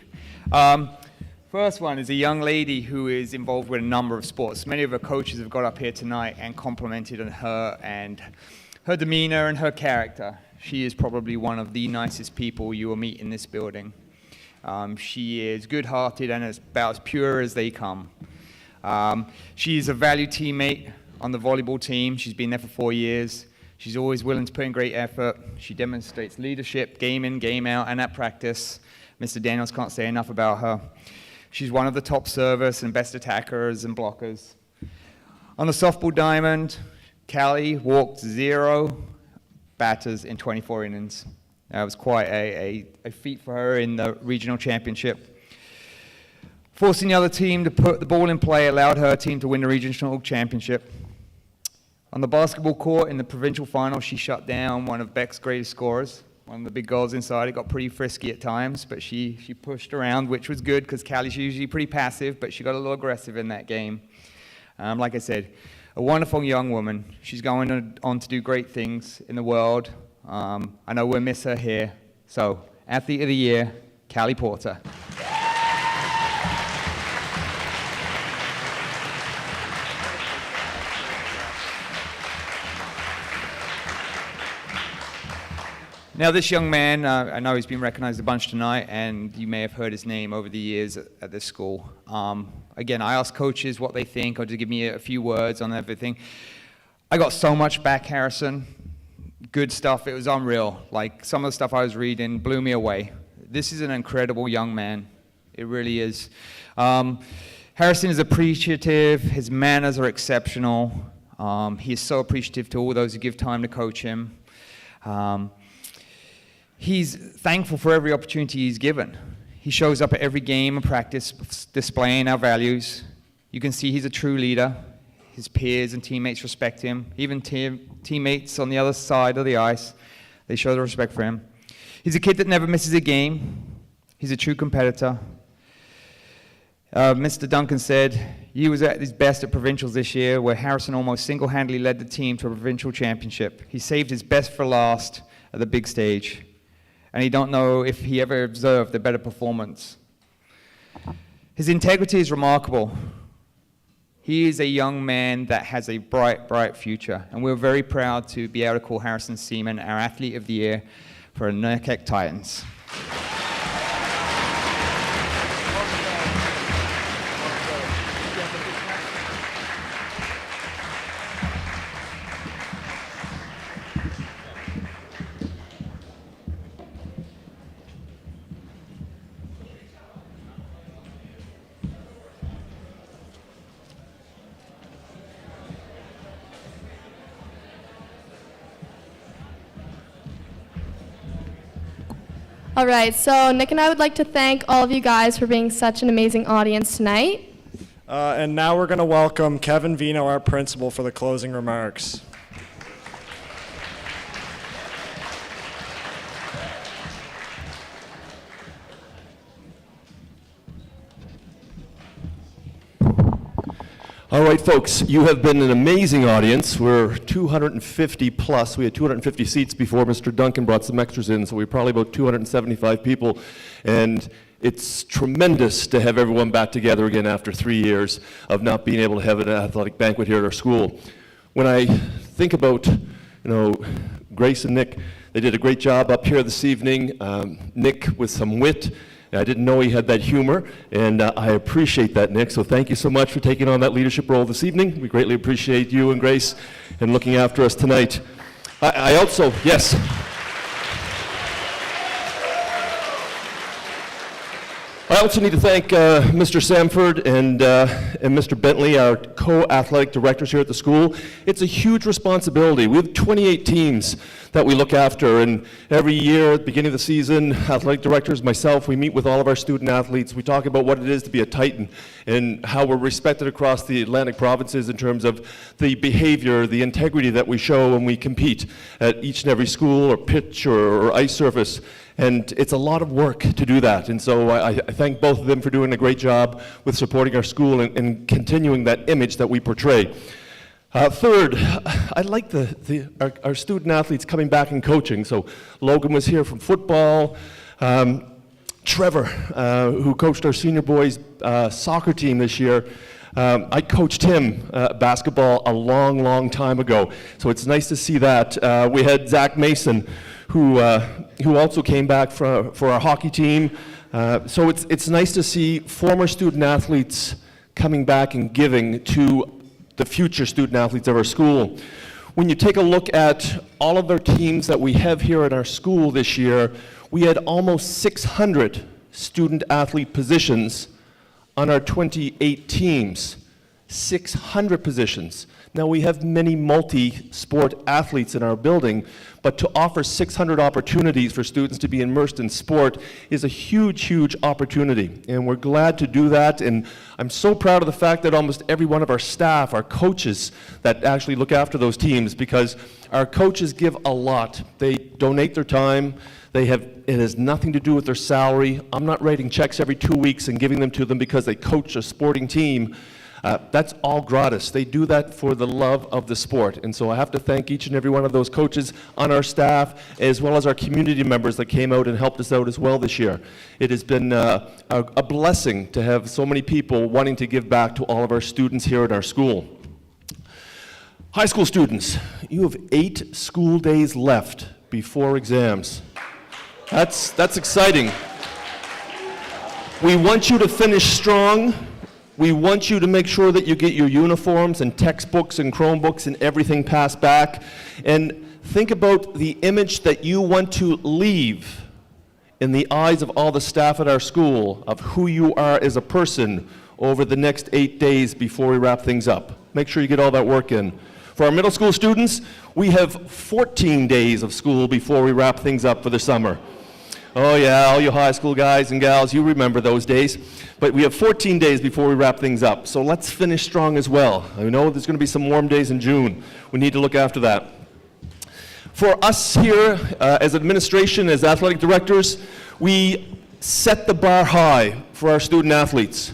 First one is a young lady who is involved with a number of sports. Many of her coaches have got up here tonight and complimented on her and her demeanor and her character. She is probably one of the nicest people you will meet in this building. She is good-hearted and about as pure as they come. She's a valued teammate on the volleyball team. She's been there for 4 years. She's always willing to put in great effort. She demonstrates leadership, game in, game out, and at practice. Mr. Daniels can't say enough about her. She's one of the top servers and best attackers and blockers. On the softball diamond, Callie walked 0 batters in 24 innings. That was quite a feat for her in the regional championship. Forcing the other team to put the ball in play allowed her team to win the regional championship. On the basketball court in the provincial final, she shut down one of Beck's greatest scorers, one of the big girls inside. It got pretty frisky at times, but she pushed around, which was good because Callie's usually pretty passive, but she got a little aggressive in that game. Like I said, a wonderful young woman. She's going on to do great things in the world. I know we'll miss her here. So, Athlete of the Year, Callie Porter. Now, this young man, I know he's been recognized a bunch tonight, and you may have heard his name over the years at this school. Again, I asked coaches what they think, or to give me a few words on everything. I got so much back, Harrison. Good stuff. It was unreal. Like, some of the stuff I was reading blew me away. This is an incredible young man. It really is. Harrison is appreciative. His manners are exceptional. He is so appreciative to all those who give time to coach him. He's thankful for every opportunity he's given. He shows up at every game and practice displaying our values. You can see he's a true leader. His peers and teammates respect him. Even teammates on the other side of the ice, they show the respect for him. He's a kid that never misses a game. He's a true competitor. Mr. Duncan said he was at his best at provincials this year, where Harrison almost single-handedly led the team to a provincial championship. He saved his best for last at the big stage, and he don't know if he ever observed a better performance. His integrity is remarkable. He is a young man that has a bright, bright future, and we're very proud to be able to call Harrison Seaman our Athlete of the Year for NKEC Titans. All right, so Nick and I would like to thank all of you guys for being such an amazing audience tonight. And now we're going to welcome Kevin Vino, our principal, for the closing remarks. All right, folks, you have been an amazing audience. We're 250 plus. We had 250 seats before Mr. Duncan brought some extras in, so we're probably about 275 people. And it's tremendous to have everyone back together again after 3 years of not being able to have an athletic banquet here at our school. When I think about, Grace and Nick, they did a great job up here this evening. Nick with some wit. I didn't know he had that humor, and I appreciate that, Nick. So thank you so much for taking on that leadership role this evening. We greatly appreciate you and Grace and looking after us tonight. I also, yes. I also need to thank Mr. Sanford and Mr. Bentley, our co-athletic directors here at the school. It's a huge responsibility. We have 28 teams that we look after, and every year at the beginning of the season, athletic directors, myself, we meet with all of our student athletes. We talk about what it is to be a Titan and how we're respected across the Atlantic provinces in terms of the behavior, the integrity that we show when we compete at each and every school or pitch or ice surface. And it's a lot of work to do that. And so I thank both of them for doing a great job with supporting our school and continuing that image that we portray. Third, I like our student athletes coming back and coaching. So Logan was here from football. Trevor, who coached our senior boys soccer team this year, I coached him basketball a long, long time ago. So it's nice to see that. We had Zach Mason, who also came back for our hockey team. So it's nice to see former student athletes coming back and giving to the future student athletes of our school. When you take a look at all of our teams that we have here at our school this year, we had almost 600 student athlete positions on our 28 teams. 600 positions. Now we have many multi-sport athletes in our building, but to offer 600 opportunities for students to be immersed in sport is a huge, huge opportunity. And we're glad to do that. And I'm so proud of the fact that almost every one of our staff, our coaches that actually look after those teams, because our coaches give a lot. They donate their time. It has nothing to do with their salary. I'm not writing checks every 2 weeks and giving them to them because they coach a sporting team. That's all gratis. They do that for the love of the sport. And so I have to thank each and every one of those coaches on our staff, as well as our community members that came out and helped us out as well this year. It has been a blessing to have so many people wanting to give back to all of our students here at our school. High school students, you have 8 school days left before exams. That's exciting. We want you to finish strong. We want you to make sure that you get your uniforms and textbooks and Chromebooks and everything passed back. And think about the image that you want to leave in the eyes of all the staff at our school of who you are as a person over the next 8 days before we wrap things up. Make sure you get all that work in. For our middle school students, we have 14 days of school before we wrap things up for the summer. Oh yeah, all you high school guys and gals, you remember those days. But we have 14 days before we wrap things up. So let's finish strong as well. I know there's going to be some warm days in June. We need to look after that. For us here as administration, as athletic directors, we set the bar high for our student athletes.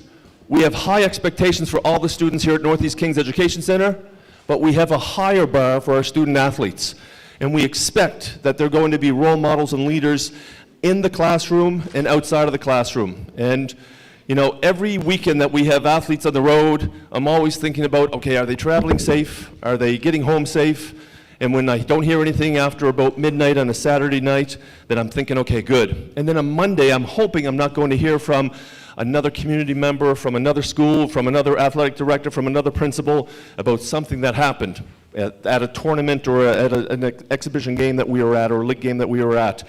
We have high expectations for all the students here at Northeast Kings Education Center, but we have a higher bar for our student athletes. And we expect that they're going to be role models and leaders in the classroom and outside of the classroom. And you know, every weekend that we have athletes on the road, I'm always thinking about, okay, are they traveling safe? Are they getting home safe? And when I don't hear anything after about midnight on a Saturday night, then I'm thinking, okay, good. And then on Monday, I'm hoping I'm not going to hear from another community member, from another school, from another athletic director, from another principal about something that happened at a tournament or at an exhibition game that we were at or a league game that we were at.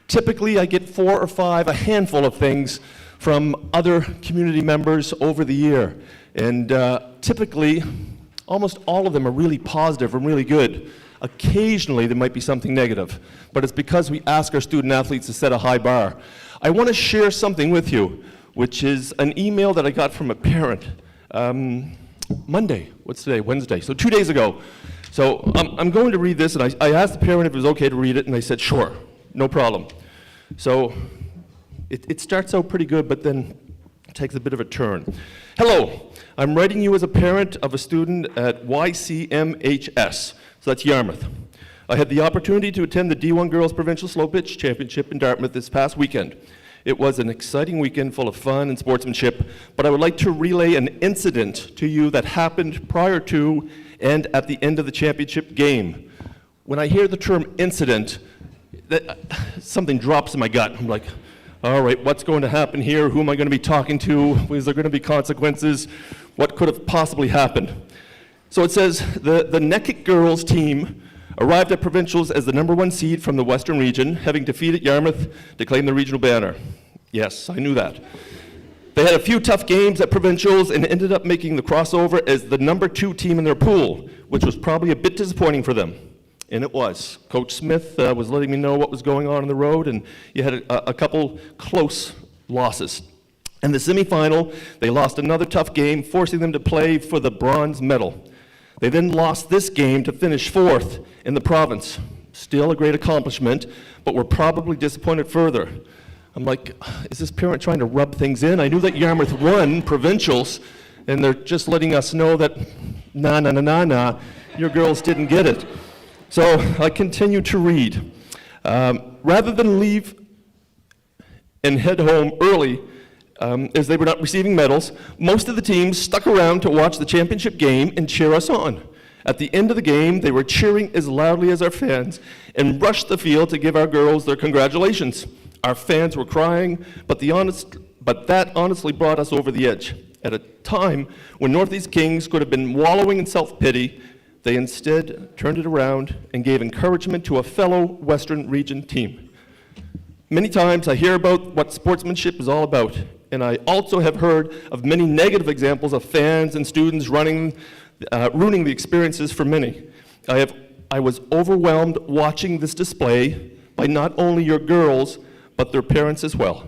Typically, I get 4 or 5, a handful of things from other community members over the year. And typically, almost all of them are really positive and really good. Occasionally, there might be something negative, but it's because we ask our student athletes to set a high bar. I want to share something with you, which is an email that I got from a parent Monday. What's today? Wednesday. So 2 days ago. So I'm going to read this, and I asked the parent if it was okay to read it, and they said, sure, no problem. So it starts out pretty good, but then it takes a bit of a turn. Hello, I'm writing you as a parent of a student at YCMHS, so that's Yarmouth. I had the opportunity to attend the D1 Girls Provincial Slow Pitch Championship in Dartmouth this past weekend. It was an exciting weekend full of fun and sportsmanship, but I would like to relay an incident to you that happened prior to and at the end of the championship game. When I hear the term incident, something drops in my gut. I'm like, all right, what's going to happen here? Who am I going to be talking to? Is there going to be consequences? What could have possibly happened? So it says, the NKEC girls team arrived at provincials as the #1 seed from the Western region, having defeated Yarmouth to claim the regional banner. Yes, I knew that. They had a few tough games at provincials and ended up making the crossover as the #2 team in their pool, which was probably a bit disappointing for them. And it was. Coach Smith was letting me know what was going on the road, and you had a couple close losses. In the semifinal, they lost another tough game, forcing them to play for the bronze medal. They then lost this game to finish 4th in the province. Still a great accomplishment, but were probably disappointed further. I'm like, is this parent trying to rub things in? I knew that Yarmouth won provincials, and they're just letting us know that, nah, your girls didn't get it. So I continue to read. Rather than leave and head home early, as they were not receiving medals, most of the teams stuck around to watch the championship game and cheer us on. At the end of the game, they were cheering as loudly as our fans and rushed the field to give our girls their congratulations. Our fans were crying, but that honestly brought us over the edge. At a time when Northeast Kings could have been wallowing in self-pity, they instead turned it around and gave encouragement to a fellow Western Region team. Many times I hear about what sportsmanship is all about, and I also have heard of many negative examples of fans and students ruining the experiences for many. I was overwhelmed watching this display by not only your girls, but their parents as well,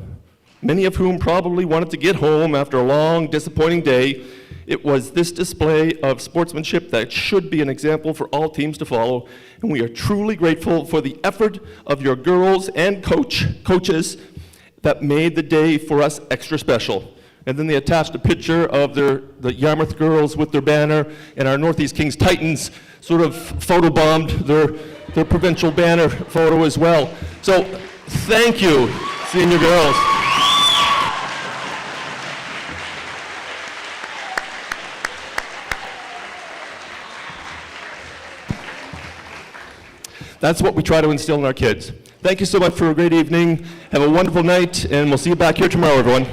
many of whom probably wanted to get home after a long, disappointing day. It was this display of sportsmanship that should be an example for all teams to follow, and we are truly grateful for the effort of your girls and coaches that made the day for us extra special. And then they attached a picture of the Yarmouth girls with their banner, and our Northeast Kings Titans sort of photobombed their provincial banner photo as well. So thank you, senior girls. That's what we try to instill in our kids. Thank you so much for a great evening. Have a wonderful night, and we'll see you back here tomorrow, everyone.